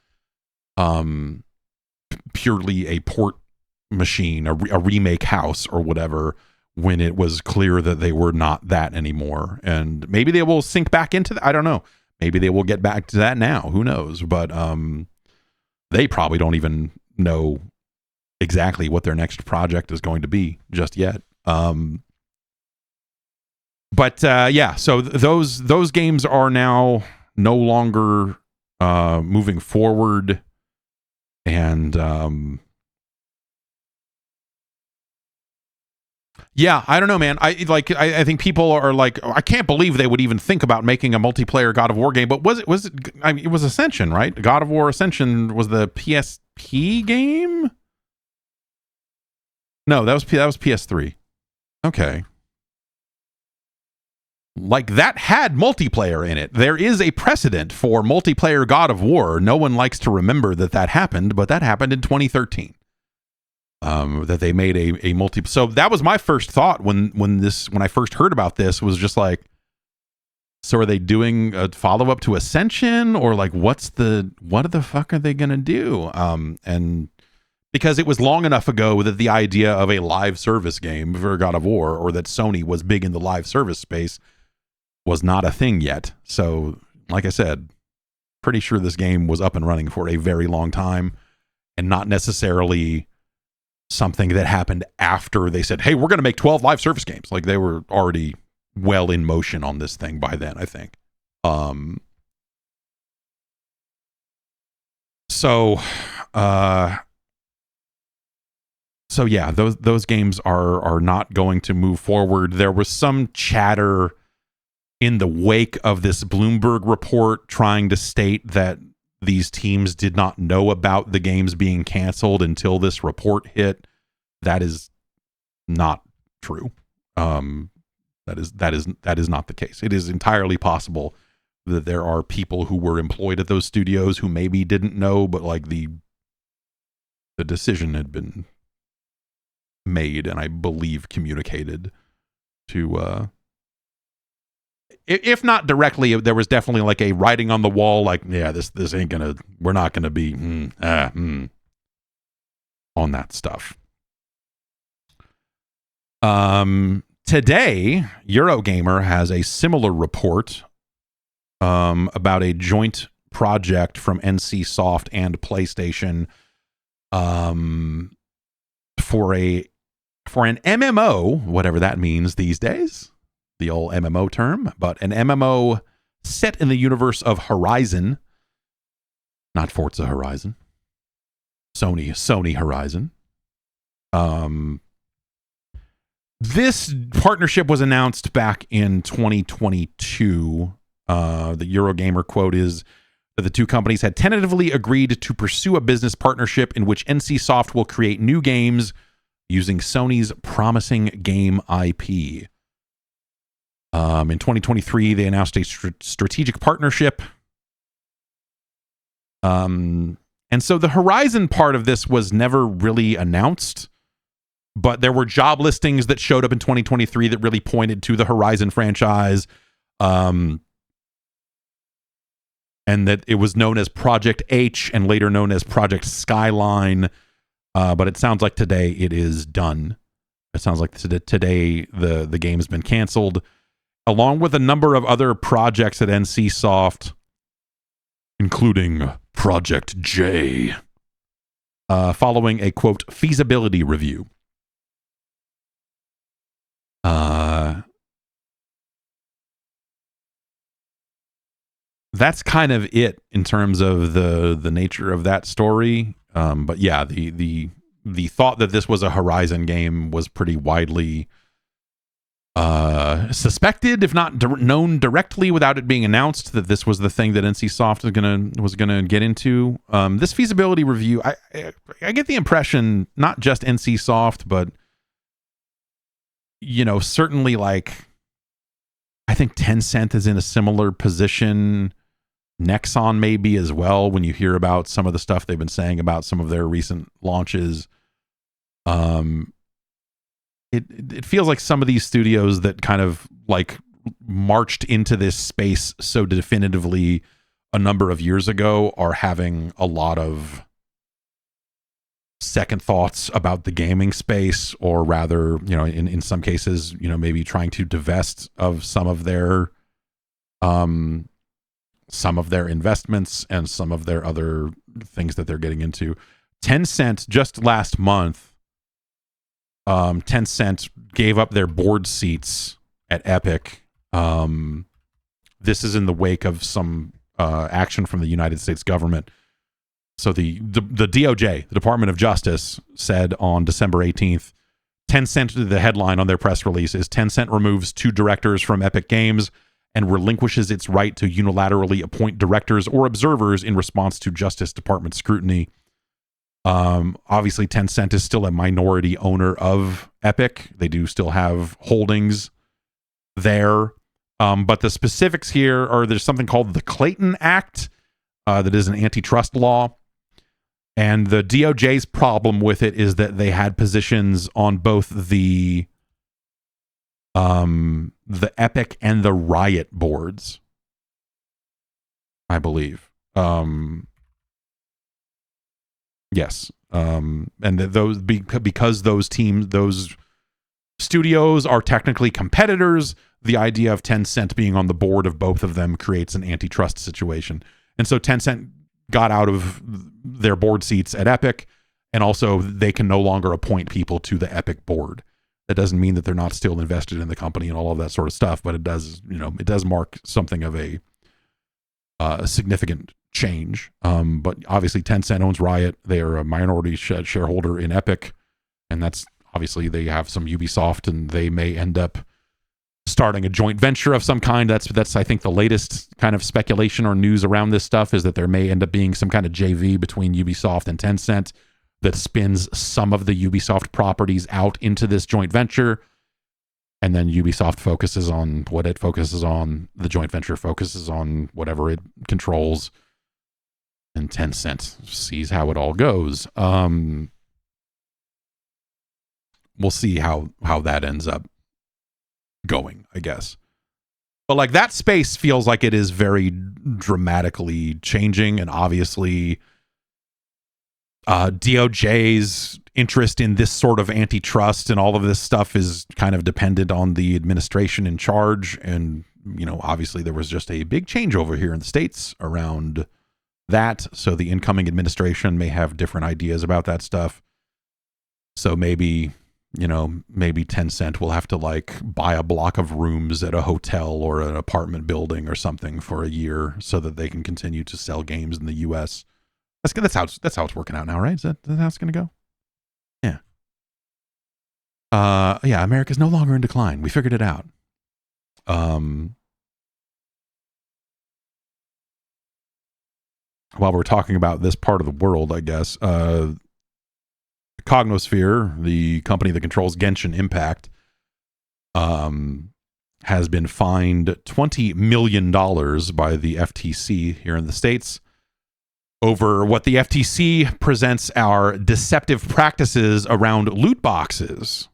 port machine, a remake house or whatever, when it was clear that they were not that anymore. And maybe they will sink back into that. I don't know. Maybe they will get back to that now. Who knows? But they probably don't even know exactly what their next project is going to be just yet. But yeah, so those games are now no longer moving forward. And yeah, I don't know, man. I think people are like, I can't believe they would even think about making a multiplayer God of War game. But was it? I mean, it was Ascension, right? God of War Ascension was the PSP game. No, that was PS3. Okay. Like, that had multiplayer in it. There is a precedent for multiplayer God of War. No one likes to remember that happened, but that happened in 2013. That they made a multi. So that was my first thought when I first heard about this, was just like, so are they doing a follow up to Ascension, or like what the fuck are they gonna do? And because it was long enough ago that the idea of a live service game for God of War, or that Sony was big in the live service space, was not a thing yet. So, like I said, pretty sure this game was up and running for a very long time, and not necessarily something that happened after they said, hey, we're going to make 12 live service games. Like, they were already well in motion on this thing by then, I think. So yeah, those games are not going to move forward. There was some chatter in the wake of this Bloomberg report trying to state that these teams did not know about the games being canceled until this report hit. That is not true. That is not the case. It is entirely possible that there are people who were employed at those studios who maybe didn't know, but like the decision had been made, and I believe communicated to if not directly, there was definitely like a writing on the wall, like, yeah, this ain't gonna, we're not gonna be on that stuff. Today, Eurogamer has a similar report about a joint project from NC Soft and PlayStation for an MMO, whatever that means these days, the old MMO term, but an MMO set in the universe of Horizon, not Forza Horizon, Sony Horizon. This partnership was announced back in 2022. The Eurogamer quote is that the two companies had tentatively agreed to pursue a business partnership in which NC Soft will create new games using Sony's promising game IP. In 2023, they announced a strategic partnership. And so the Horizon part of this was never really announced, but there were job listings that showed up in 2023 that really pointed to the Horizon franchise. And that it was known as Project H and later known as Project Skyline. But it sounds like today it is done. It sounds like today the game has been canceled, along with a number of other projects at NC Soft, including Project J. following a, quote, feasibility review. That's kind of it in terms of the nature of that story. But yeah, the thought that this was a Horizon game was pretty widely suspected, if not known directly, without it being announced that this was the thing that NCSoft was gonna get into. This feasibility review, I get the impression not just NCSoft, but certainly like I think Tencent is in a similar position. Nexon maybe as well, when you hear about some of the stuff they've been saying about some of their recent launches. It feels like some of these studios that kind of like marched into this space so definitively a number of years ago are having a lot of second thoughts about the gaming space, or rather, in some cases, maybe trying to divest of some of their investments and some of their other things that they're getting into. Tencent, just last month, Tencent gave up their board seats at Epic. This is in the wake of some action from the United States government. So the DOJ, the Department of Justice, said on December 18th, Tencent, the headline on their press release is Tencent removes 2 directors from Epic Games and relinquishes its right to unilaterally appoint directors or observers in response to Justice Department scrutiny. Obviously, Tencent is still a minority owner of Epic. They do still have holdings there. But the specifics here are there's something called the Clayton Act that is an antitrust law. And the DOJ's problem with it is that they had positions on both the Epic and the Riot boards, I believe. Yes. And those because those studios are technically competitors, the idea of Tencent being on the board of both of them creates an antitrust situation. And so Tencent got out of their board seats at Epic, and also they can no longer appoint people to the Epic board. That doesn't mean that they're not still invested in the company and all of that sort of stuff, but it does mark something of a significant change. But obviously Tencent owns Riot. They are a minority shareholder in Epic, and that's obviously they have some Ubisoft, and they may end up starting a joint venture of some kind. That's I think the latest kind of speculation or news around this stuff is that there may end up being some kind of JV between Ubisoft and Tencent that spins some of the Ubisoft properties out into this joint venture, and then Ubisoft focuses on what it focuses on, the joint venture focuses on whatever it controls, and Tencent sees how it all goes. We'll see how that ends up going, I guess. But like that space feels like it is very dramatically changing, and obviously DOJ's interest in this sort of antitrust and all of this stuff is kind of dependent on the administration in charge. And, obviously there was just a big changeover here in the States around that. So the incoming administration may have different ideas about that stuff. So maybe Tencent will have to like buy a block of rooms at a hotel or an apartment building or something for a year so that they can continue to sell games in the US. That's how it's working out now, right? Is that how it's going to go? Yeah. Yeah, America's no longer in decline. We figured it out. While we're talking about this part of the world, I guess, Cognosphere, the company that controls Genshin Impact, has been fined $20 million by the FTC here in the States over what the FTC presents are deceptive practices around loot boxes.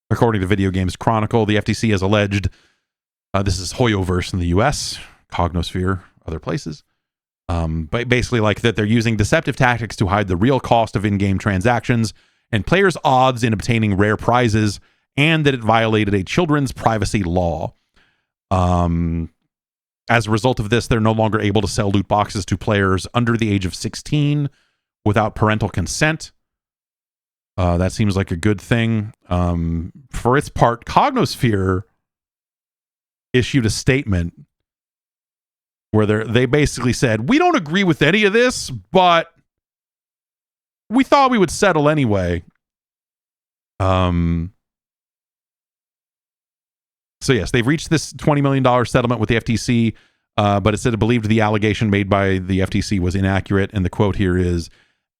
According to Video Games Chronicle, the FTC has alleged, this is Hoyoverse in the US, Cognosphere, other places, but basically like that they're using deceptive tactics to hide the real cost of in-game transactions and players' odds in obtaining rare prizes, and that it violated a children's privacy law. As a result of this, they're no longer able to sell loot boxes to players under the age of 16 without parental consent. That seems like a good thing. For its part, Cognosphere issued a statement where they basically said, we don't agree with any of this, but we thought we would settle anyway. So yes, they've reached this $20 million settlement with the FTC, but it said it believed the allegation made by the FTC was inaccurate. And the quote here is,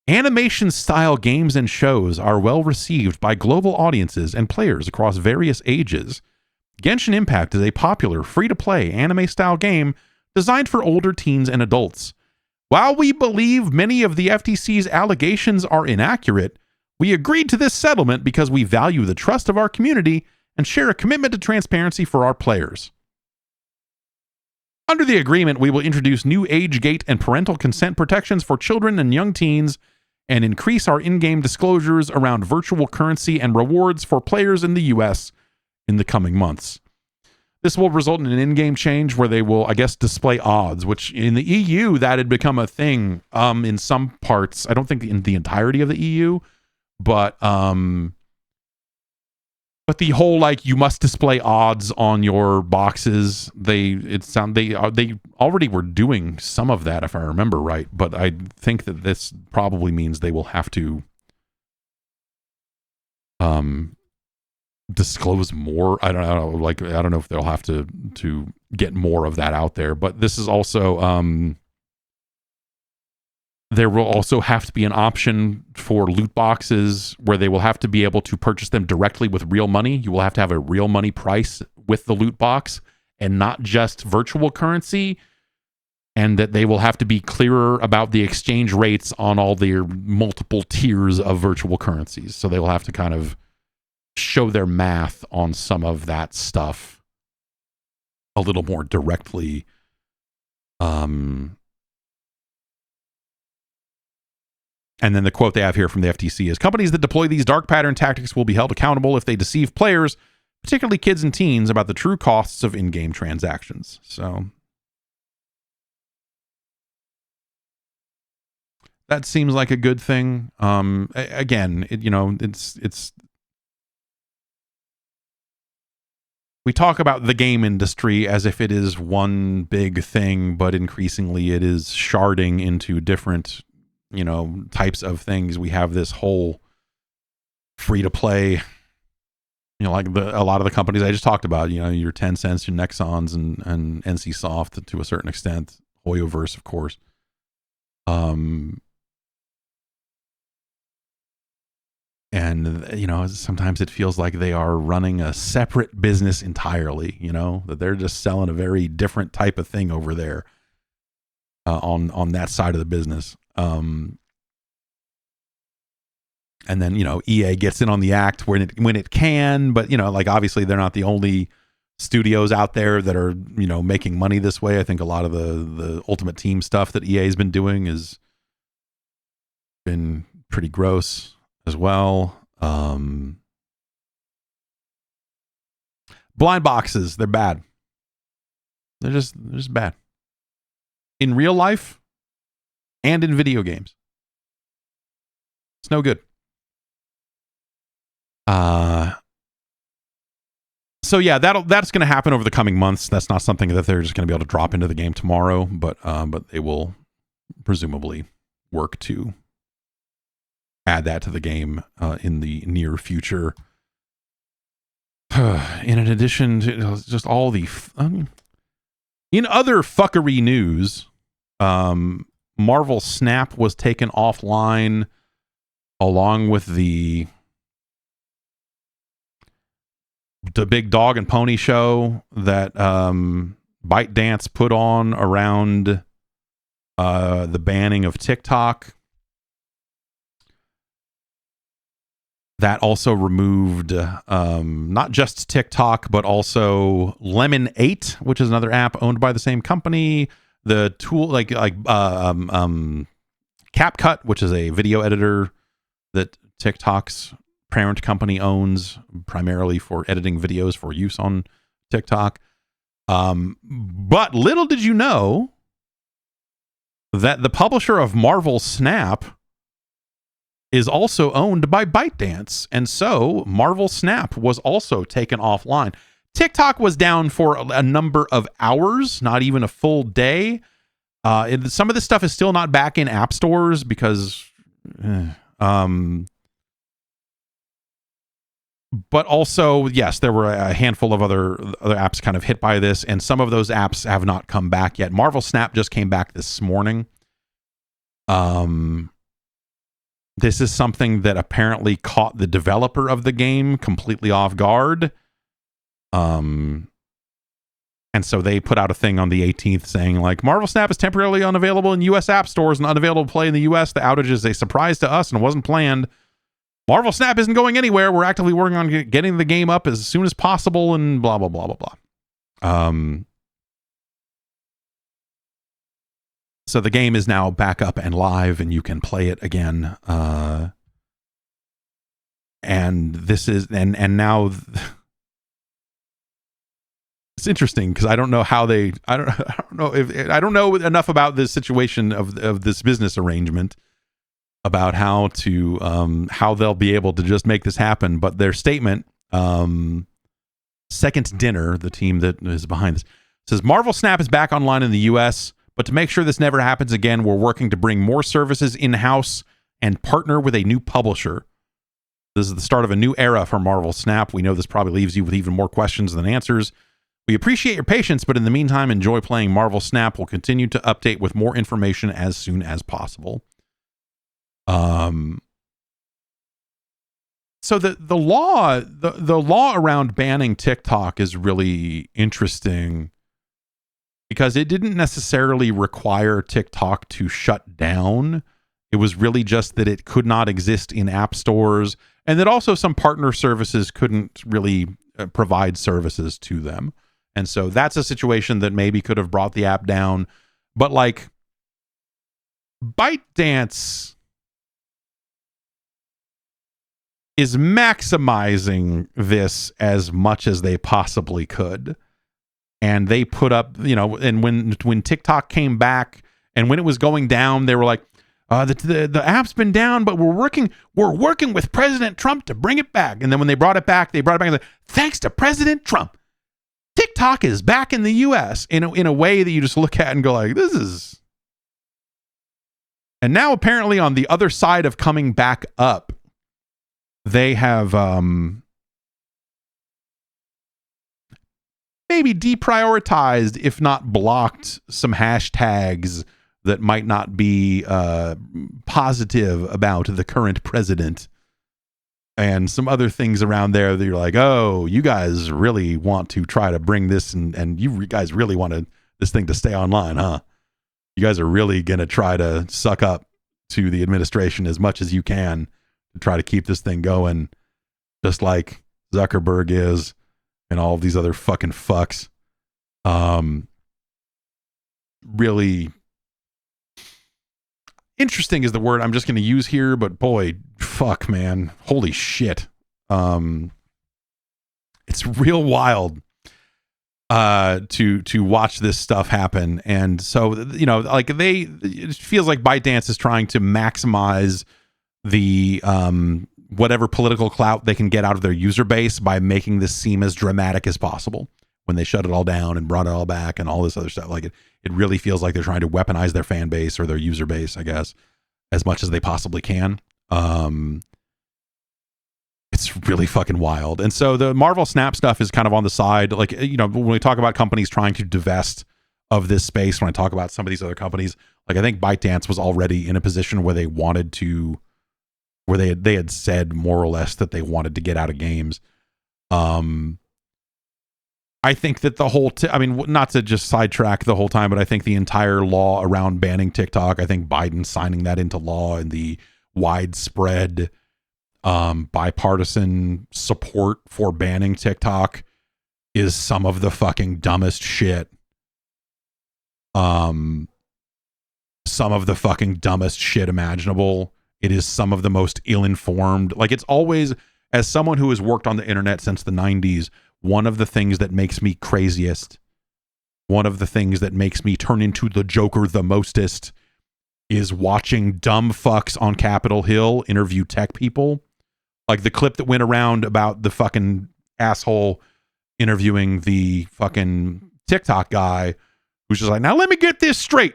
animation-style games and shows are well received by global audiences and players across various ages. Genshin Impact is a popular, free-to-play anime-style game designed for older teens and adults. While we believe many of the FTC's allegations are inaccurate, we agreed to this settlement because we value the trust of our community and share a commitment to transparency for our players. Under the agreement, we will introduce new age gate and parental consent protections for children and young teens and increase our in-game disclosures around virtual currency and rewards for players in the US in the coming months. This will result in an in-game change where they will, I guess, display odds, which in the EU, that had become a thing in some parts. I don't think in the entirety of the EU, but the whole, like, you must display odds on your boxes, they already were doing some of that, if I remember right, but I think that this probably means they will have to disclose more. I don't know if they'll have to get more of that out there, but this is also there will also have to be an option for loot boxes where they will have to be able to purchase them directly with real money. You will have to have a real money price with the loot box and not just virtual currency, and that they will have to be clearer about the exchange rates on all their multiple tiers of virtual currencies. So they will have to kind of show their math on some of that stuff a little more directly. And then the quote they have here from the FTC is, companies that deploy these dark pattern tactics will be held accountable if they deceive players, particularly kids and teens, about the true costs of in-game transactions. So that seems like a good thing. Again, it's we talk about the game industry as if it is one big thing, but increasingly it is sharding into different types of things. We have this whole free-to-play, like a lot of the companies I just talked about, your Tencents, your Nexons, and NCSoft to a certain extent, Hoyoverse, of course. And, sometimes it feels like they are running a separate business entirely, that they're just selling a very different type of thing over there on that side of the business. And then, EA gets in on the act when it can, but, obviously they're not the only studios out there that are, making money this way. I think a lot of the Ultimate Team stuff that EA has been doing has been pretty gross as well. Blind boxes, they're bad. They're just bad. In real life and in video games. It's no good. So yeah, that's going to happen over the coming months. That's not something that they're just going to be able to drop into the game tomorrow, but they will presumably work to add that to the game in the near future. In addition to just all the in other fuckery news, Marvel Snap was taken offline along with the big dog and pony show that ByteDance put on around the banning of TikTok. That also removed not just TikTok, but also Lemon 8, which is another app owned by the same company. The tool like CapCut, which is a video editor that TikTok's parent company owns primarily for editing videos for use on TikTok. But little did you know that the publisher of Marvel Snap is also owned by ByteDance. And so Marvel Snap was also taken offline. TikTok was down for a number of hours, not even a full day. Some of this stuff is still not back in app stores because... but also, yes, there were a handful of other apps kind of hit by this, and some of those apps have not come back yet. Marvel Snap just came back this morning. This is something that apparently caught the developer of the game completely off guard. And so they put out a thing on the 18th saying, like, Marvel Snap is temporarily unavailable in U.S. app stores and unavailable to play in the U.S. The outage is a surprise to us and wasn't planned. Marvel Snap isn't going anywhere. We're actively working on getting the game up as soon as possible and blah, blah, blah, blah, blah. So the game is now back up and live and you can play it again. And this is, and now it's interesting because I don't know how I don't know enough about this situation of this business arrangement about how they'll be able to just make this happen. But their statement, Second Dinner, the team that is behind this, says Marvel Snap is back online in the US, but to make sure this never happens again, we're working to bring more services in-house and partner with a new publisher. This is the start of a new era for Marvel Snap. We know this probably leaves you with even more questions than answers. We appreciate your patience, but in the meantime, enjoy playing Marvel Snap. We'll continue to update with more information as soon as possible. So the law around banning TikTok is really interesting because it didn't necessarily require TikTok to shut down. It was really just that it could not exist in app stores, and that also some partner services couldn't really provide services to them. And so that's a situation that maybe could have brought the app down. But like ByteDance is maximizing this as much as they possibly could. And they put up, and when TikTok came back and when it was going down, they were like, the app's been down, but we're working with President Trump to bring it back. And then when they brought it back and said, thanks to President Trump, TikTok is back in the US in a way that you just look at and go like, this is... And now apparently on the other side of coming back up, they have maybe deprioritized, if not blocked, some hashtags that might not be positive about the current president, and some other things around there that you're like, oh, you guys really want to try to bring this, and you guys really wanted this thing to stay online, huh? You guys are really going to try to suck up to the administration as much as you can to try to keep this thing going, just like Zuckerberg is and all of these other fucking fucks. Really interesting is the word I'm just going to use here, but boy, fuck, man. Holy shit. It's real wild to watch this stuff happen. And so, like it feels like ByteDance is trying to maximize the whatever political clout they can get out of their user base by making this seem as dramatic as possible when they shut it all down and brought it all back and all this other stuff. Like it really feels like they're trying to weaponize their fan base or their user base, I guess, as much as they possibly can. It's really fucking wild. And so the Marvel Snap stuff is kind of on the side. Like, when we talk about companies trying to divest of this space, when I talk about some of these other companies, like I think ByteDance was already in a position where they wanted to, where they had said more or less that they wanted to get out of games. I think that the whole, not to just sidetrack the whole time, but I think the entire law around banning TikTok, I think Biden signing that into law and the widespread bipartisan support for banning TikTok is some of the fucking dumbest shit. Some of the fucking dumbest shit imaginable. It is some of the most ill-informed. Like, it's always, as someone who has worked on the internet since the 90s, one of the things that makes me craziest one of the things that makes me turn into the Joker the mostest is watching dumb fucks on Capitol Hill interview tech people. Like the clip that went around about the fucking asshole interviewing the fucking TikTok guy who's just like, now let me get this straight.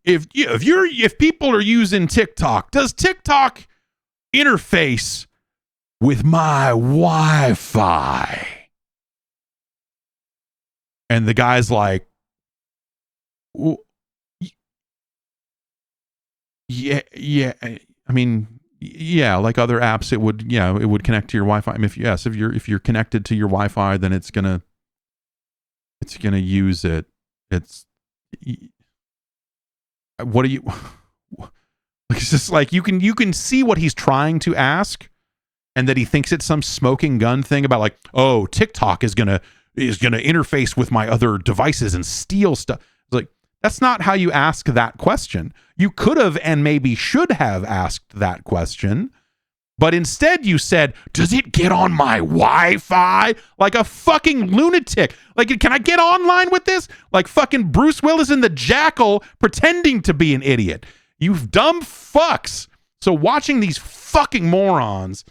If people are using TikTok, does TikTok interface with my Wi-Fi? And the guy's like, yeah. I mean, yeah, like other apps, it would connect to your Wi-Fi. I mean, if you're connected to your Wi-Fi, then it's gonna use it. What do you? It's just like you can see what he's trying to ask, and that he thinks it's some smoking gun thing about like, oh, TikTok is gonna interface with my other devices and steal stuff. It's like, that's not how you ask that question. You could have and maybe should have asked that question, but instead you said, does it get on my Wi-Fi? Like a fucking lunatic. Like, can I get online with this? Like fucking Bruce Willis in The Jackal pretending to be an idiot. You dumb fucks. So watching these fucking morons,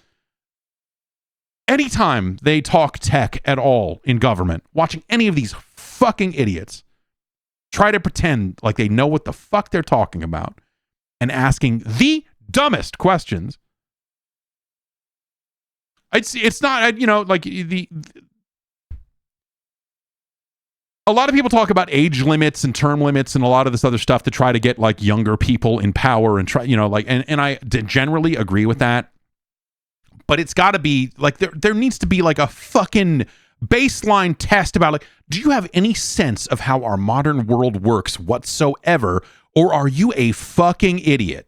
anytime they talk tech at all in government, watching any of these fucking idiots try to pretend like they know what the fuck they're talking about and asking the dumbest questions. It's not, like a lot of people talk about age limits and term limits and a lot of this other stuff to try to get like younger people in power and try, and I generally agree with that. But it's got to be like there needs to be like a fucking baseline test about like, do you have any sense of how our modern world works whatsoever, or are you a fucking idiot?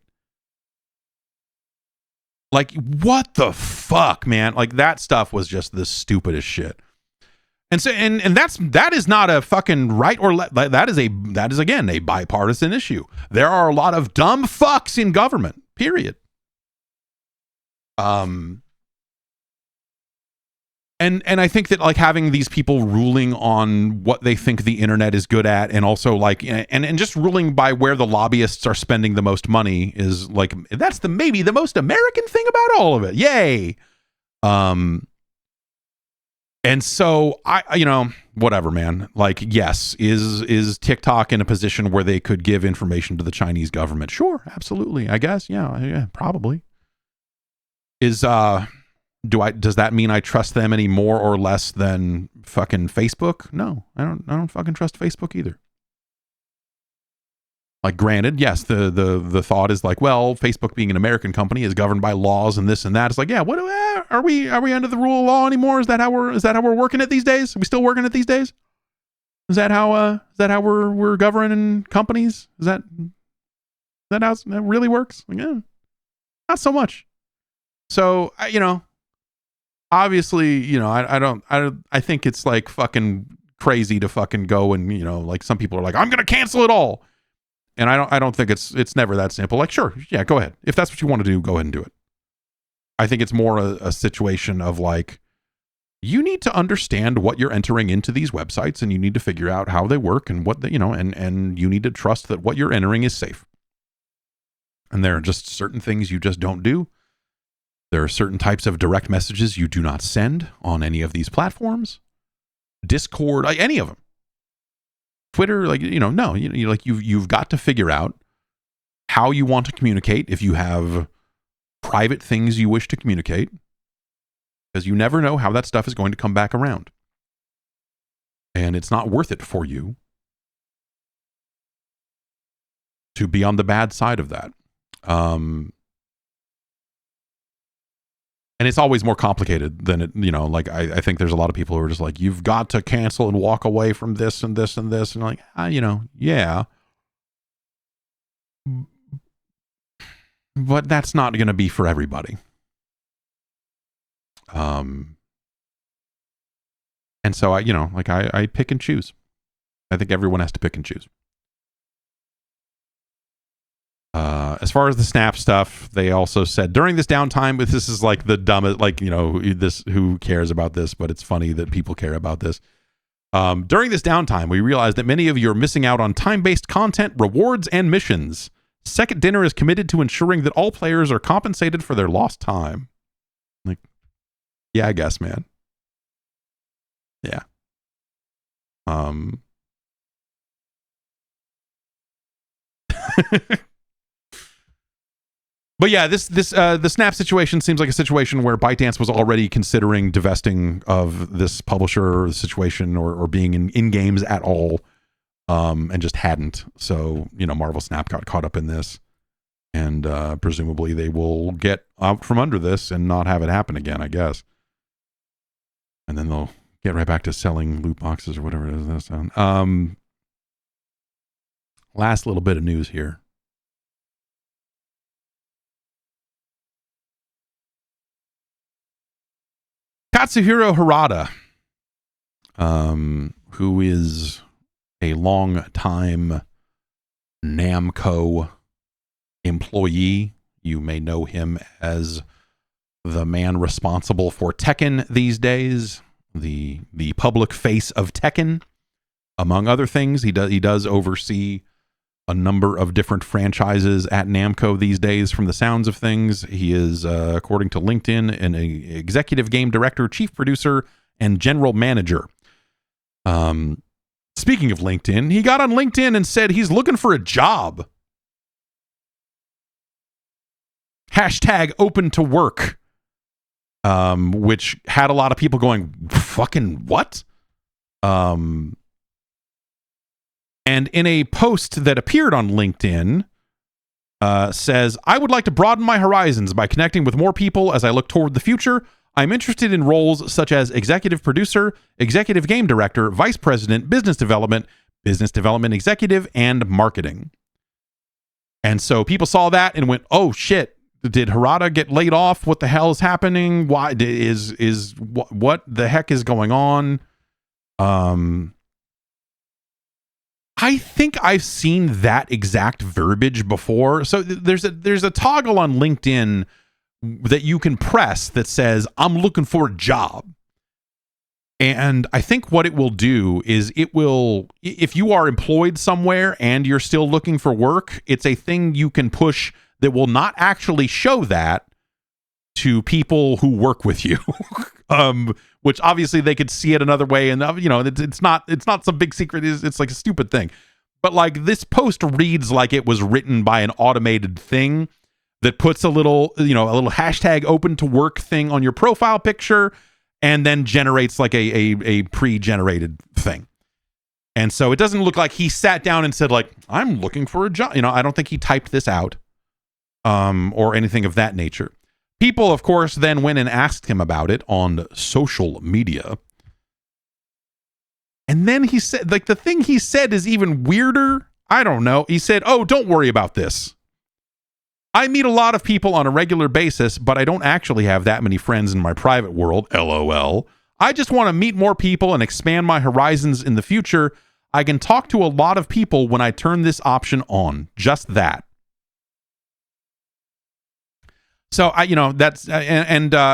Like, what the fuck, man? Like, that stuff was just the stupidest shit. And so, and that is not a fucking right or left. That is again a bipartisan issue. There are a lot of dumb fucks in government. Period. And I think that like having these people ruling on what they think the internet is good at, and also like and just ruling by where the lobbyists are spending the most money is like, that's maybe the most American thing about all of it. Yay. And so I whatever, man. Like, yes, is TikTok in a position where they could give information to the Chinese government? Sure, absolutely. I guess, yeah, probably. Does that mean I trust them any more or less than fucking Facebook? No, I don't fucking trust Facebook either. Like, granted, yes, the thought is like, well, Facebook being an American company is governed by laws and this and that. It's like, yeah, what are we under the rule of law anymore? Is that how we're working it these days? Are we still working it these days? Is that how we're governing companies? Is that how it really works? Like, yeah, not so much. So obviously, I think it's like fucking crazy to fucking go and, like some people are like, I'm going to cancel it all. And I don't think it's never that simple. Like, sure. Yeah, go ahead. If that's what you want to do, go ahead and do it. I think it's more a situation of like, you need to understand what you're entering into these websites, and you need to figure out how they work and what and you need to trust that what you're entering is safe. And there are just certain things you just don't do. There are certain types of direct messages you do not send on any of these platforms. Discord, like any of them. Twitter, like, no, you've got to figure out how you want to communicate if you have private things you wish to communicate, because you never know how that stuff is going to come back around. And it's not worth it for you to be on the bad side of that. And it's always more complicated than it, like I think there's a lot of people who are just like, you've got to cancel and walk away from this and this and this. And like, yeah. But that's not going to be for everybody. And so I pick and choose. I think everyone has to pick and choose. As far as the Snap stuff, they also said during this downtime, but this is like the dumbest, like, this, who cares about this, but it's funny that people care about this. During this downtime, we realized that many of you are missing out on time-based content, rewards, and missions. Second Dinner is committed to ensuring that all players are compensated for their lost time. Like, yeah, I guess, man. Yeah. But yeah, the Snap situation seems like a situation where ByteDance was already considering divesting of this publisher situation or being in games at all, and just hadn't. So, Marvel Snap got caught up in this, and presumably they will get out from under this and not have it happen again, I guess. And then they'll get right back to selling loot boxes or whatever it is. Last little bit of news here. Katsuhiro Harada, who is a long-time Namco employee. You may know him as the man responsible for Tekken these days, the public face of Tekken, among other things. He does oversee a number of different franchises at Namco these days, from the sounds of things. He is, according to LinkedIn, an executive game director, chief producer, and general manager. Speaking of LinkedIn, he got on LinkedIn and said he's looking for a job. Hashtag open to work. Which had a lot of people going, fucking what? And in a post that appeared on LinkedIn, says, I would like to broaden my horizons by connecting with more people as I look toward the future. I'm interested in roles such as executive producer, executive game director, vice president, business development executive, and marketing. And so people saw that and went, oh shit, did Harada get laid off? What the hell is happening? Why what the heck is going on? I think I've seen that exact verbiage before. So there's a toggle on LinkedIn that you can press that says, I'm looking for a job. And I think what it will do is it will, if you are employed somewhere and you're still looking for work, it's a thing you can push that will not actually show that to people who work with you. Which obviously they could see it another way, and it's not some big secret. It's like a stupid thing, but like this post reads like it was written by an automated thing that puts a little hashtag open to work thing on your profile picture, and then generates like a pre-generated thing. And so it doesn't look like he sat down and said like, I'm looking for a job. I don't think he typed this out, or anything of that nature. People, of course, then went and asked him about it on social media. And then he said, like, the thing he said is even weirder. I don't know. He said, oh, don't worry about this. I meet a lot of people on a regular basis, but I don't actually have that many friends in my private world. LOL. I just want to meet more people and expand my horizons in the future. I can talk to a lot of people when I turn this option on. Just that. So that's Harada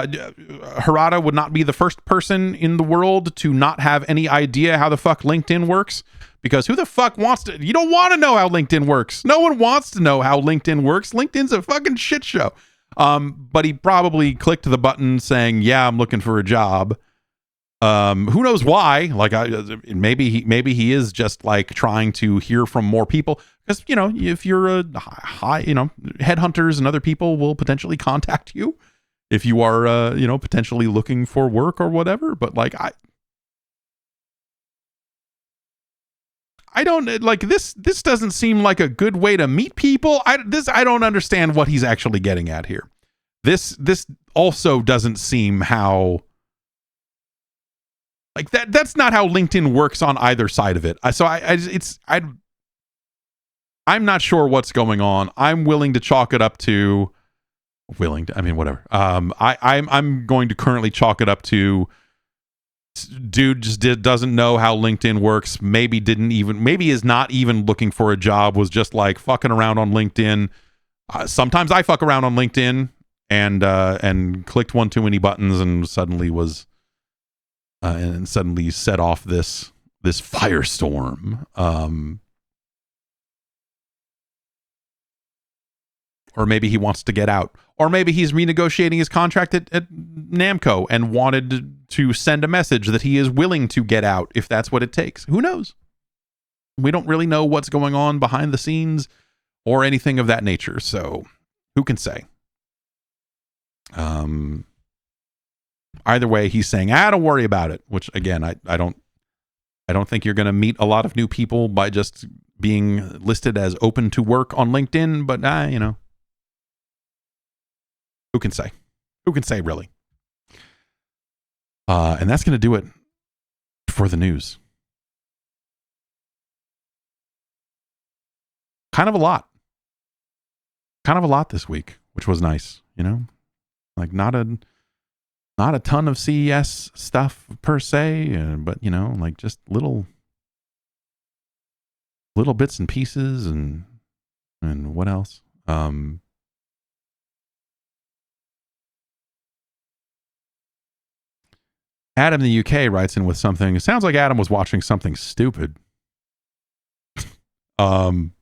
would not be the first person in the world to not have any idea how the fuck LinkedIn works, because who the fuck wants to? You don't want to know how LinkedIn works. No one wants to know how LinkedIn works. LinkedIn's a fucking shit show. But he probably clicked the button saying, "Yeah, I'm looking for a job." Who knows why? Like, maybe he is just like trying to hear from more people. Because, if you're a high, headhunters and other people will potentially contact you if you are, potentially looking for work or whatever. But like, I don't like this. This doesn't seem like a good way to meet people. I don't understand what he's actually getting at here. This also doesn't seem how. Like that's not how LinkedIn works on either side of it. I'm not sure what's going on. I'm willing to chalk it up to whatever. I'm going to currently chalk it up to dude just doesn't know how LinkedIn works. Maybe is not even looking for a job, was just like fucking around on LinkedIn. Sometimes I fuck around on LinkedIn and clicked one too many buttons and suddenly set off this this firestorm. Or maybe he wants to get out. Or maybe he's renegotiating his contract at Namco and wanted to send a message that he is willing to get out if that's what it takes. Who knows? We don't really know what's going on behind the scenes or anything of that nature. So who can say? Either way, he's saying, don't worry about it. Which again, I don't think you're going to meet a lot of new people by just being listed as open to work on LinkedIn. But you know. Who can say? Who can say, really? And that's going to do it for the news. Kind of a lot. Kind of a lot this week, which was nice, you know? Like not a ton of CES stuff per se, but, you know, like just little bits and pieces and what else? Adam in the UK writes in with something. It sounds like Adam was watching something stupid. Adam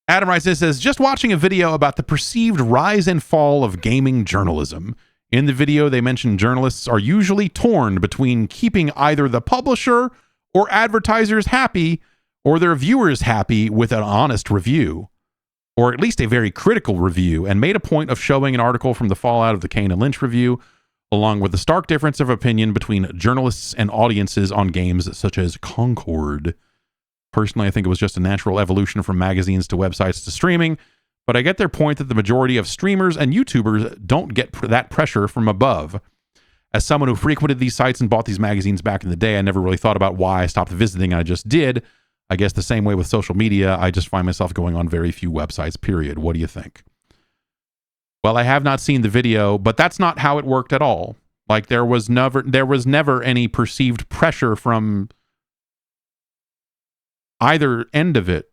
writes this as just watching a video about the perceived rise and fall of gaming journalism. In the video, they mention journalists are usually torn between keeping either the publisher or advertisers happy or their viewers happy with an honest review, or at least a very critical review, and made a point of showing an article from the fallout of the Kane and Lynch review, along with the stark difference of opinion between journalists and audiences on games such as Concord. Personally, I think it was just a natural evolution from magazines to websites to streaming, but I get their point that the majority of streamers and YouTubers don't get that pressure from above. As someone who frequented these sites and bought these magazines back in the day, I never really thought about why I stopped visiting, and I just did. I guess the same way with social media, I just find myself going on very few websites, period. What do you think? Well, I have not seen the video, but that's not how it worked at all. Like there was never any perceived pressure from either end of it.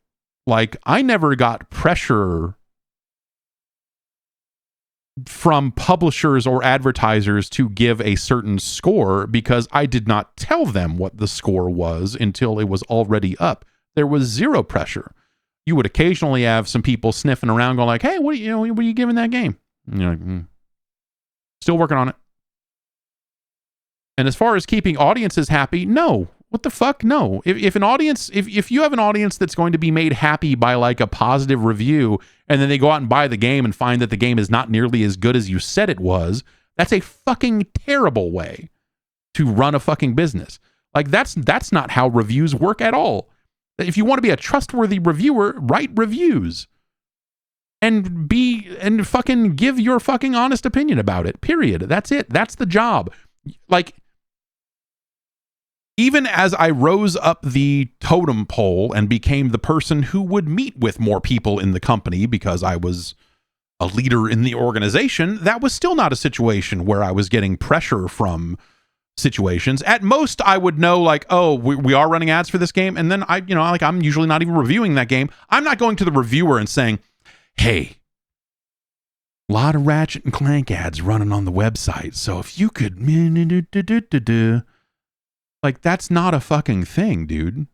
Like I never got pressure from publishers or advertisers to give a certain score because I did not tell them what the score was until it was already up. There was zero pressure. You would occasionally have some people sniffing around going like, hey, what are you giving that game? And you're like, still working on it. And as far as keeping audiences happy, no. What the fuck? No. If you have an audience that's going to be made happy by like a positive review and then they go out and buy the game and find that the game is not nearly as good as you said it was, that's a fucking terrible way to run a fucking business. Like that's not how reviews work at all. If you want to be a trustworthy reviewer, write reviews and fucking give your fucking honest opinion about it. Period. That's it. That's the job. Like, even as I rose up the totem pole and became the person who would meet with more people in the company because I was a leader in the organization, that was still not a situation where I was getting pressure from situations. At most, I would know like, oh, we are running ads for this game. And then I'm usually not even reviewing that game. I'm not going to the reviewer and saying, hey, a lot of Ratchet and Clank ads running on the website. So if you could... Like, that's not a fucking thing, dude.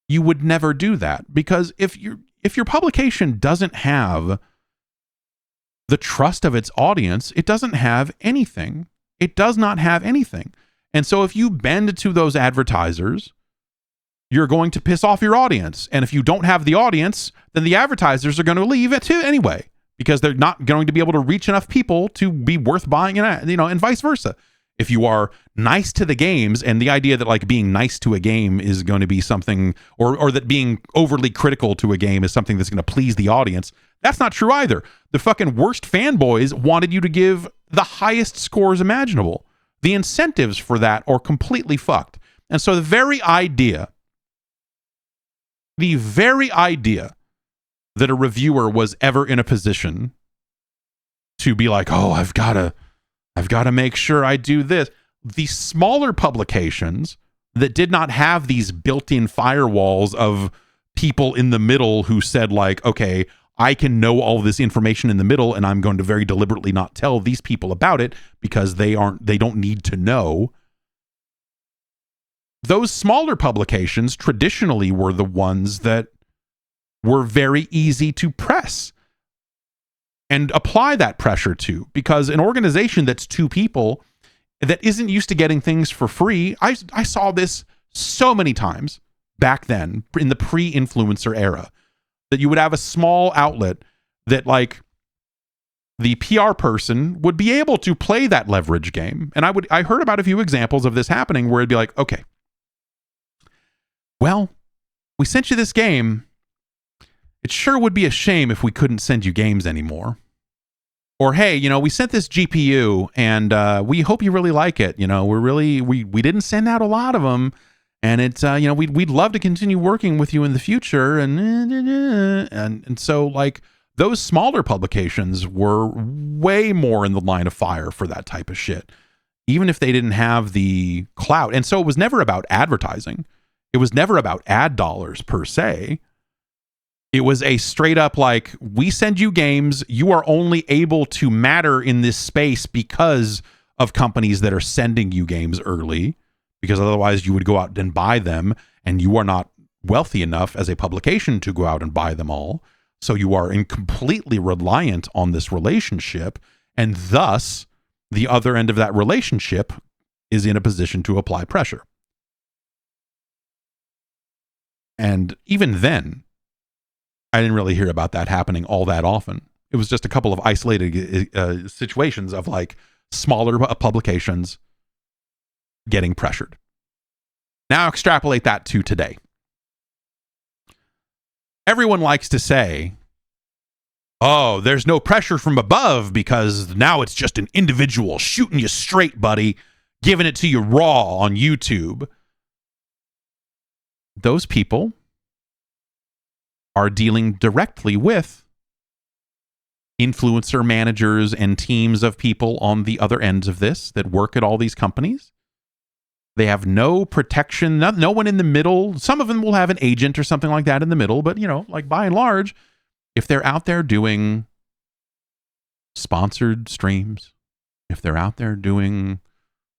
You would never do that because if your publication doesn't have the trust of its audience, it doesn't have anything. It does not have anything. And so if you bend to those advertisers, you're going to piss off your audience. And if you don't have the audience, then the advertisers are going to leave it too anyway because they're not going to be able to reach enough people to be worth buying, and vice versa. If you are nice to the games, and the idea that like being nice to a game is going to be something, or that being overly critical to a game is something that's going to please the audience, that's not true either. The fucking worst fanboys wanted you to give the highest scores imaginable. The incentives for that are completely fucked. And so the very idea that a reviewer was ever in a position to be like, oh, I've got to make sure I do this. The smaller publications that did not have these built-in firewalls of people in the middle who said like, okay, I can know all this information in the middle and I'm going to very deliberately not tell these people about it because they don't need to know. those smaller publications traditionally were the ones that were very easy to press and apply that pressure to, because an organization that's 2 people that isn't used to getting things for free, I saw this so many times back then in the pre-influencer era, that you would have a small outlet that, like, the PR person would be able to play that leverage game. And I heard about a few examples of this happening where it'd be like, okay, well, we sent you this game. It sure would be a shame if we couldn't send you games anymore. Or, hey, we sent this GPU and we hope you really like it. We didn't send out a lot of them. And it's, we'd love to continue working with you in the future. And so, like, those smaller publications were way more in the line of fire for that type of shit, even if they didn't have the clout. And so it was never about advertising. It was never about ad dollars per se. It was a straight up, like, we send you games. You are only able to matter in this space because of companies that are sending you games early, because otherwise you would go out and buy them, and you are not wealthy enough as a publication to go out and buy them all. So you are completely reliant on this relationship, and thus the other end of that relationship is in a position to apply pressure. And even then, I didn't really hear about that happening all that often. It was just a couple of isolated situations of, like, smaller publications getting pressured. Now extrapolate that to today. Everyone likes to say, oh, there's no pressure from above because now it's just an individual shooting you straight, buddy, giving it to you raw on YouTube. Those people are dealing directly with influencer managers and teams of people on the other ends of this that work at all these companies. They have no protection, no one in the middle. Some of them will have an agent or something like that in the middle, but, like, by and large, if they're out there doing sponsored streams, if they're out there doing,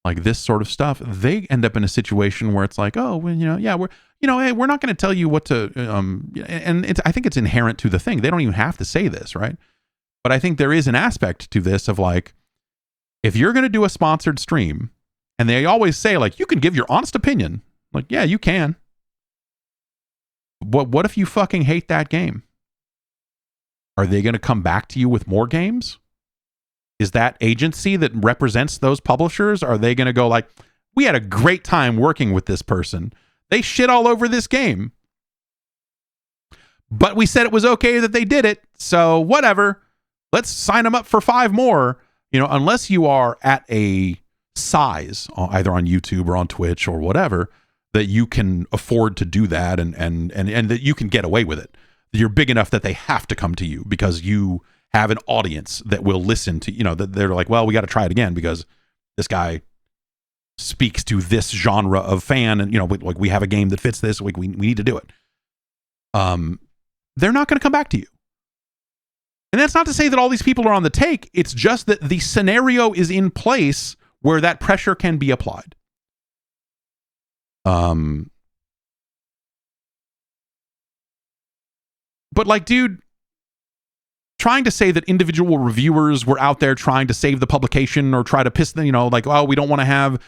like, this sort of stuff, they end up in a situation where it's like, oh, well, hey, we're not going to tell you what to, and I think it's inherent to the thing. They don't even have to say this, right? But I think there is an aspect to this of, like, if you're going to do a sponsored stream, and they always say, like, you can give your honest opinion. Like, yeah, you can. What if you fucking hate that game? Are they going to come back to you with more games? Is that agency that represents those publishers, are they going to go like, we had a great time working with this person. They shit all over this game, but we said it was okay that they did it. So whatever, let's sign them up for 5 more. Unless you are at a size, either on YouTube or on Twitch or whatever, that you can afford to do that and that you can get away with it. You're big enough that they have to come to you because you have an audience that will listen to, that they're like, well, we got to try it again because this guy speaks to this genre of fan, and like, we have a game that fits this, we need to do it. They're not going to come back to you. And that's not to say that all these people are on the take. It's just that the scenario is in place where that pressure can be applied. But, like, dude, trying to say that individual reviewers were out there trying to save the publication or try to piss them, like, oh, we don't want to have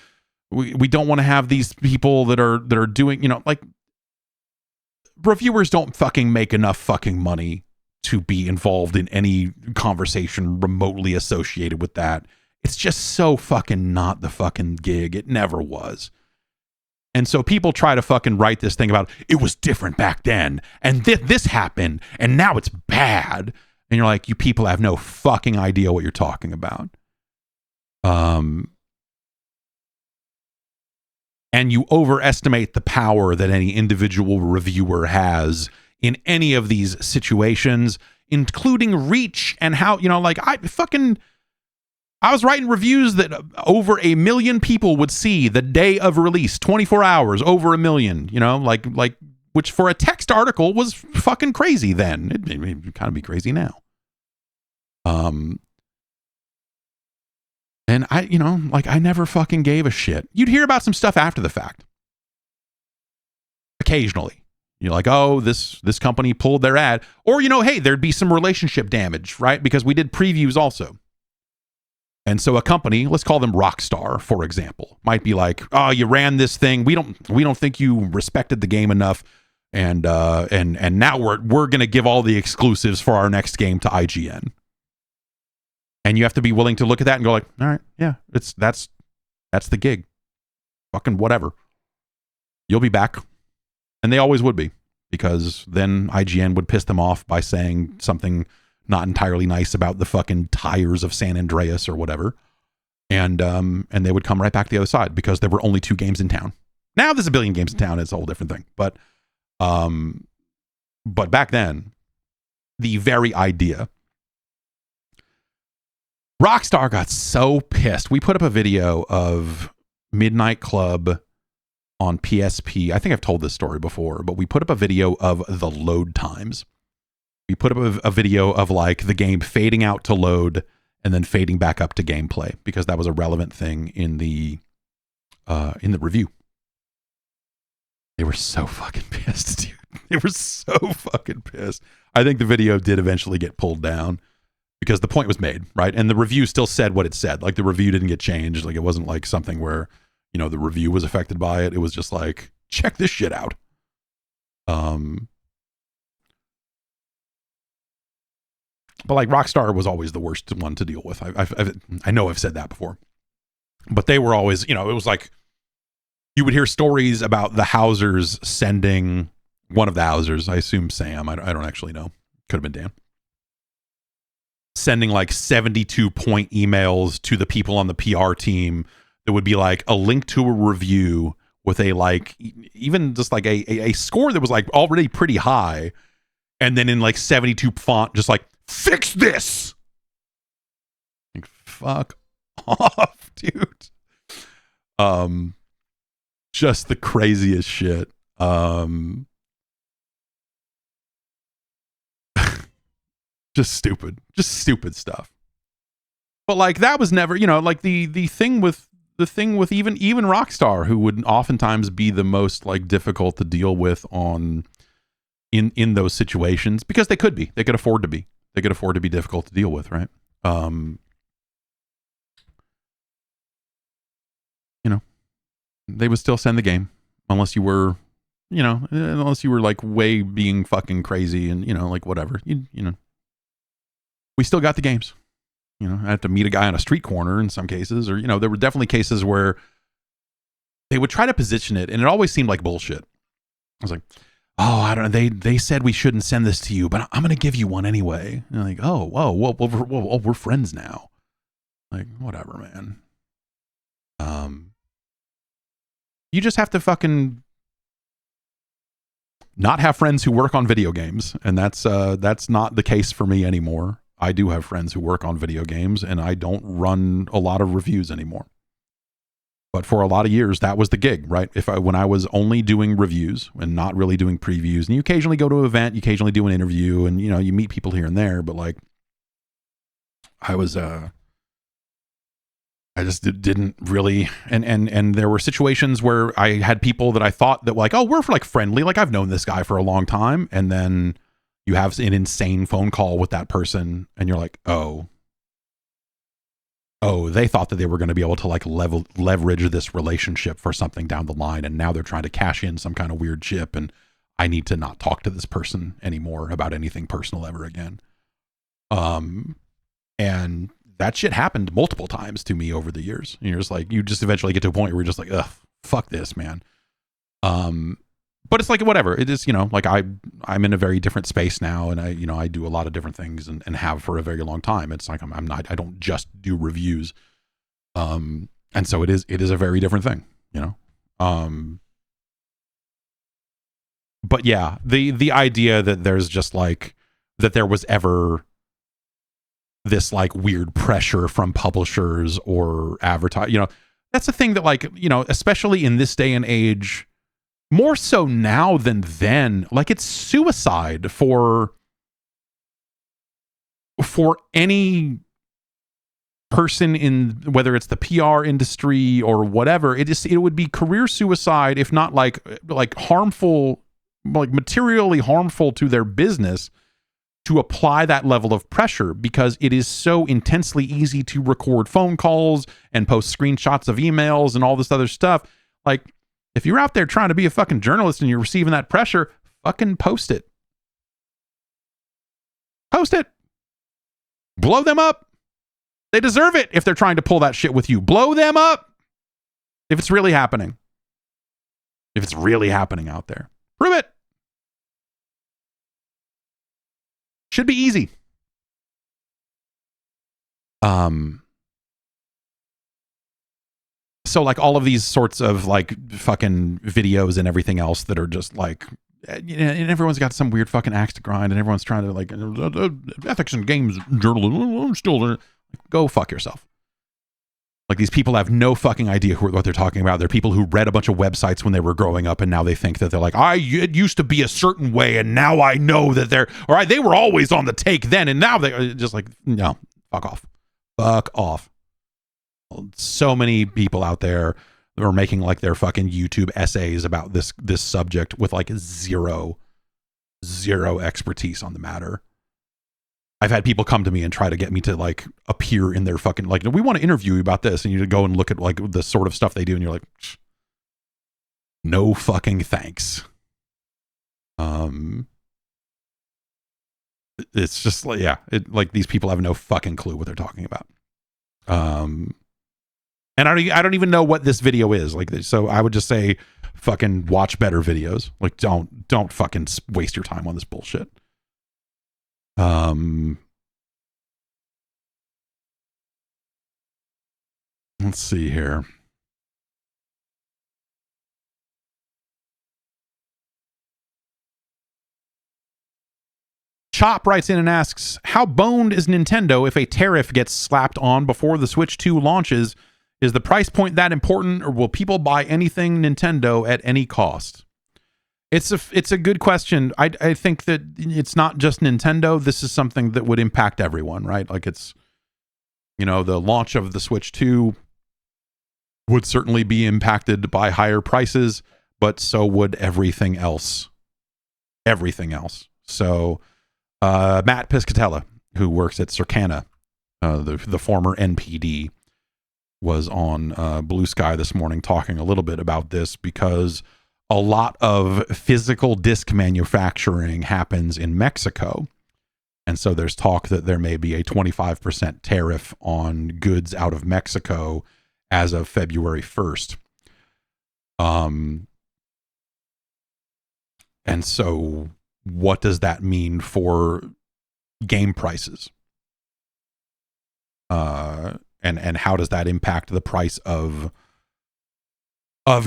these people that are doing, like, reviewers don't fucking make enough fucking money to be involved in any conversation remotely associated with that. It's just so fucking not the fucking gig. It never was. And so people try to fucking write this thing about, it was different back then, and this happened, and now it's bad. And you're like, you people have no fucking idea what you're talking about. And you overestimate the power that any individual reviewer has in any of these situations, including reach and how, like, I was writing reviews that over 1 million people would see the day of release, 24 hours, over 1 million, like, which for a text article was fucking crazy then. It kind of be crazy now. And I never fucking gave a shit. You'd hear about some stuff after the fact. occasionally. You're like, oh, this company pulled their ad. Or, hey, there'd be some relationship damage, right? Because we did previews also. And so a company, let's call them Rockstar, for example, might be like, oh, you ran this thing. We don't think you respected the game enough. And now we're going to give all the exclusives for our next game to IGN. And you have to be willing to look at that and go like, all right, yeah, that's the gig. Fucking whatever. You'll be back. And they always would be, because then IGN would piss them off by saying something not entirely nice about the fucking tires of San Andreas or whatever. And they would come right back to the other side because there were only 2 games in town. Now there's a billion games in town. It's a whole different thing. But back then, the very idea, Rockstar got so pissed. We put up a video of Midnight Club on PSP. I think I've told this story before, but we put up a video of the load times. We put up a video of like the game fading out to load and then fading back up to gameplay, because that was a relevant thing in the review. They were so fucking pissed, dude. They were so fucking pissed. I think the video did eventually get pulled down because the point was made, right? And the review still said what it said. Like the review didn't get changed. Like it wasn't like something where, the review was affected by it. It was just like, check this shit out. But like Rockstar was always the worst one to deal with. I know I've said that before, but they were always, it was like you would hear stories about the Housers sending one of the Housers, I assume Sam, I don't actually know. Could have been Dan. Sending like 72-point emails to the people on the PR team. It would be like a link to a review with a like, even just like a score that was like already pretty high. And then in like 72 font, just like, fix this. Like, fuck off, dude. Just the craziest shit. Just stupid stuff. But like that was never, like the thing with even Rockstar, who would oftentimes be the most like difficult to deal with in those situations, because they could afford to be difficult to deal with, right? They would still send the game unless you were like way being fucking crazy and like whatever, we still got the games. I had to meet a guy on a street corner in some cases, or, there were definitely cases where they would try to position it and it always seemed like bullshit. I was like, oh, I don't know. They said we shouldn't send this to you, but I'm going to give you one anyway. And like, oh, whoa, we're friends now. Like, whatever, man. You just have to fucking not have friends who work on video games. And that's not the case for me anymore. I do have friends who work on video games, and I don't run a lot of reviews anymore. But for a lot of years, that was the gig, right? When I was only doing reviews and not really doing previews, and you occasionally go to an event, you occasionally do an interview, and you meet people here and there, but like I just didn't really, and there were situations where I had people that I thought that were like, oh, we're like friendly, like I've known this guy for a long time, and then you have an insane phone call with that person, and you're like, oh, they thought that they were going to be able to like leverage this relationship for something down the line, and now they're trying to cash in some kind of weird chip, and I need to not talk to this person anymore about anything personal ever again. And that shit happened multiple times to me over the years. And you're just like, you just eventually get to a point where you're just like, ugh, fuck this, man. But it's like, whatever. It is, like I'm in a very different space now, and I do a lot of different things and have for a very long time. It's like, I don't just do reviews. And so it is a very different thing, but yeah, the idea that there's just like, that there was ever this like weird pressure from publishers or advertise, that's the thing that like, especially in this day and age, more so now than then, like it's suicide for any person in, whether it's the PR industry or whatever, it would be career suicide, if not like harmful, like materially harmful to their business, to apply that level of pressure, because it is so intensely easy to record phone calls and post screenshots of emails and all this other stuff. Like, if you're out there trying to be a fucking journalist and you're receiving that pressure, fucking post it. Post it. Blow them up. They deserve it if they're trying to pull that shit with you. Blow them up. If it's really happening. If it's really happening out there. Prove it. Should be easy. So like all of these sorts of like fucking videos and everything else that are just like, you know, and everyone's got some weird fucking axe to grind, and everyone's trying to like ethics and games journalism. Still, go fuck yourself. Like, these people have no fucking idea what they're talking about. They're people who read a bunch of websites when they were growing up, and now they think that they're like, it used to be a certain way, and now I know that they were always on the take then, and now they're just like, no, fuck off. Fuck off. So many people out there that are making like their fucking YouTube essays about this subject with like zero expertise on the matter. I've had people come to me and try to get me to like appear in their fucking, like, we want to interview you about this, and you go and look at like the sort of stuff they do, and you're like, no fucking thanks. It's just like, yeah, like these people have no fucking clue what they're talking about. And I don't even know what this video is like. So I would just say, fucking watch better videos. Like, don't fucking waste your time on this bullshit. Let's see here. Chop writes in and asks, how boned is Nintendo if a tariff gets slapped on before the Switch 2 launches? Is the price point that important, or will people buy anything Nintendo at any cost? It's a good question. I think that it's not just Nintendo. This is something that would impact everyone, right? Like, it's, you know, the launch of the Switch 2 would certainly be impacted by higher prices, but so would everything else. Everything else. So Matt Piscatella, who works at Circana, the former NPD, was on Blue Sky this morning talking a little bit about this, because a lot of physical disc manufacturing happens in Mexico. And so there's talk that there may be a 25% tariff on goods out of Mexico as of February 1st. And so what does that mean for game prices? And how does that impact the price of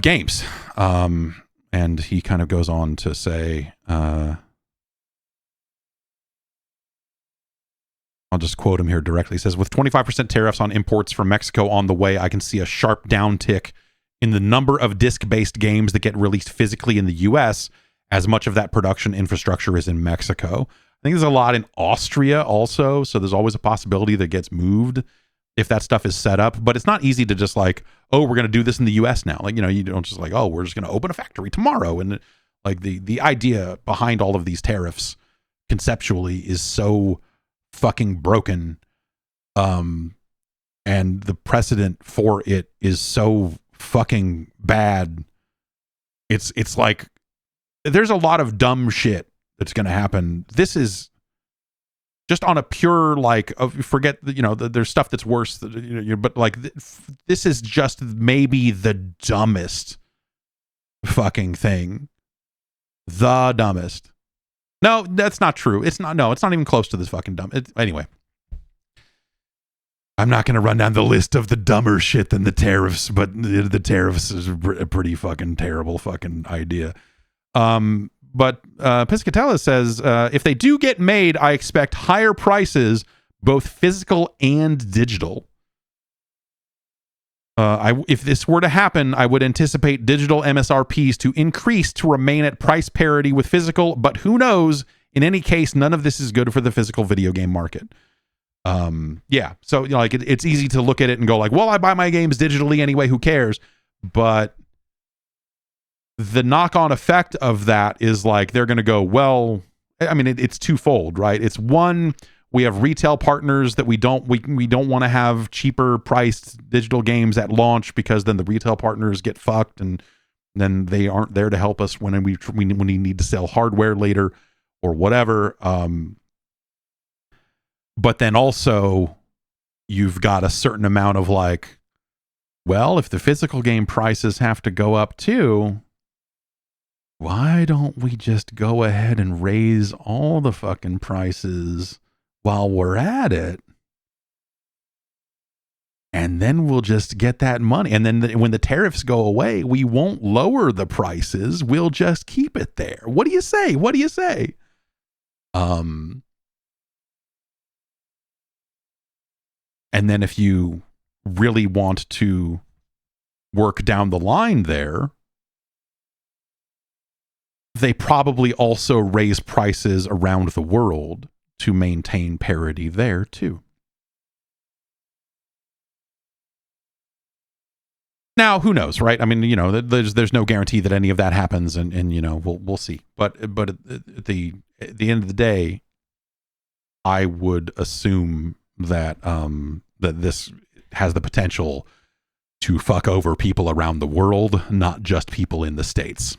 games? And he kind of goes on to say, I'll just quote him here directly. He says, with 25% tariffs on imports from Mexico on the way, I can see a sharp downtick in the number of disc-based games that get released physically in the US, as much of that production infrastructure is in Mexico. I think there's a lot in Austria also, so there's always a possibility that gets moved if that stuff is set up. But it's not easy to just like, oh, we're going to do this in the US now. Like, you know, you don't just like, oh, we're just going to open a factory tomorrow. And like the idea behind all of these tariffs conceptually is so fucking broken. And the precedent for it is so fucking bad. It's like, there's a lot of dumb shit that's going to happen. This is just on a pure, like, forget, you know, there's stuff that's worse, but like, this is just maybe the dumbest fucking thing. The dumbest. No, that's not true. It's not even close to this fucking dumb. Anyway, I'm not going to run down the list of the dumber shit than the tariffs, but the tariffs is a pretty fucking terrible fucking idea. But Piscatella says, if they do get made, I expect higher prices, both physical and digital. If this were to happen, I would anticipate digital MSRPs to increase to remain at price parity with physical, but who knows? In any case, none of this is good for the physical video game market. Yeah, so like it's easy to look at it and go like, well, I buy my games digitally anyway, who cares? But the knock-on effect of that is like they're going to go, well, I mean, it's twofold, right? It's one, we have retail partners that we don't want to have cheaper priced digital games at launch, because then the retail partners get fucked and then they aren't there to help us when we need to sell hardware later or whatever. But then also you've got a certain amount of like, well, if the physical game prices have to go up too, why don't we just go ahead and raise all the fucking prices while we're at it? And then we'll just get that money. And then when the tariffs go away, we won't lower the prices. We'll just keep it there. What do you say? What do you say? And then if you really want to work down the line there, they probably also raise prices around the world to maintain parity there too. Now, who knows, right? I mean, you know, there's no guarantee that any of that happens, and you know, we'll see. But at the end of the day, I would assume that that this has the potential to fuck over people around the world, not just people in the States.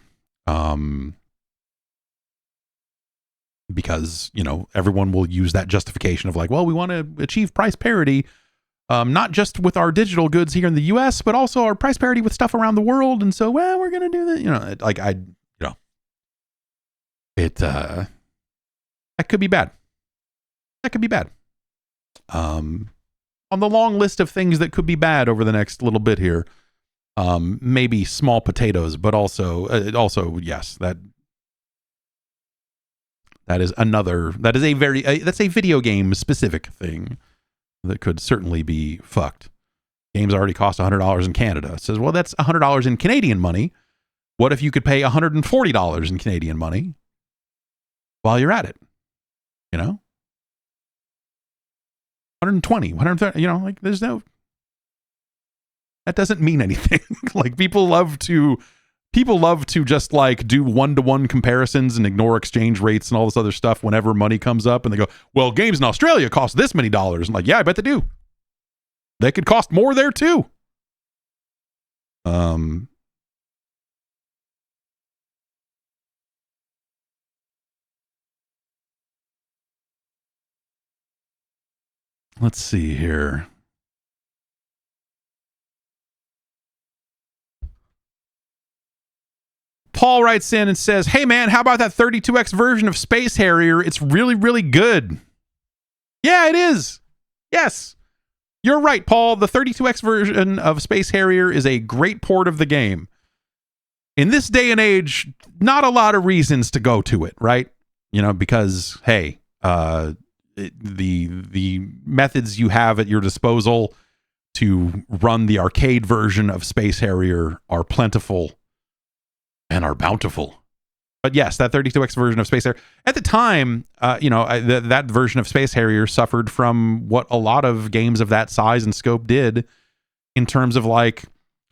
Because, you know, everyone will use that justification of like, well, we want to achieve price parity, not just with our digital goods here in the US, but also our price parity with stuff around the world. And so, well, we're going to do that. You know, like that could be bad. That could be bad. On the long list of things that could be bad over the next little bit here, maybe small potatoes, but also, yes, that is that's a video game specific thing that could certainly be fucked. Games already cost $100 in Canada. It says, well, that's $100 in Canadian money. What if you could pay $140 in Canadian money while you're at it? You know? 120, 130, you know, like that doesn't mean anything. Like people love to just like do one-to-one comparisons and ignore exchange rates and all this other stuff whenever money comes up, and they go, well, games in Australia cost this many dollars. I'm like, yeah, I bet they do. They could cost more there too. Let's see here. Paul writes in and says, hey man, how about that 32X version of Space Harrier? It's really, really good. Yeah, it is. Yes. You're right, Paul. The 32X version of Space Harrier is a great port of the game. In this day and age, not a lot of reasons to go to it, right? You know, because, hey, the methods you have at your disposal to run the arcade version of Space Harrier are plentiful and are bountiful. But yes, that 32X version of Space Harrier, at the time, that version of Space Harrier suffered from what a lot of games of that size and scope did, in terms of like,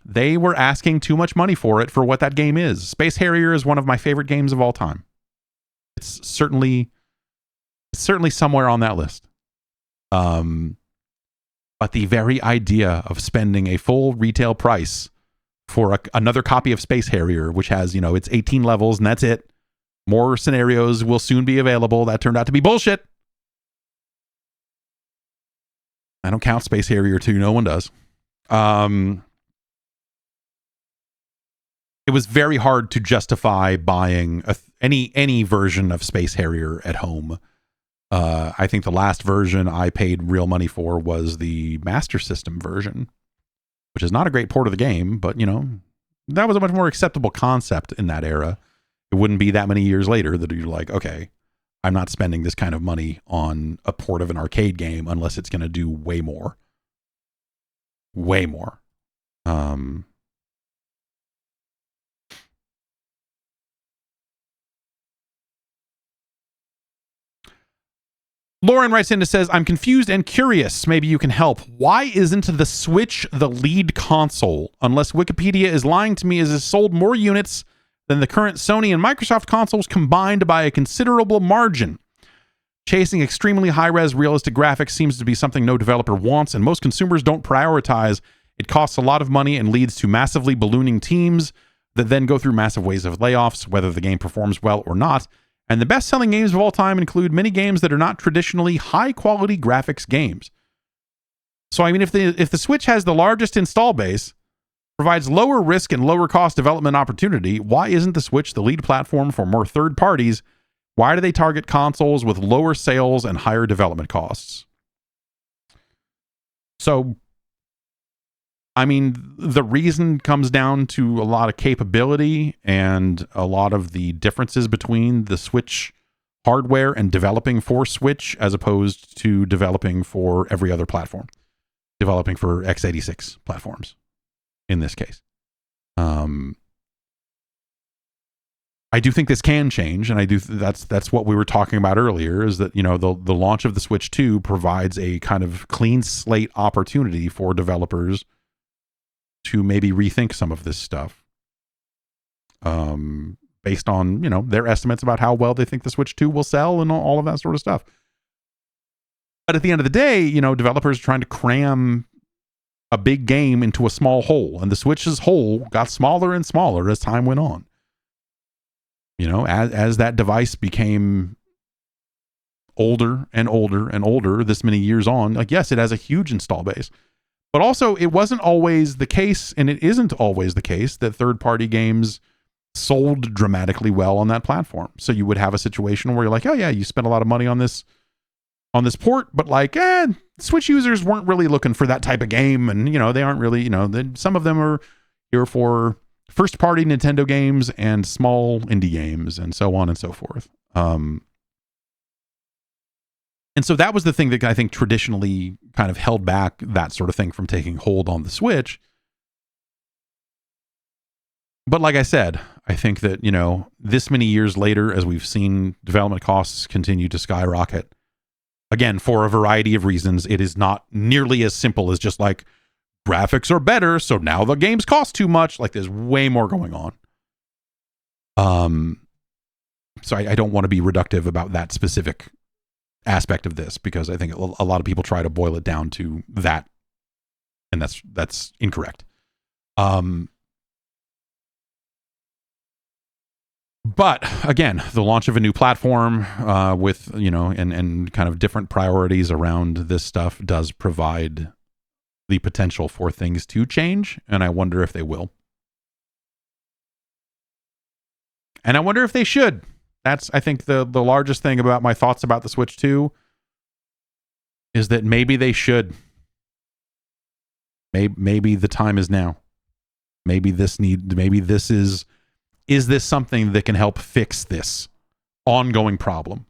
they were asking too much money for it for what that game is. Space Harrier is one of my favorite games of all time. It's certainly somewhere on that list. But the very idea of spending a full retail price for another copy of Space Harrier, which has, you know, it's 18 levels and that's it. More scenarios will soon be available. That turned out to be bullshit. I don't count Space Harrier 2. No one does. It was very hard to justify buying any version of Space Harrier at home. I think the last version I paid real money for was the Master System version, which is not a great port of the game, but, you know, that was a much more acceptable concept in that era. It wouldn't be that many years later that you're like, okay, I'm not spending this kind of money on a port of an arcade game unless it's going to do way more. Way more. Lauren writes in and says, I'm confused and curious. Maybe you can help. Why isn't the Switch the lead console? Unless Wikipedia is lying to me, as it sold more units than the current Sony and Microsoft consoles combined by a considerable margin. Chasing extremely high-res realistic graphics seems to be something no developer wants, and most consumers don't prioritize. It costs a lot of money and leads to massively ballooning teams that then go through massive waves of layoffs, whether the game performs well or not. And the best-selling games of all time include many games that are not traditionally high-quality graphics games. So, I mean, if the Switch has the largest install base, provides lower risk and lower cost development opportunity, why isn't the Switch the lead platform for more third parties? Why do they target consoles with lower sales and higher development costs? So, I mean, the reason comes down to a lot of capability and a lot of the differences between the Switch hardware and developing for Switch as opposed to developing for every other platform. Developing for x86 platforms in this case. I do think this can change, and I do that's what we were talking about earlier, is that, you know, the launch of the Switch 2 provides a kind of clean slate opportunity for developers to maybe rethink some of this stuff. Based on, you know, their estimates about how well they think the Switch 2 will sell and all of that sort of stuff. But at the end of the day, you know, developers are trying to cram a big game into a small hole, and the Switch's hole got smaller and smaller as time went on. You know, as that device became older and older and older, this many years on, like, yes, it has a huge install base, but also it wasn't always the case, and it isn't always the case, that third-party games sold dramatically well on that platform. So you would have a situation where you're like, oh yeah, you spent a lot of money on this port, but like, Switch users weren't really looking for that type of game, and, you know, they aren't really, you know, some of them are here for first-party Nintendo games and small indie games and so on and so forth. And so that was the thing that I think traditionally kind of held back that sort of thing from taking hold on the Switch. But like I said, I think that, you know, this many years later, as we've seen development costs continue to skyrocket, again, for a variety of reasons, it is not nearly as simple as just like, graphics are better, so now the games cost too much. Like, there's way more going on. So I don't want to be reductive about that specific aspect of this, because I think a lot of people try to boil it down to that, and that's incorrect. But again, the launch of a new platform with, you know, and kind of different priorities around this stuff does provide the potential for things to change, and I wonder if they will. And I wonder if they should. That's, I think, the largest thing about my thoughts about the Switch 2 is that maybe they should. Maybe the time is now. Maybe this is this something that can help fix this ongoing problem?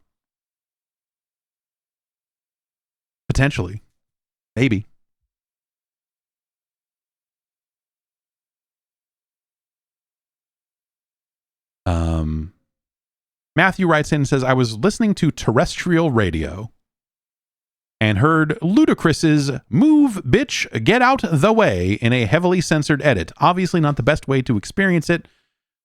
Potentially. Maybe. Matthew writes in and says, I was listening to terrestrial radio and heard Ludacris's "Move, Bitch, Get Out the Way" in a heavily censored edit. Obviously not the best way to experience it.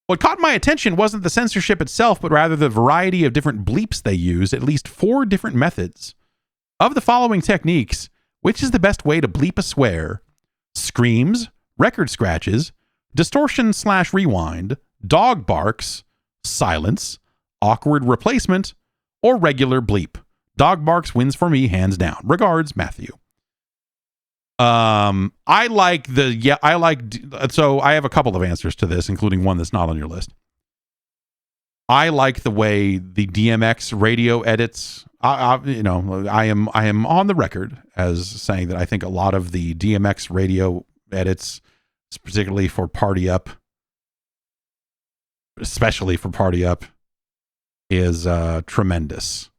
What caught my attention wasn't the censorship itself, but rather the variety of different bleeps they use, at least 4 different methods. Of the following techniques, which is the best way to bleep a swear? Screams, record scratches, distortion/rewind, dog barks, silence, awkward replacement, or regular bleep. Dog barks wins for me, hands down. Regards, Matthew. So I have a couple of answers to this, including one that's not on your list. I like the way the DMX radio edits. I am on the record as saying that I think a lot of the DMX radio edits, particularly for Party Up, is tremendous.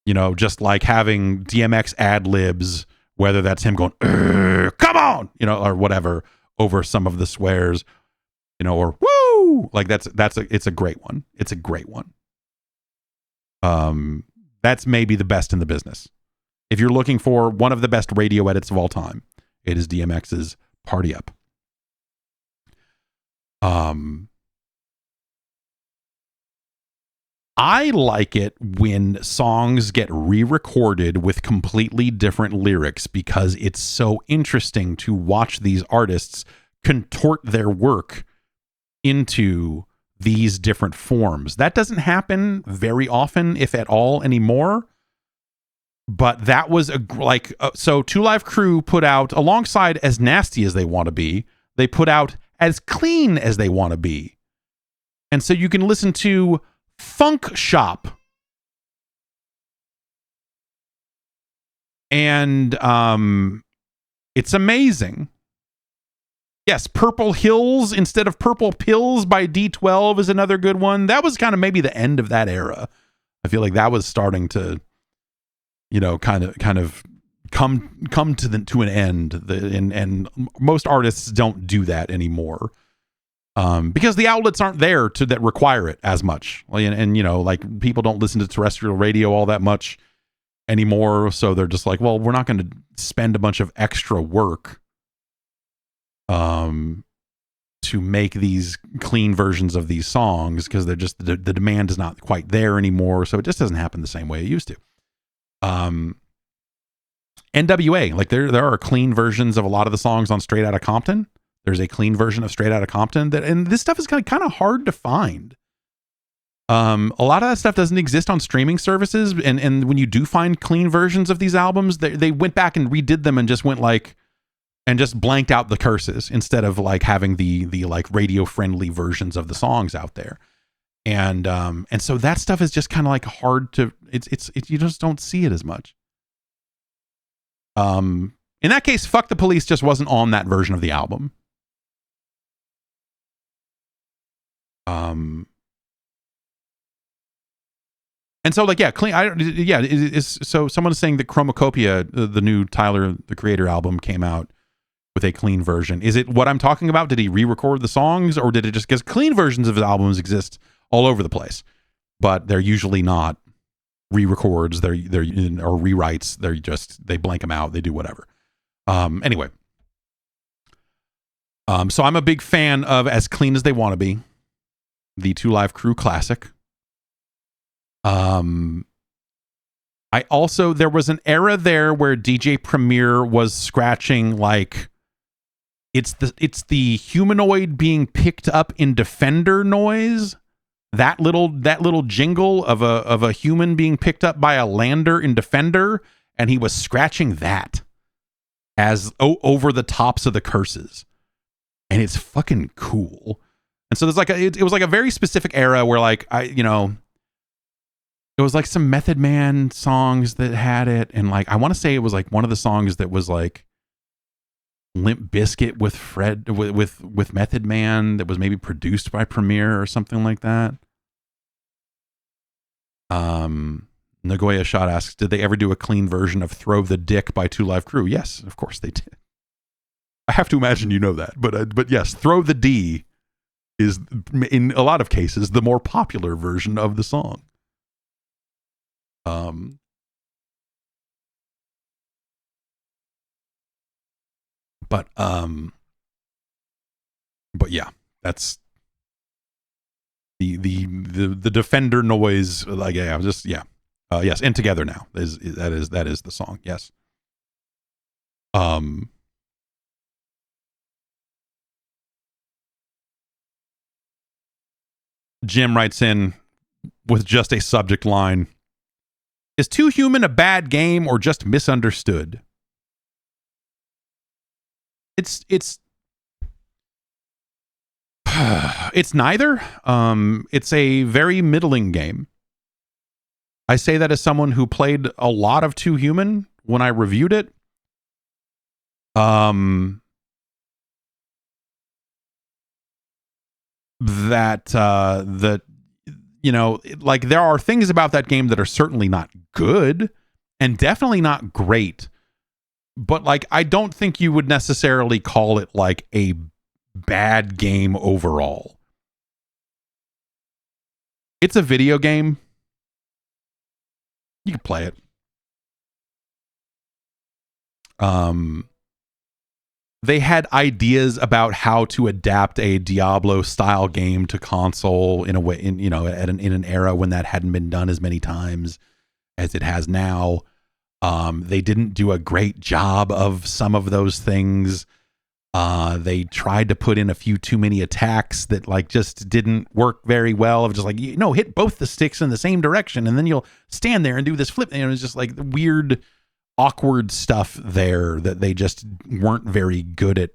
You know, just like having DMX ad libs, whether that's him going, come on, you know, or whatever, over some of the swears, you know, or woo, like it's a great one. It's a great one. That's maybe the best in the business. If you're looking for one of the best radio edits of all time, it is DMX's Party Up. I like it when songs get re-recorded with completely different lyrics because it's so interesting to watch these artists contort their work into these different forms. That doesn't happen very often, if at all, anymore. But that was so Two Live Crew put out, alongside As Nasty As They Want to Be, they put out As Clean As They Want to Be. And so you can listen to Funk Shop. And it's amazing. Yes, Purple Hills instead of Purple Pills by D12 is another good one. That was kind of maybe the end of that era. I feel like that was starting to, kind of come to an end. And most artists don't do that anymore. Because the outlets aren't there that require it as much. And like people don't listen to terrestrial radio all that much anymore. So they're just like, well, we're not going to spend a bunch of extra work to make these clean versions of these songs because they're just the demand is not quite there anymore. So it just doesn't happen the same way it used to. NWA, like there are clean versions of a lot of the songs on Straight Outta Compton. There's a clean version of Straight Outta Compton and this stuff is kind of hard to find. A lot of that stuff doesn't exist on streaming services. And when you do find clean versions of these albums, they went back and redid them and just went and just blanked out the curses instead of like having the like radio friendly versions of the songs out there. And so that stuff is just kind of like hard to, it's you just don't see it as much. In that case, Fuck the Police just wasn't on that version of the album. And so like, yeah, clean. So someone is saying that Chromacopia, the new Tyler, the Creator album came out with a clean version. Is it what I'm talking about? Did he re-record the songs or did it just, because clean versions of his albums exist all over the place, but they're usually not re-records. They're or rewrites. They blank them out. They do whatever. Anyway. So I'm a big fan of As Clean As They Want to Be, the Two Live Crew classic. There was an era there where DJ Premier was scratching like it's the humanoid being picked up in Defender noise. That little jingle of a human being picked up by a lander in Defender, and he was scratching that as over the tops of the curses. And it's fucking cool. And so there's like it was like a very specific era where like it was like some Method Man songs that had it, and like I want to say it was like one of the songs that was like Limp Bizkit with Fred with Method Man that was maybe produced by Premiere or something like that. Nagoya Shot asks, did they ever do a clean version of Throw the Dick by Two Live Crew? Yes, of course they did. I have to imagine you know that, but yes, Throw the D is in a lot of cases the more popular version of the song. But yeah, that's the Defender noise. Like, yeah, just, yeah. Yes. And Together Now that is the song. Yes. Jim writes in with just a subject line. Is Too Human a bad game or just misunderstood? It's neither. It's a very middling game. I say that as someone who played a lot of Too Human when I reviewed it. Like there are things about that game that are certainly not good and definitely not great. But like, I don't think you would necessarily call it like a bad game overall. It's a video game. You can play it. They had ideas about how to adapt a Diablo style game to console in a way, in an era when that hadn't been done as many times as it has now. They didn't do a great job of some of those things. They tried to put in a few too many attacks that like just didn't work very well. Of just like, hit both the sticks in the same direction and then you'll stand there and do this flip. And it was just like weird, awkward stuff there that they just weren't very good at,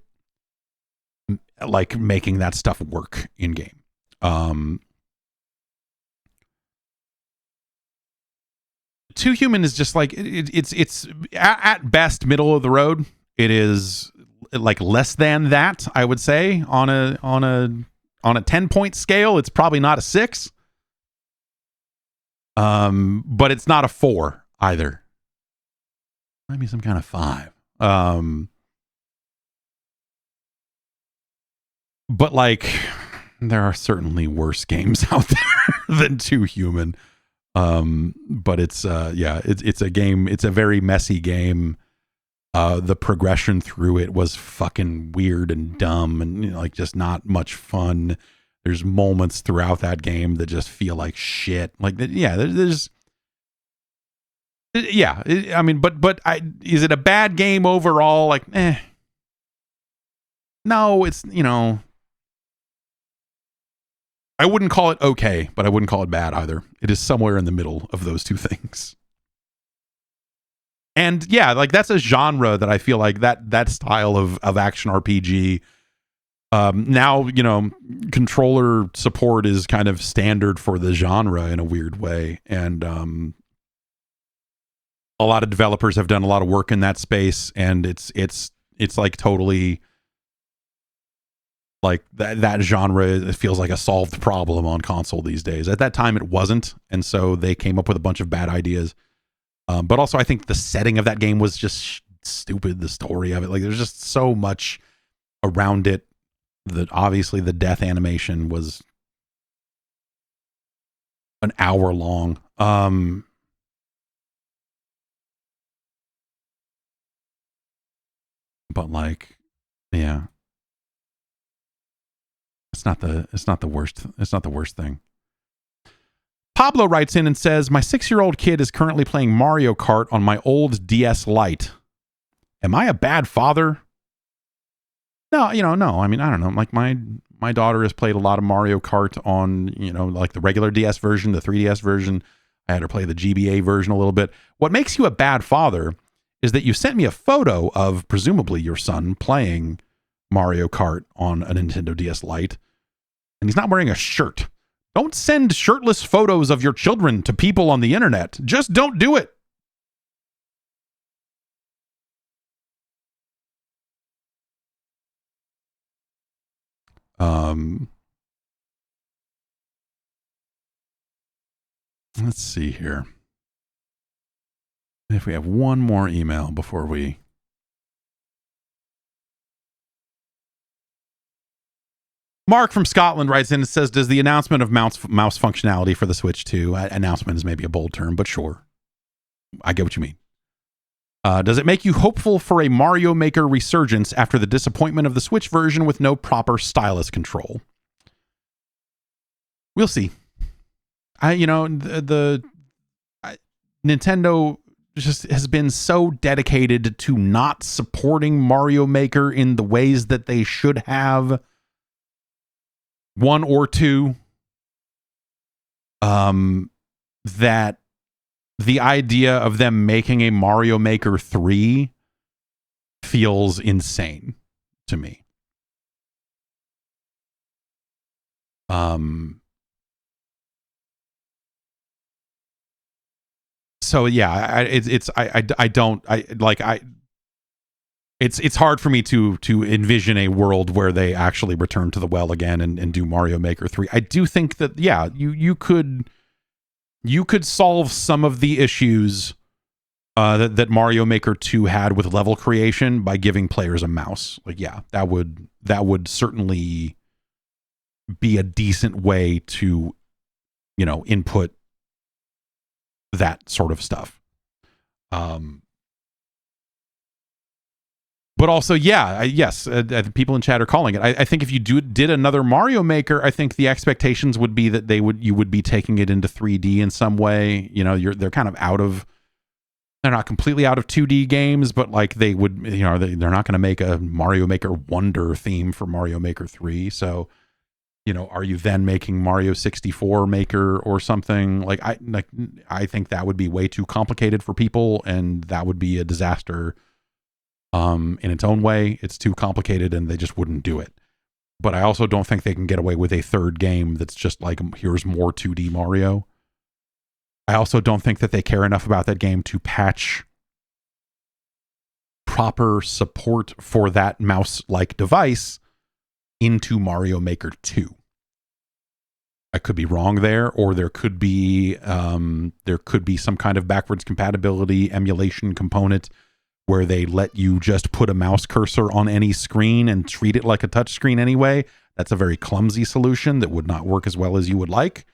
like making that stuff work in game. Too Human is just like it's at best middle of the road. It is like less than that, I would say, on a 10-point scale. It's probably not a 6. But it's not a 4 either. Might be some kind of 5. But like there are certainly worse games out there than Too Human. But it's it's a game. It's a very messy game. The progression through it was fucking weird and dumb and like just not much fun. There's moments throughout that game that just feel like shit. Like there's I mean, but is it a bad game overall? Like, no, it's I wouldn't call it okay, but I wouldn't call it bad either. It is somewhere in the middle of those two things. And yeah, like that's a genre that I feel like that style of action RPG. Now, controller support is kind of standard for the genre in a weird way. And a lot of developers have done a lot of work in that space, and it's like totally like that genre. It feels like a solved problem on console these days. At that time it wasn't, and so they came up with a bunch of bad ideas. But also I think the setting of that game was just stupid. The story of it, like there's just so much around it that obviously the death animation was an hour long. But like, yeah, it's not the worst thing. Pablo writes in and says, my 6-year-old kid is currently playing Mario Kart on my old DS Lite. Am I a bad father? No, no. I mean, I don't know. Like my daughter has played a lot of Mario Kart on, like the regular DS version, the 3DS version. I had her play the GBA version a little bit. What makes you a bad father is that you sent me a photo of presumably your son playing Mario Kart on a Nintendo DS Lite, and he's not wearing a shirt. Don't send shirtless photos of your children to people on the internet. Just don't do it. Let's see here. If we have one more email before we... Mark from Scotland writes in and says, does the announcement of mouse functionality for the Switch 2, announcement is maybe a bold term, but sure. I get what you mean. Does it make you hopeful for a Mario Maker resurgence after the disappointment of the Switch version with no proper stylus control? We'll see. Nintendo just has been so dedicated to not supporting Mario Maker in the ways that they should have. One or two, that the idea of them making a Mario Maker 3 feels insane to me. So yeah, it's hard for me to envision a world where they actually return to the well again and do Mario Maker 3. I do think that, yeah, you could solve some of the issues that Mario Maker 2 had with level creation by giving players a mouse. Like, yeah, that would certainly be a decent way to, input that sort of stuff. But also, yeah, yes, people in chat are calling it. I think if you did another Mario Maker, I think the expectations would be that you would be taking it into 3D in some way. You know, they're kind of they're not completely out of 2D games, but like they would, you know, they're not going to make a Mario Maker Wonder theme for Mario Maker 3. So, you know, are you then making Mario 64 Maker or something? I think that would be way too complicated for people, and that would be a disaster. In its own way, it's too complicated and they just wouldn't do it. But I also don't think they can get away with a third game that's just like, here's more 2D Mario. I also don't think that they care enough about that game to patch proper support for that mouse-like device into Mario Maker 2. I could be wrong there, or there could be some kind of backwards compatibility emulation component where they let you just put a mouse cursor on any screen and treat it like a touch screen anyway. That's a very clumsy solution that would not work as well as you would like.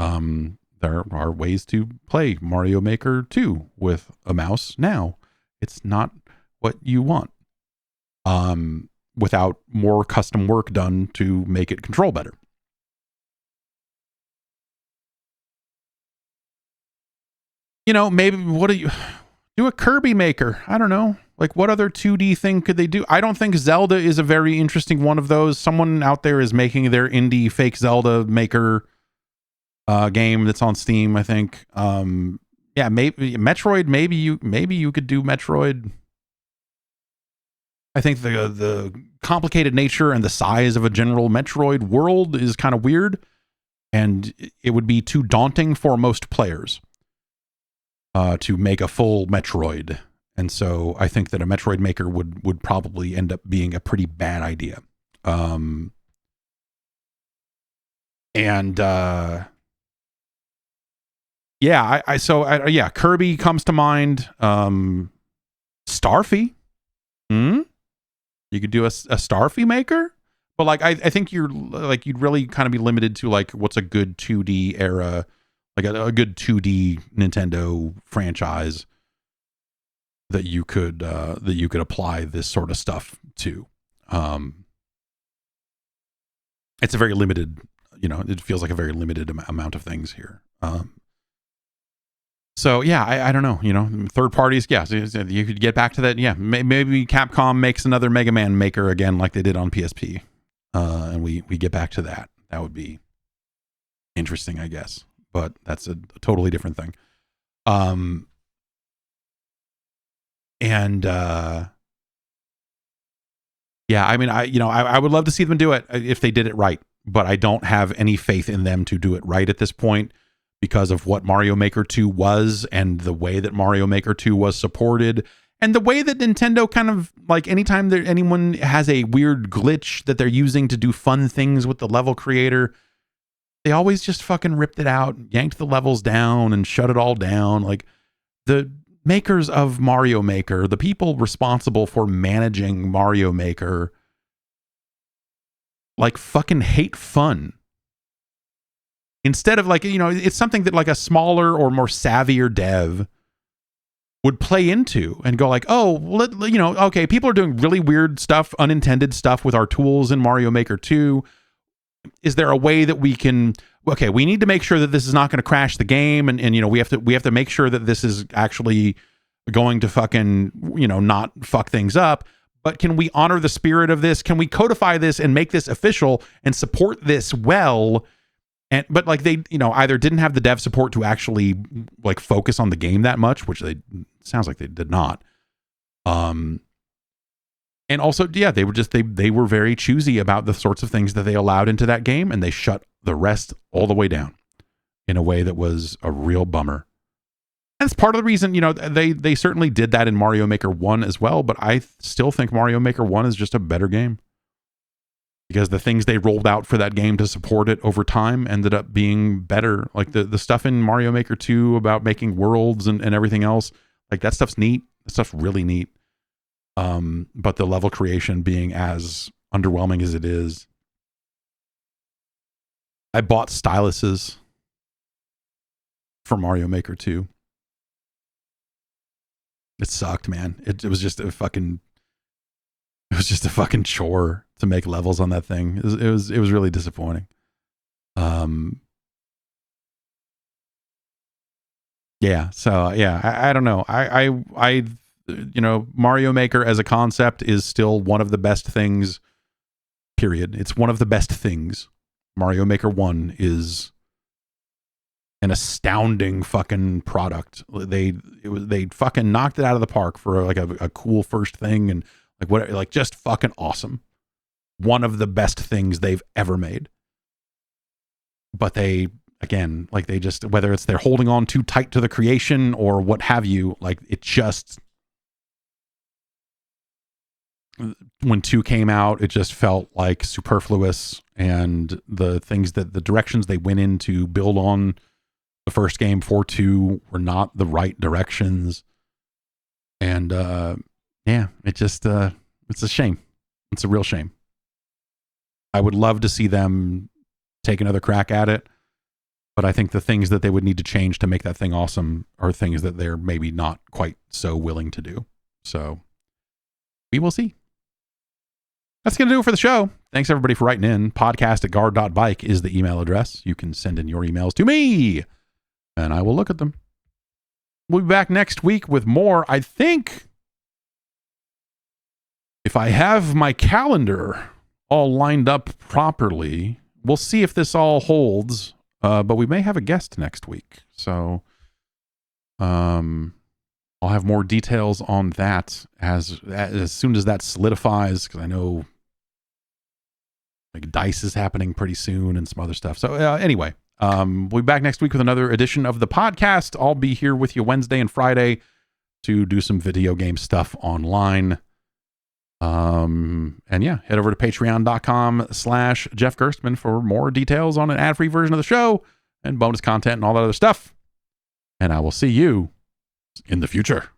There are ways to play Mario Maker 2 with a mouse now. It's not what you want. Without more custom work done to make it control better. You know, maybe do a Kirby Maker. I don't know. Like, what other 2D thing could they do? I don't think Zelda is a very interesting one of those. Someone out there is making their indie fake Zelda Maker game that's on Steam, I think. Yeah, maybe Metroid. Maybe you could do Metroid. I think the complicated nature and the size of a general Metroid world is kind of weird, and it would be too daunting for most players to make a full Metroid. And so I think that a Metroid Maker would probably end up being a pretty bad idea. Yeah, Kirby comes to mind. Starfy. You could do a Starfy Maker, but like I think you'd really kind of be limited to like what's a good 2D era, like a good 2D Nintendo franchise that you could apply this sort of stuff to. It's a very limited, you know, it feels like a very limited amount of things here. So yeah, I don't know, you know, third parties, yeah, so you could get back to that. Yeah, maybe Capcom makes another Mega Man Maker again, like they did on PSP, and we get back to that. That would be interesting, I guess, but that's a totally different thing. Yeah, I mean, I would love to see them do it if they did it right, but I don't have any faith in them to do it right at this point, because of what Mario Maker 2 was and the way that Mario Maker 2 was supported and the way that Nintendo kind of like anytime anyone has a weird glitch that they're using to do fun things with the level creator, they always just fucking ripped it out, yanked the levels down and shut it all down. Like the makers of Mario Maker, the people responsible for managing Mario Maker, like fucking hate fun. Instead of like, you know, it's something that like a smaller or more savvier dev would play into and go like, oh, you know, okay, people are doing really weird stuff, unintended stuff with our tools in Mario Maker 2. Is there a way that we can, okay, we need to make sure that this is not going to crash the game. And, you know, we have to make sure that this is actually going to fucking, you know, not fuck things up. But can we honor the spirit of this? Can we codify this and make this official and support this well? But like they, you know, either didn't have the dev support to actually like focus on the game that much, which sounds like they did not. And also, yeah, they were just, they were very choosy about the sorts of things that they allowed into that game, and they shut the rest all the way down in a way that was a real bummer. And that's part of the reason, you know, they certainly did that in Mario Maker 1 as well, but I still think Mario Maker 1 is just a better game. Because the things they rolled out for that game to support it over time ended up being better. Like the stuff in Mario Maker 2 about making worlds and everything else, like that stuff's neat. That stuff's really neat. But the level creation being as underwhelming as it is. I bought styluses for Mario Maker 2. It sucked, man. It was just a fucking chore to make levels on that thing. It was really disappointing. Yeah. So yeah, I don't know. I Mario Maker as a concept is still one of the best things. Period. It's one of the best things. Mario Maker 1 is an astounding fucking product. They fucking knocked it out of the park for like a cool first thing, and just fucking awesome. One of the best things they've ever made. But they, again, like they just, whether it's they're holding on too tight to the creation or what have you, like it just, when 2 came out, it just felt like superfluous, and the directions they went in to build on the first game for 2 were not the right directions. And yeah, it just it's a shame. It's a real shame. I would love to see them take another crack at it, but I think the things that they would need to change to make that thing awesome are things that they're maybe not quite so willing to do. So we will see. That's going to do it for the show. Thanks everybody for writing in. podcast@guard.bike is the email address. You can send in your emails to me and I will look at them. We'll be back next week with more. I think if I have my calendar all lined up properly, we'll see if this all holds. But we may have a guest next week. So I'll have more details on that as soon as that solidifies, because I know like DICE is happening pretty soon and some other stuff. So anyway, we'll be back next week with another edition of the podcast. I'll be here with you Wednesday and Friday to do some video game stuff online. And yeah, head over to patreon.com/Jeff Gerstmann for more details on an ad-free version of the show and bonus content and all that other stuff. And I will see you in the future.